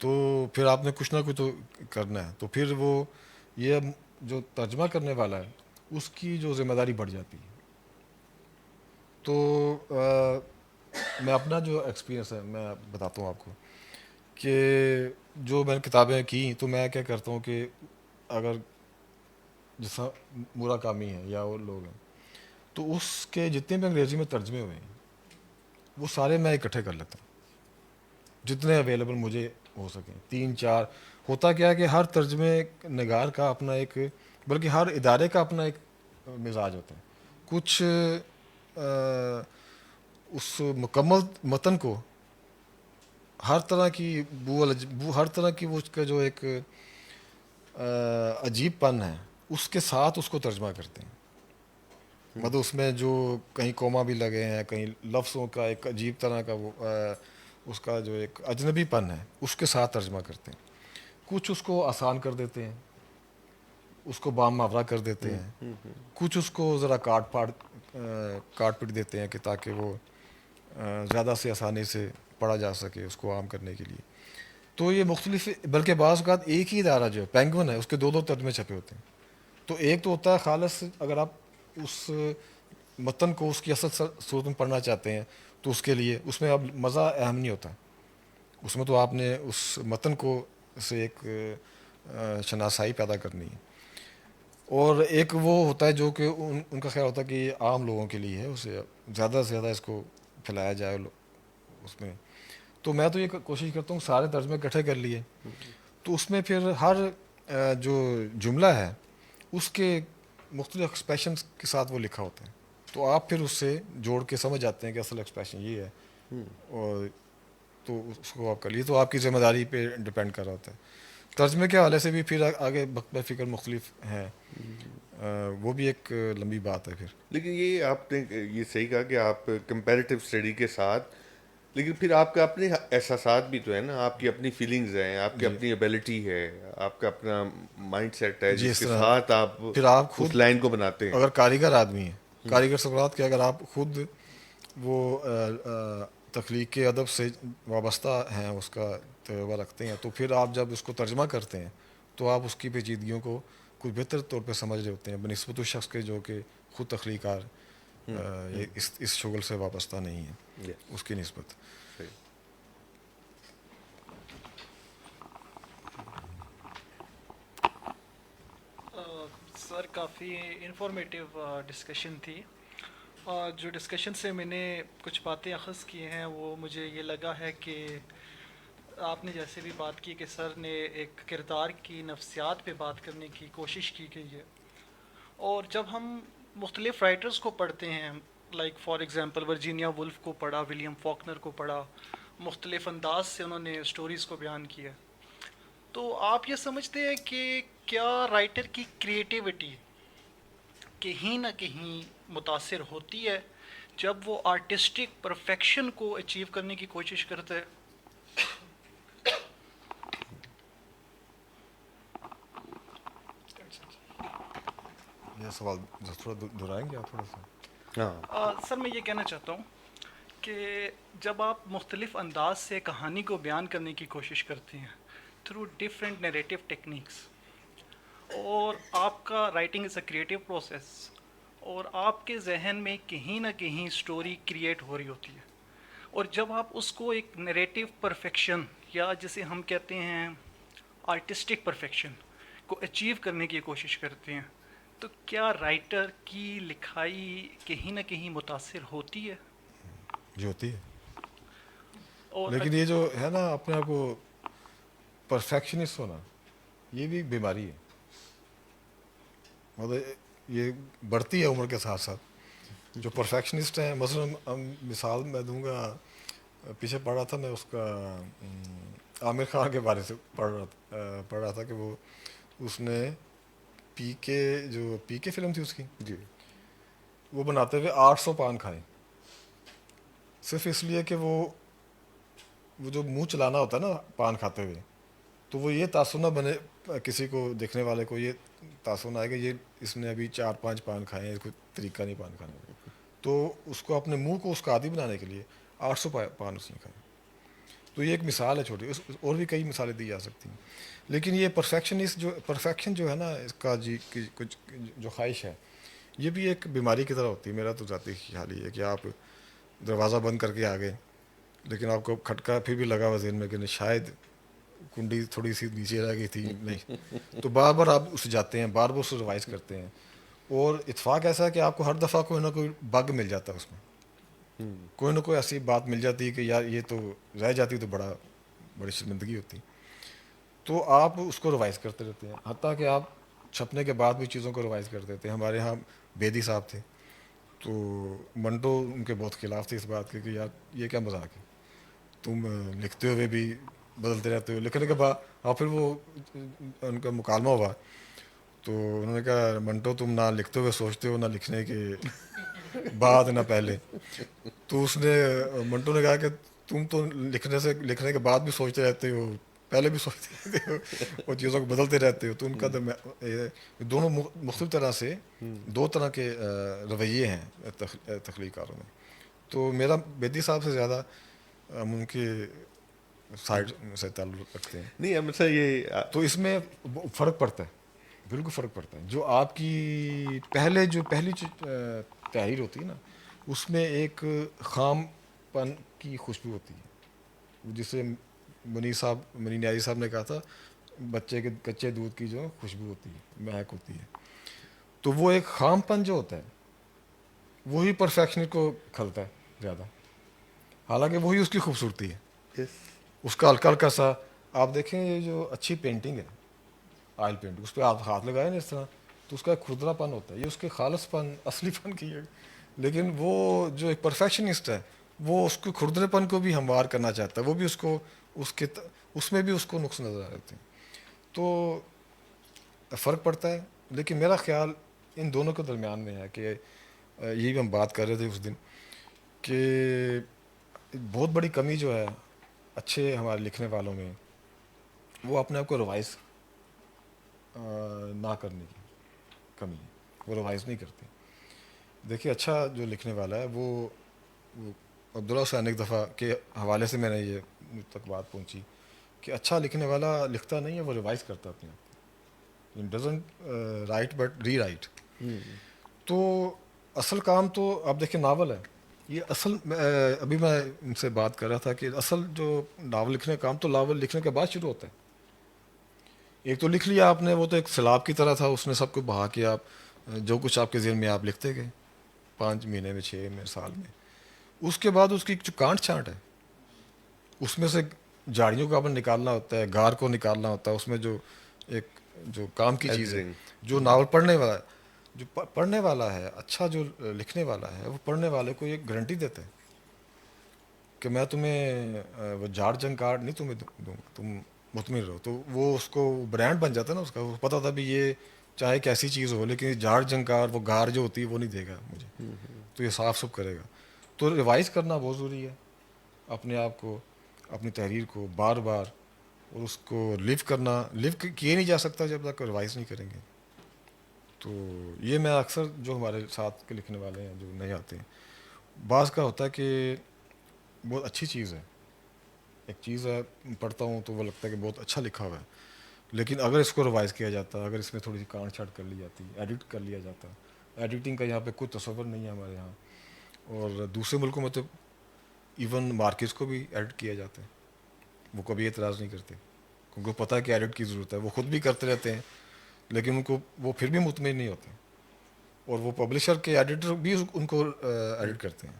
تو پھر آپ نے کچھ نہ کچھ تو کرنا ہے۔ تو پھر وہ یہ جو ترجمہ کرنے والا ہے اس کی جو ذمہ داری بڑھ جاتی ہے۔ تو میں اپنا جو ایکسپیرینس ہے میں بتاتا ہوں آپ کو کہ جو میں نے کتابیں کی، تو میں کیا کرتا ہوں کہ اگر جیسا موراکامی ہے یا اور لوگ ہیں، تو اس کے جتنے بھی انگریزی میں ترجمے ہوئے ہیں وہ سارے میں اکٹھے کر لیتا ہوں، جتنے اویلیبل مجھے ہو سکیں، 3 4۔ ہوتا کیا ہے کہ ہر ترجمے نگار کا اپنا ایک، بلکہ ہر ادارے کا اپنا ایک مزاج ہوتا ہے۔ کچھ اس مکمل متن کو ہر طرح کی ہر طرح کی وہ اس کا جو ایک عجیب پن ہے اس کے ساتھ اس کو ترجمہ کرتے ہیں، مطلب اس میں جو کہیں کوما بھی لگے ہیں، کہیں لفظوں کا ایک عجیب طرح کا وہ اس کا جو ایک اجنبی پن ہے اس کے ساتھ ترجمہ کرتے ہیں۔ کچھ اس کو آسان کر دیتے ہیں، اس کو بام محاورہ کر دیتے ہیں، کچھ اس کو ذرا کاٹ پٹ دیتے ہیں کہ تاکہ وہ زیادہ سے آسانی سے پڑھا جا سکے، اس کو عام کرنے کے لیے۔ تو یہ مختلف، بلکہ بعض اوقات ایک ہی ادارہ جو ہے پینگون ہے اس کے 2 ترجمے چھپے ہوتے ہیں۔ تو ایک تو ہوتا ہے خالص، اگر آپ اس متن کو اس کی اصل صورت میں پڑھنا چاہتے ہیں تو اس کے لیے اس میں اب مزہ اہم نہیں ہوتا، اس میں تو آپ نے اس متن کو سے ایک شناسائی پیدا کرنی ہے۔ اور ایک وہ ہوتا ہے جو کہ ان کا خیال ہوتا ہے کہ یہ عام لوگوں کے لیے ہے، اسے زیادہ سے زیادہ اس کو پھیلایا جائے اس میں۔ تو میں تو یہ کوشش کرتا ہوں سارے ترجمے اکٹھے کر لیے، تو اس میں پھر ہر جو جملہ ہے اس کے مختلف ایکسپریشنز کے ساتھ وہ لکھا ہوتا ہے، تو آپ پھر اس سے جوڑ کے سمجھ جاتے ہیں کہ اصل ایکسپریشن یہ ہے، اور تو اس کو آپ کر لیے، تو آپ کی ذمہ داری پہ ڈپینڈ کر رہا ہوتا ہے. ترجمے کے حوالے سے بھی پھر آگے بہ فکر مختلف ہیں، وہ بھی ایک لمبی بات ہے پھر. لیکن یہ آپ نے یہ صحیح کہا کہ آپ کمپیریٹیو اسٹڈی کے ساتھ، لیکن پھر آپ کا اپنے احساسات بھی تو ہے نا، آپ کی اپنی فیلنگز ہیں، آپ کی جی اپنی ایبیلٹی ہے، آپ کا اپنا مائنڈ سیٹ ہے جی جس اس کے طرح ساتھ آپ پھر آپ اس خود لائن کو بناتے ہیں. اگر کاریگر آدمی ہیں، کاریگر سے مراد کہ اگر آپ خود وہ تخلیق کے ادب سے وابستہ ہیں، اس کا تجربہ رکھتے ہیں، تو پھر آپ جب اس کو ترجمہ کرتے ہیں تو آپ اس کی پیچیدگیوں کو کچھ بہتر طور پہ سمجھ رہے ہوتے ہیں بنسبت اس شخص کے جو کہ خود تخلیق کار اس شغل سے وابستہ نہیں ہے، Yes. اس کی نسبت. صحیح. سر کافی انفارمیٹیو ڈسکشن تھی، اور جو ڈسکشن سے میں نے کچھ باتیں اخذ کی ہیں وہ مجھے یہ لگا ہے کہ آپ نے جیسے بھی بات کی کہ سر نے ایک کردار کی نفسیات پہ بات کرنے کی کوشش کی گئی ہے، اور جب ہم مختلف رائٹرز کو پڑھتے ہیں، like for example Virginia Woolf کو پڑھا، ولیم فاکنر کو پڑھا، مختلف انداز سے انہوں نے سٹوریز کو بیان کیا، تو آپ یہ سمجھتے ہیں کہ کیا رائٹر کی کریٹیوٹی کہیں نہ کہیں متاثر ہوتی ہے جب وہ آرٹسٹک پرفیکشن کو اچیو کرنے کی کوشش کرتا ہے؟ یہ سوال تھوڑا دہرائیں گے آپ تھوڑا سا؟ ہاں. سر میں یہ کہنا چاہتا ہوں کہ جب آپ مختلف انداز سے کہانی کو بیان کرنے کی کوشش کرتے ہیں تھرو ڈفرینٹ نیریٹو ٹیکنیکس، اور آپ کا writing is a creative process, اور آپ کے ذہن میں کہیں نہ کہیں سٹوری کریٹ ہو رہی ہوتی ہے، اور جب آپ اس کو ایک نیریٹو پرفیکشن یا جسے ہم کہتے ہیں آرٹسٹک پرفیکشن کو اچیو کرنے کی کوشش کرتے ہیں، تو کیا رائٹر کی لکھائی کہیں نہ کہیں متاثر ہوتی ہے؟ جو ہوتی ہے. اور لیکن یہ جو ہے نا اپنے آپ کو پرفیکشنسٹ ہونا، یہ بھی بیماری ہے. مطلب یہ بڑھتی ہے عمر کے ساتھ ساتھ. جو پرفیکشنسٹ ہیں، مثلا مثال میں دوں گا، پیچھے پڑھ رہا تھا میں اس کا عامر خان کے بارے سے پڑھ رہا تھا کہ وہ اس نے پی کے فلم تھی اس کی، جی. وہ بناتے ہوئے 800 پان کھائے، صرف اس لیے کہ وہ جو منہ چلانا ہوتا ہے نا پان کھاتے ہوئے، تو وہ یہ تاثر نہ بنے کسی کو، دیکھنے والے کو یہ تاثر نہ آئے کہ یہ اس نے ابھی 4-5 پان کھائے ہیں، کوئی طریقہ نہیں پان کھانے کا. تو اس کو اپنے منہ کو اس کا عادی بنانے کے لیے 800 پان اس نے کھائے. تو یہ ایک مثال ہے چھوٹی، اور بھی کئی مثالیں دی جا سکتی ہیں. لیکن یہ پرفیکشن جو ہے نا اس کا جی کچھ جو خواہش ہے، یہ بھی ایک بیماری کی طرح ہوتی ہے. میرا تو ذاتی خیال یہ ہے کہ آپ دروازہ بند کر کے آ گئے، لیکن آپ کو کھٹکا پھر بھی لگا ہوا ذہن میں کہ شاید کنڈی تھوڑی سی نیچے رہ گئی تھی، نہیں، تو بار بار آپ اس جاتے ہیں، بار بار اس کو ریوائز کرتے ہیں، اور اتفاق ایسا ہے کہ آپ کو ہر دفعہ کوئی نہ کوئی بگ مل جاتا ہے اس میں، کوئی نہ کوئی ایسی بات مل جاتی ہے کہ یار یہ تو رہ جاتی تو بڑی شرمندگی ہوتی. تو آپ اس کو ریوائز کرتے رہتے ہیں، حتیٰ کہ آپ چھپنے کے بعد بھی چیزوں کو ریوائز کرتے تھے. ہمارے ہاں بیدی صاحب تھے، تو منٹو ان کے بہت خلاف تھے اس بات کے کہ یار یہ کیا مذاق ہے، تم لکھتے ہوئے بھی بدلتے رہتے ہو. لکھنے کے بعد اور پھر وہ ان کا مکالمہ ہوا، تو انہوں نے کہا منٹو تم نہ لکھتے ہوئے سوچتے ہو، نہ لکھنے کے بعد نہ پہلے. تو اس نے منٹو نے کہا کہ تم تو لکھنے کے بعد بھی سوچتے رہتے ہو، پہلے بھی سوچتے رہتے ہو، اور چیزوں کو بدلتے رہتے ہو. تو ان کا دونوں مختلف طرح سے دو طرح کے رویے ہیں تخلیق کاروں میں. تو میرا بیدی صاحب سے زیادہ ہم ان کے سائڈ سے تعلق رکھتے ہیں. نہیں ہمیشہ یہ تو اس میں فرق پڑتا ہے، بالکل فرق پڑتا ہے. جو آپ کی پہلی تحریر ہوتی ہے نا، اس میں ایک خام پن کی خوشبو ہوتی ہے، جسے منی نیازی صاحب نے کہا تھا بچے کے کچے دودھ کی جو خوشبو ہوتی ہے، مہک ہوتی ہے. تو وہ ایک خام پن جو ہوتا ہے وہی پرفیکشن کو کھلتا ہے زیادہ، حالانکہ وہی اس کی خوبصورتی ہے. اس کا ہلکا ہلکا سا آپ دیکھیں، یہ جو اچھی پینٹنگ ہے آئل پینٹ، اس پہ آپ ہاتھ لگائیں نا اس طرح، تو اس کا ایک کھردرا پن ہوتا ہے، یہ اس کے خالص پن اصلی پن کی ہے. لیکن وہ جو ایک پرفیکشنسٹ ہے وہ اس کو کھردرے پن کو بھی ہموار کرنا چاہتا ہے, وہ بھی اس کو اس میں بھی اس کو نقص نظر آ رہتے ہیں. تو فرق پڑتا ہے, لیکن میرا خیال ان دونوں کے درمیان میں ہے کہ یہی بھی ہم بات کر رہے تھے اس دن کہ بہت بڑی کمی جو ہے اچھے ہمارے لکھنے والوں میں وہ اپنے آپ کو ریوائز نہ کرنے کی کمی ہے, وہ ریوائز نہیں کرتے. دیکھیے اچھا جو لکھنے والا ہے وہ عبداللہ حسین ایک دفعہ کے حوالے سے میں نے یہ مجھ تک بات پہنچی کہ اچھا لکھنے والا لکھتا نہیں ہے, وہ ریوائز کرتا اپنے آپ کو, doesn't write but rewrite. تو اصل کام تو آپ دیکھیں ناول ہے, یہ اصل ابھی میں ان سے بات کر رہا تھا کہ اصل جو ناول لکھنے کا کام تو ناول لکھنے کے بعد شروع ہوتا ہے. ایک تو لکھ لیا آپ نے, وہ تو ایک سیلاب کی طرح تھا, اس نے سب کو بہا کے آپ جو کچھ آپ کے ذہن میں آپ لکھتے گئے 5 مہینے میں 6 میں سال میں. اس کے بعد اس کی جو کانٹ چھانٹ ہے اس میں سے جھاڑیوں کو آپ نے نکالنا ہوتا ہے, گار کو نکالنا ہوتا ہے, اس میں جو کام کی چیز ہے. جو ناول پڑھنے والا ہے, جو پڑھنے والا ہے, اچھا جو لکھنے والا ہے, وہ پڑھنے والے کو ایک گارنٹی دیتا ہے کہ میں تمہیں وہ جھاڑ جھنکار نہیں تمہیں دوں گا, تم مطمئن رہو. تو وہ اس کو برانڈ بن جاتا ہے نا اس کا, وہ پتہ تھا بھی یہ چاہے کیسی چیز ہو لیکن جھاڑ جھنکار وہ گار جو ہوتی ہے وہ نہیں دے گا مجھے, تو یہ صاف سب کرے گا. تو ریوائز کرنا بہت ضروری ہے اپنے آپ کو, اپنی تحریر کو بار بار, اور اس کو لیو کرنا. لیو کیے نہیں جا سکتا جب تک ریوائز نہیں کریں گے. تو یہ میں اکثر جو ہمارے ساتھ کے لکھنے والے ہیں جو نئے آتے ہیں, بعض کا ہوتا ہے کہ بہت اچھی چیز ہے, ایک چیز ہے پڑھتا ہوں تو وہ لگتا ہے کہ بہت اچھا لکھا ہوا ہے, لیکن اگر اس کو ریوائز کیا جاتا, اگر اس میں تھوڑی سی کانٹ چھانٹ کر لی جاتی, ایڈٹ کر لیا جاتا. ایڈیٹنگ کا یہاں پہ کوئی تصور نہیں ہے ہمارے یہاں, اور دوسرے ملکوں میں تو ایون مارکیٹس کو بھی ایڈٹ کیا جاتا ہے, وہ کبھی اعتراض نہیں کرتے کیونکہ پتہ ہے کہ ایڈٹ کی ضرورت ہے. وہ خود بھی کرتے رہتے ہیں لیکن ان کو وہ پھر بھی مطمئن نہیں ہوتے, اور وہ پبلشر کے ایڈیٹر بھی ان کو ایڈٹ کرتے ہیں.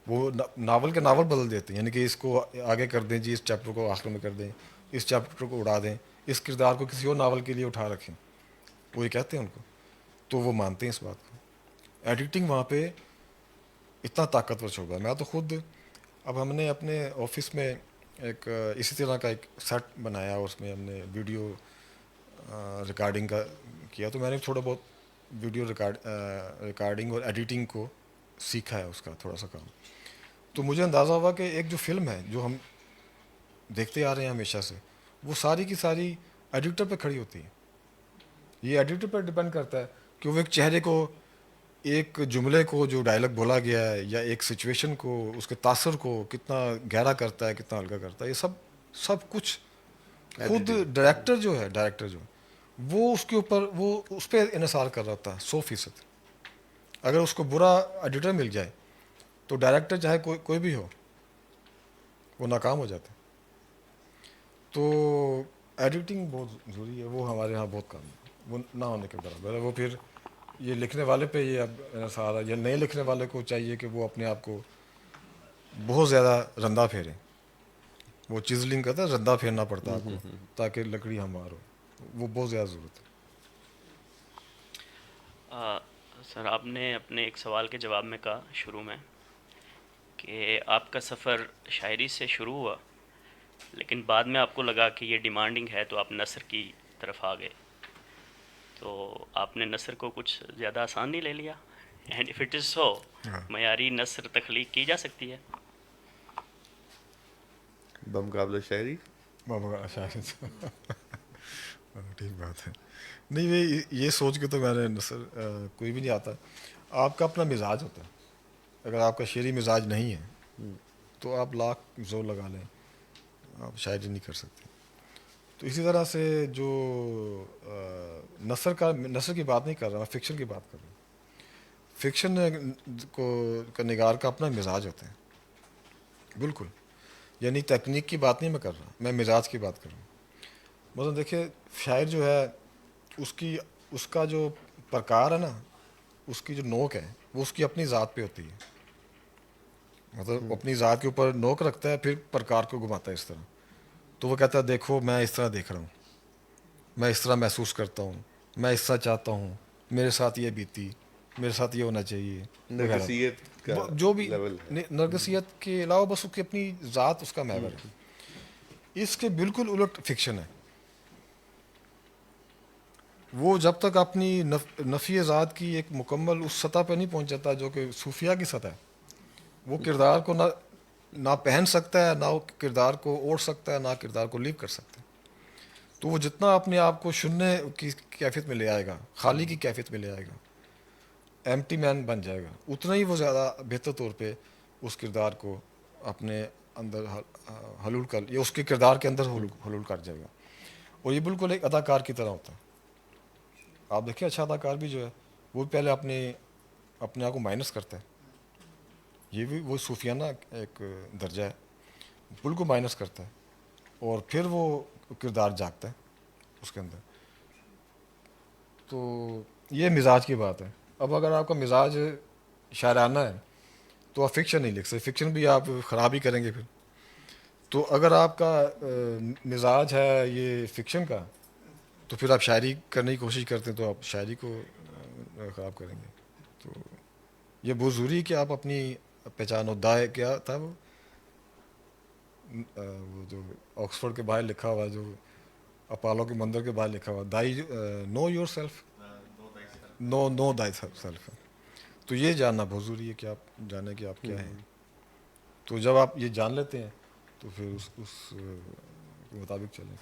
وہ ناول کے ناول بدل دیتے ہیں, یعنی کہ اس کو آگے کر دیں جی, اس چیپٹر کو آخر میں کر دیں, اس چیپٹر کو اڑا دیں, اس کردار کو کسی اور ناول کے لیے اٹھا رکھیں, وہ یہ کہتے ہیں ان کو, تو وہ مانتے ہیں اس بات کو. ایڈیٹنگ وہاں پہ اتنا طاقتور شعبہ ہے. میں تو خود اب ہم نے اپنے آفس میں ایک اسی طرح کا ایک سیٹ بنایا, اور اس میں ہم نے ویڈیو ریکارڈنگ کا کیا, تو میں نے تھوڑا بہت ویڈیو ریکارڈنگ اور ایڈیٹنگ کو سیکھا ہے, اس کا تھوڑا سا کام. تو مجھے اندازہ ہوا کہ ایک جو فلم ہے جو ہم دیکھتے آ رہے ہیں ہمیشہ سے, وہ ساری کی ساری ایڈیٹر پہ کھڑی ہوتی ہے. یہ ایڈیٹر پر ڈپینڈ کرتا ہے کہ وہ ایک چہرے کو, ایک جملے کو جو ڈائلاگ بولا گیا ہے, یا ایک سچویشن کو, اس کے تاثر کو کتنا گہرا کرتا ہے, کتنا ہلکا کرتا ہے. یہ سب کچھ خود ڈائریکٹر جو ہے وہ اس کے اوپر وہ اس پہ انحصار کر رہا ہوتا ہے 100%. اگر اس کو برا ایڈیٹر مل جائے تو ڈائریکٹر چاہے کوئی بھی ہو وہ ناکام ہو جاتا ہے. تو ایڈیٹنگ بہت ضروری ہے, وہ ہمارے یہاں بہت کم ہے, وہ نہ ہونے کے برابر ہے. وہ پھر یہ لکھنے والے پہ یہ اب انحصار ہے, یا نئے لکھنے والے کو چاہیے کہ وہ اپنے آپ کو بہت زیادہ رندہ پھیریں. وہ چیزلنگ کرتا ہے, رندہ پھیرنا پڑتا ہے آپ کو تاکہ لکڑی ہموار ہو, وہ بہت زیادہ ضرورت ہے. سر آپ نے اپنے ایک سوال کے جواب میں کہا شروع میں کہ آپ کا سفر شاعری سے شروع ہوا, لیکن بعد میں آپ کو لگا کہ یہ ڈیمانڈنگ ہے تو آپ نثر کی طرف آ گئے. تو آپ نے نثر کو کچھ زیادہ آسان نہیں لے لیا؟ اینڈ اف اٹ از سو, معیاری نثر تخلیق کی جا سکتی ہے بمقابلہ شاعری؟ ٹھیک بات ہے. نہیں, یہ سوچ کے تو میں نے نثر کوئی بھی نہیں آتا. آپ کا اپنا مزاج ہوتا ہے. اگر آپ کا شعری مزاج نہیں ہے تو آپ لاکھ زور لگا لیں, آپ شاعری نہیں کر سکتے. تو اسی طرح سے جو نثر کی بات نہیں کر رہا, میں فکشن کی بات کر رہا ہوں. فکشن کا نگار کا اپنا مزاج ہوتا ہے بالکل, یعنی تکنیک کی بات نہیں میں کر رہا, میں مزاج کی بات کر رہا ہوں. مثلا دیکھیں شاعر جو ہے اس کا جو پرکار ہے نا, اس کی جو نوک ہے وہ اس کی اپنی ذات پہ ہوتی ہے. مطلب اپنی ذات کے اوپر نوک رکھتا ہے, پھر پرکار کو گھماتا ہے اس طرح. تو وہ کہتا ہے دیکھو میں اس طرح دیکھ رہا ہوں, میں اس طرح محسوس کرتا ہوں, میں اس طرح چاہتا ہوں, میرے ساتھ یہ بیتی, میرے ساتھ یہ ہونا چاہیے, نرگسیت کا جو بھی لیول ہے. نرگسیت کے علاوہ بس اس کی اپنی ذات اس کا محور ہے. اس کے بالکل الٹ فکشن ہے. وہ جب تک اپنی نفی ذات کی ایک مکمل اس سطح پہ نہیں پہنچ جاتا جو کہ صوفیہ کی سطح ہے، وہ کردار کو نہ پہن سکتا ہے، نہ وہ کردار کو اوڑھ سکتا ہے، نہ کردار کو لیو کر سکتا ہے. تو وہ جتنا اپنے آپ کو شننے کی کیفیت میں لے آئے گا، خالی کی کیفیت میں لے آئے گا، ایمٹی مین بن جائے گا، اتنا ہی وہ زیادہ بہتر طور پہ اس کردار کو اپنے اندر حلول کر، یا اس کے کردار کے اندر حلول کر جائے گا. اور یہ بالکل ایک اداکار کی طرح ہوتا ہے. آپ دیکھیں اچھا اداکار بھی جو ہے وہ پہلے اپنے آپ کو مائنس کرتا ہے. یہ بھی وہ صوفیانہ ایک درجہ ہے، بالکل مائنس کرتا ہے، اور پھر وہ کردار جاگتا ہے اس کے اندر. تو یہ مزاج کی بات ہے. اب اگر آپ کا مزاج شاعرانہ ہے تو آپ فکشن نہیں لکھ سکتے، فکشن بھی آپ خراب ہی کریں گے پھر. تو اگر آپ کا مزاج ہے یہ فکشن کا، تو پھر آپ شاعری کرنے کی کوشش کرتے ہیں تو آپ شاعری کو خراب کریں گے. تو یہ بہت ضروری ہے کہ آپ اپنی پہچان ہو. دائے کیا تھا وہ جو آکسفورڈ کے باہر لکھا ہوا، جو اپالو کے مندر کے باہر لکھا ہوا، دائی نو یور سیلف، نو دائی سیلف. تو یہ جاننا بہت ضروری ہے کہ آپ جانیں کہ آپ کیا ہیں. تو جب آپ یہ جان لیتے ہیں تو پھر اس کے مطابق چلیں.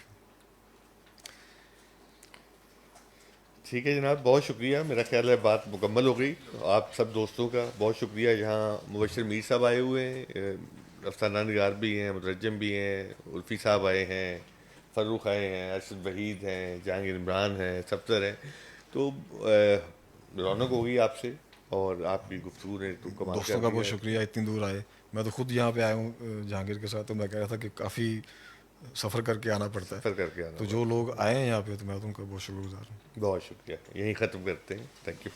ٹھیک ہے جناب، بہت شکریہ. میرا خیال ہے بات مکمل ہو گئی. آپ سب دوستوں کا بہت شکریہ. یہاں مبشر میر صاحب آئے ہوئے ہیں، افسانہ نگار بھی ہیں، مترجم بھی ہیں، الفی صاحب آئے ہیں، فروخ آئے ہیں، ارشد وحید ہیں، جہانگیر عمران ہیں، سبتر ہیں. تو رونق ہو گئی آپ سے، اور آپ کی گفتگو نے تو کمال دوستوں کر کا دیا. بہت شکریہ اتنی دور آئے. میں تو خود یہاں پہ آیا ہوں جہانگیر کے ساتھ، تو میں کہہ رہا تھا کہ کافی سفر کر کے آنا پڑتا ہے. سفر کر کے آنا. تو جو لوگ آئے ہیں یہاں پہ تو میں تو ان کا بہت شکر گزار ہوں. بہت شکریہ. یہیں ختم کرتے ہیں. Thank you.